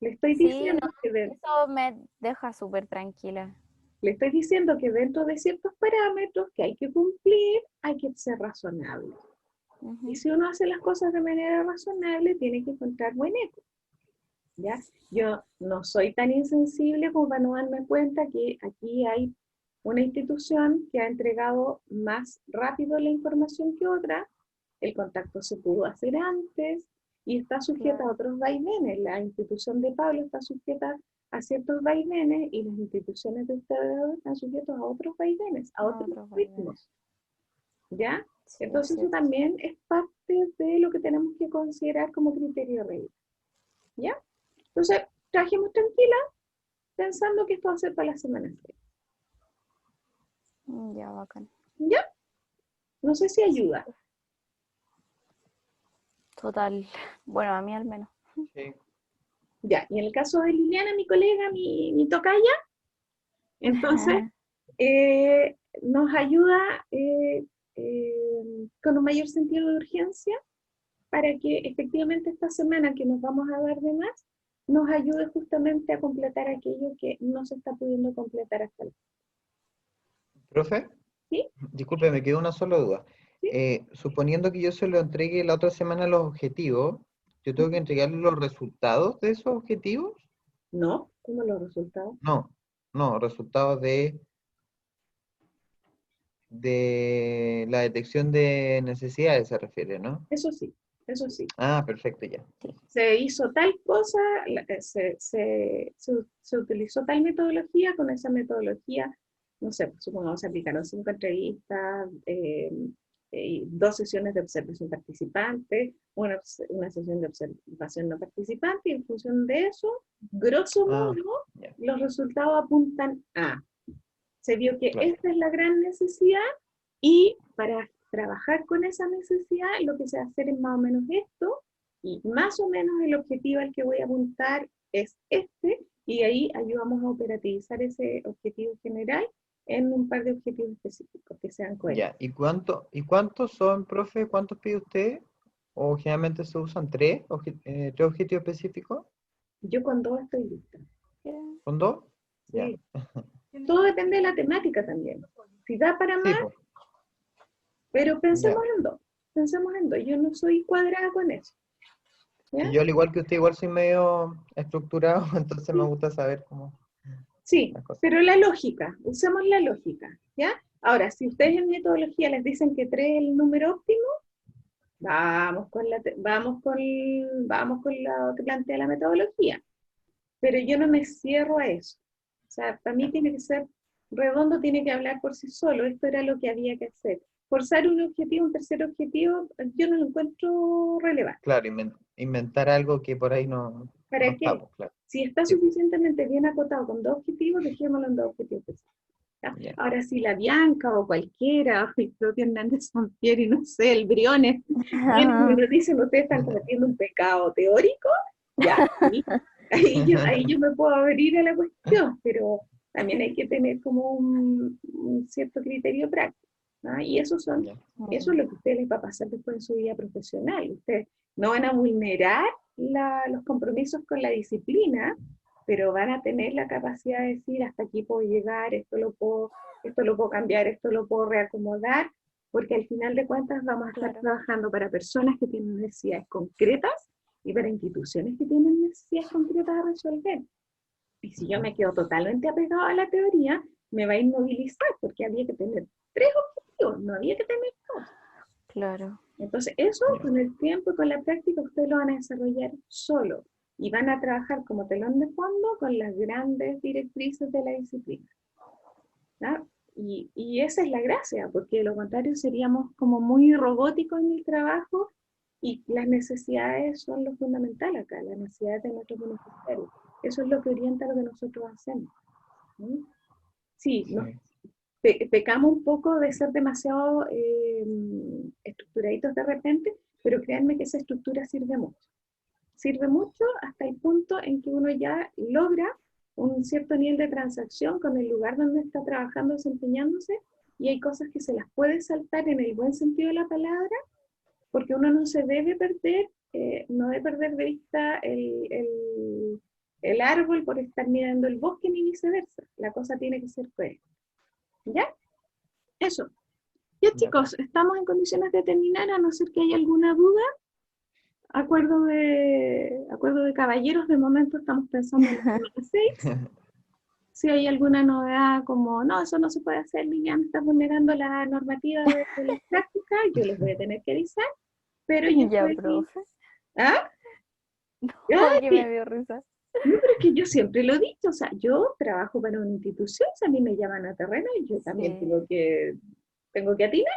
Speaker 1: Le estoy
Speaker 2: Sí,
Speaker 1: diciendo
Speaker 2: no, eso me deja súper tranquila.
Speaker 1: le estoy diciendo que dentro de ciertos parámetros que hay que cumplir, hay que ser razonable. Y si uno hace las cosas de manera razonable, tiene que encontrar buen eco. ¿Ya? Yo no soy tan insensible como para no darme cuenta que aquí hay una institución que ha entregado más rápido la información que otra, el contacto se pudo hacer antes y está sujeta a otros vaivenes. La institución de Pablo está sujeta a ciertos vaivenes y las instituciones de ustedes están sujetas a otros vaivenes, a otros ritmos. ¿Ya?
Speaker 2: Sí,
Speaker 1: Entonces eso también es parte de lo que tenemos que considerar como criterio de regla. ¿Ya? Entonces, trajimos tranquila, pensando que esto va a ser para la semana 6.
Speaker 2: Ya, bacán.
Speaker 1: ¿Ya? No sé si ayuda.
Speaker 2: Total. Bueno, a mí al menos.
Speaker 3: Sí.
Speaker 1: Ya, y en el caso de Liliana, mi colega, mi tocaya, entonces nos ayuda con un mayor sentido de urgencia para que efectivamente esta semana que nos vamos a dar de más, nos ayude justamente a completar aquello que no se está pudiendo completar hasta ahora.
Speaker 3: ¿Profe?
Speaker 1: ¿Sí?
Speaker 3: Disculpe, me quedó una sola duda.
Speaker 1: ¿Sí?
Speaker 3: Suponiendo que yo se lo entregue la otra semana los objetivos, ¿yo tengo que entregarle los resultados de esos objetivos?
Speaker 1: No, ¿cómo los resultados?
Speaker 3: No, resultados de la detección de necesidades se refiere, ¿no?
Speaker 1: Eso sí, eso sí.
Speaker 3: Ah, perfecto, ya.
Speaker 1: Se hizo tal cosa, se utilizó tal metodología, con esa metodología no sé, supongamos se aplicaron 5 entrevistas, 2 sesiones de observación participante, una sesión de observación no participante, y en función de eso, grosso modo,
Speaker 3: ya,
Speaker 1: los resultados apuntan a. Se vio que
Speaker 3: claro.
Speaker 1: esta es la gran necesidad, y para trabajar con esa necesidad, lo que se va a hacer es más o menos esto, y más o menos el objetivo al que voy a apuntar es este, y ahí ayudamos a operativizar ese objetivo general en un par de objetivos específicos que sean coherentes.
Speaker 3: Ya, ¿y cuántos son, profe? ¿Cuántos pide usted? ¿O generalmente se usan tres objetivos específicos?
Speaker 1: Yo con 2 estoy lista.
Speaker 3: ¿Con 2? Ya.
Speaker 1: Sí. Todo depende de la temática también. Si da para
Speaker 3: Sí,
Speaker 1: más,
Speaker 3: pues,
Speaker 1: pero
Speaker 3: ya.
Speaker 1: pensemos en 2. Pensemos en 2. Yo no soy cuadrada con eso. ¿Ya?
Speaker 3: Y yo, al igual que usted, igual soy medio estructurado, entonces me gusta saber cómo
Speaker 1: Sí,
Speaker 3: las cosas.
Speaker 1: pero la lógica, usemos la lógica, ¿ya? Ahora, si ustedes en metodología les dicen que 3 es el número óptimo, vamos con lo que plantea la metodología. Pero yo no me cierro a eso. O sea, para mí tiene que ser redondo, tiene que hablar por sí solo. Esto era lo que había que hacer. Forzar un objetivo, un tercer objetivo, yo no lo encuentro relevante.
Speaker 3: Claro, inventar algo que por ahí no
Speaker 1: ¿Para
Speaker 3: está,
Speaker 1: qué?
Speaker 3: pues, claro.
Speaker 1: Si está
Speaker 3: Sí,
Speaker 1: suficientemente bien acotado con 2 objetivos, dejémoslo en 2 objetivos específicos. ¿Ya?
Speaker 3: ya.
Speaker 1: Ahora, si la Bianca o cualquiera, o el propio Hernández Sampieri, no sé, el Briones, vienen y nos dicen, ustedes están cometiendo un pecado teórico, ya, sí, ahí yo me puedo abrir a la cuestión, pero también hay que tener como un cierto criterio práctico, ¿no? Y eso es lo que a ustedes les va a pasar después en su vida profesional. Ustedes no van a vulnerar los compromisos con la disciplina, pero van a tener la capacidad de decir, hasta aquí puedo llegar, esto lo puedo cambiar, esto lo puedo reacomodar, porque al final de cuentas vamos a estar trabajando para personas que tienen necesidades concretas y para instituciones que tienen necesidades concretas a resolver. Y si yo me quedo totalmente apegado a la teoría, me va a inmovilizar, porque había que tener 3 objetivos, no había que tener 2.
Speaker 2: Claro.
Speaker 1: Entonces, eso con el tiempo y con la práctica ustedes lo van a desarrollar solo y van a trabajar como telón de fondo con las grandes directrices de la disciplina. ¿Ya? Y esa es la gracia, porque de lo contrario seríamos como muy robóticos en el trabajo, y las necesidades son lo fundamental acá, las necesidades de nuestros beneficiarios. Eso es lo que orienta lo que nosotros hacemos. ¿Sí? Sí,
Speaker 3: Sí.
Speaker 1: pecamos un poco de ser demasiado estructuraditos de repente, pero créanme que esa estructura sirve mucho. Sirve mucho hasta el punto en que uno ya logra un cierto nivel de transacción con el lugar donde está trabajando, desempeñándose, y hay cosas que se las puede saltar en el buen sentido de la palabra, porque uno no se debe perder, no debe perder de vista el árbol por estar mirando el bosque ni viceversa. La cosa tiene que ser coherente. ¿Ya? Eso. Ya, chicos, estamos en condiciones de terminar, a no ser que haya alguna duda. Acuerdo de caballeros, de momento estamos pensando en las 6. Si hay alguna novedad como, no, eso no se puede hacer, Liliana, está vulnerando la normativa de la práctica, yo les voy a tener que avisar, pero yo
Speaker 2: Ya,
Speaker 1: estoy aquí.
Speaker 2: profe.
Speaker 1: ¿Ah?
Speaker 2: Porque me dio risa.
Speaker 1: No, pero es que yo siempre lo he dicho, o sea, yo trabajo para una institución, o sea, a mí me llaman a terreno y yo también tengo que atinar.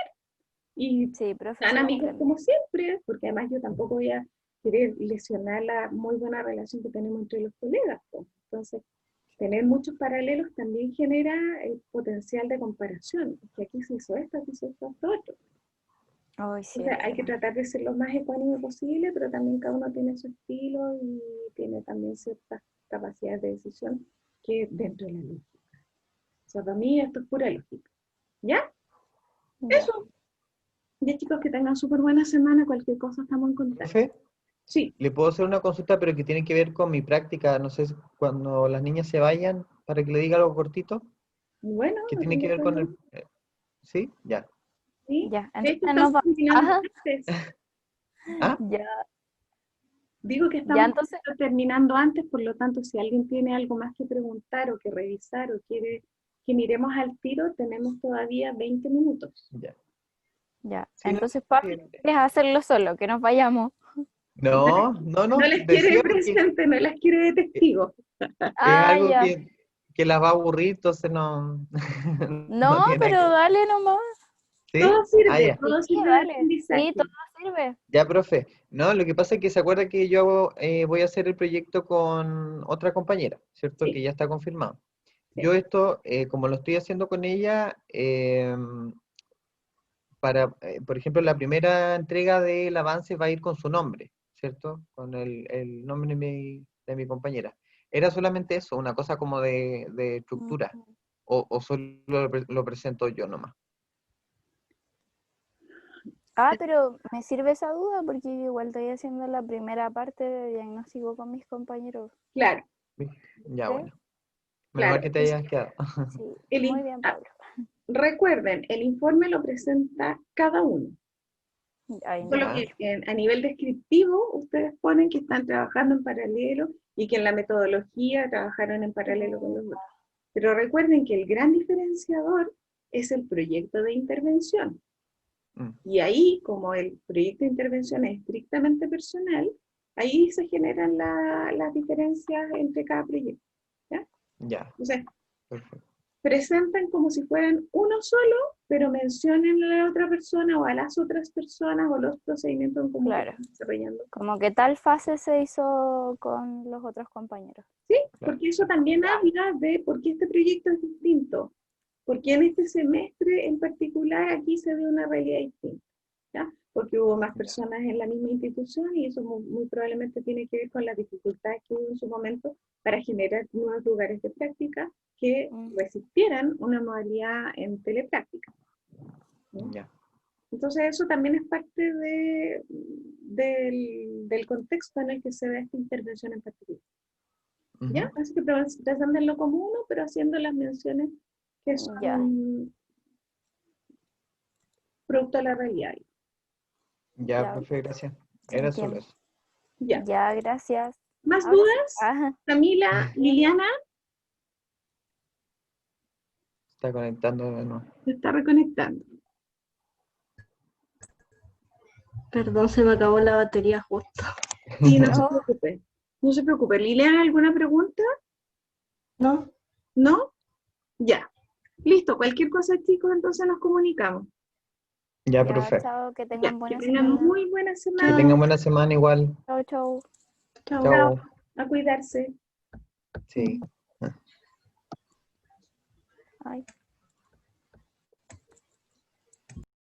Speaker 1: Y
Speaker 2: sí, profe,
Speaker 1: tan
Speaker 2: sí,
Speaker 1: amigos como siempre, porque además yo tampoco voy a querer lesionar la muy buena relación que tenemos entre los colegas, pues. Entonces, tener muchos paralelos también genera el potencial de comparación. Es que aquí se hizo esto, aquí se hizo esto otro.
Speaker 2: Ay, sí,
Speaker 1: Entonces, hay que tratar de ser lo más ecuánime posible, pero también cada uno tiene su estilo y tiene también ciertas capacidades de decisión que dentro de la lógica. O sea, para mí esto es pura lógica. ¿Ya?
Speaker 2: ya.
Speaker 1: Eso. Ya, chicos, que tengan súper buena semana. Cualquier cosa estamos en contacto.
Speaker 3: ¿Profe?
Speaker 1: Sí.
Speaker 3: ¿Le puedo hacer una consulta, pero que tiene que ver con mi práctica? No sé, cuando las niñas se vayan, para que le diga algo cortito,
Speaker 1: Bueno,
Speaker 3: que
Speaker 1: no
Speaker 3: tiene que
Speaker 1: tengo
Speaker 3: ver con
Speaker 1: problema.
Speaker 3: ¿Sí? Ya.
Speaker 1: ¿Sí?
Speaker 2: Ya,
Speaker 1: De hecho,
Speaker 2: entonces
Speaker 1: estamos terminando
Speaker 2: Ajá.
Speaker 1: antes.
Speaker 3: ¿Ah?
Speaker 2: Ya,
Speaker 1: Digo que
Speaker 2: ya,
Speaker 1: estamos
Speaker 2: entonces,
Speaker 1: terminando antes, por lo tanto, si alguien tiene algo más que preguntar o que revisar o quiere que miremos al tiro, tenemos todavía 20 minutos.
Speaker 3: Ya.
Speaker 2: ya.
Speaker 3: Sí, no,
Speaker 2: Entonces, papi,
Speaker 3: sí.
Speaker 2: ¿quieres hacerlo solo? Que nos vayamos.
Speaker 3: No,
Speaker 1: No las quiere
Speaker 3: decía
Speaker 1: de
Speaker 3: porque
Speaker 1: presente, no las quiere de testigo.
Speaker 3: es
Speaker 2: Ah,
Speaker 3: algo
Speaker 2: ya.
Speaker 3: que las va a aburrir, entonces no,
Speaker 2: No,
Speaker 3: tiene
Speaker 2: pero
Speaker 3: que...
Speaker 2: dale nomás.
Speaker 3: ¿Sí?
Speaker 1: Todo
Speaker 3: Ah,
Speaker 1: sirve,
Speaker 3: ya.
Speaker 1: todo
Speaker 2: Sí,
Speaker 1: sirve de
Speaker 2: dale.
Speaker 1: aprendizaje.
Speaker 2: Sí, todo sirve.
Speaker 3: Ya, profe. No, lo que pasa es que se acuerda que yo voy a hacer el proyecto con otra compañera, ¿cierto?
Speaker 1: Sí,
Speaker 3: Que ya está confirmado.
Speaker 1: sí.
Speaker 3: Yo esto, como lo estoy haciendo con ella, por ejemplo, la primera entrega del avance va a ir con su nombre, ¿cierto? Con el nombre de mi compañera. Era solamente eso, una cosa como de estructura, o solo lo presento yo nomás.
Speaker 2: Ah, pero me sirve esa duda porque yo igual estoy haciendo la primera parte de diagnóstico con mis compañeros.
Speaker 1: Claro,
Speaker 3: Ya,
Speaker 2: ¿Sí?
Speaker 3: bueno. Menos mal
Speaker 1: claro.
Speaker 3: que te hayas quedado.
Speaker 2: Sí,
Speaker 1: El
Speaker 2: muy
Speaker 1: in-
Speaker 2: bien,
Speaker 1: ah,
Speaker 2: Pablo.
Speaker 1: recuerden, el informe lo presenta cada uno.
Speaker 2: Ay,
Speaker 1: Solo
Speaker 2: no.
Speaker 3: Ya,
Speaker 1: que a nivel descriptivo, ustedes ponen que están trabajando en paralelo y que en la metodología trabajaron en paralelo con los otros. Pero recuerden que el gran diferenciador es el proyecto de intervención.
Speaker 3: mm,
Speaker 1: Y ahí, como el proyecto de intervención es estrictamente personal, ahí se generan las diferencias entre cada proyecto. ¿Ya?
Speaker 3: ya,
Speaker 1: Entonces,
Speaker 3: perfecto.
Speaker 1: presentan como si fueran uno solo, pero mencionen a la otra persona o a las otras personas o los procedimientos en común que
Speaker 2: Claro.
Speaker 1: están desarrollando.
Speaker 2: Como que tal fase se hizo con los otros compañeros.
Speaker 1: ¿Sí?
Speaker 3: Claro.
Speaker 1: Porque eso también habla de por qué este proyecto es distinto. Porque en este semestre en particular aquí se ve una realidad distinta. ¿Ya? Porque hubo más personas en la misma institución y eso muy probablemente tiene que ver con las dificultades que hubo en su momento para generar nuevos lugares de práctica que resistieran una modalidad en telepráctica. ¿No?
Speaker 3: Ya.
Speaker 1: Entonces eso también es parte del contexto en el que se da esta intervención en particular. ¿Ya?
Speaker 3: Ujú.
Speaker 1: Así que preséntenlo como uno, pero haciendo las menciones que son
Speaker 2: Ya.
Speaker 1: producto de la realidad.
Speaker 3: Ya,
Speaker 2: Ya,
Speaker 3: profe, gracias.
Speaker 2: se
Speaker 3: Era solo
Speaker 2: entiende.
Speaker 3: eso.
Speaker 1: Ya.
Speaker 2: Ya, gracias.
Speaker 1: ¿Más
Speaker 2: Ahora sí.
Speaker 1: dudas?
Speaker 2: Ajá.
Speaker 1: Camila, Liliana,
Speaker 3: Está conectando de nuevo.
Speaker 1: se está reconectando.
Speaker 4: Perdón, se me acabó la batería justo.
Speaker 1: Sí, no se
Speaker 2: Oh,
Speaker 1: preocupe. No se preocupe. Liliana, ¿alguna pregunta?
Speaker 4: ¿No?
Speaker 1: ¿No? Ya. Listo. Cualquier cosa, chicos, entonces nos comunicamos.
Speaker 3: Ya,
Speaker 2: ya,
Speaker 3: profe.
Speaker 2: chao, que
Speaker 1: Ya.
Speaker 2: tengan
Speaker 1: Que
Speaker 2: buena
Speaker 1: tengan
Speaker 2: semana.
Speaker 1: muy buena
Speaker 3: Que
Speaker 1: semana.
Speaker 3: tengan buena semana igual.
Speaker 2: Chao, chao.
Speaker 4: Chao.
Speaker 1: Chao.
Speaker 3: Chao.
Speaker 1: A cuidarse.
Speaker 3: Sí.
Speaker 2: Ay.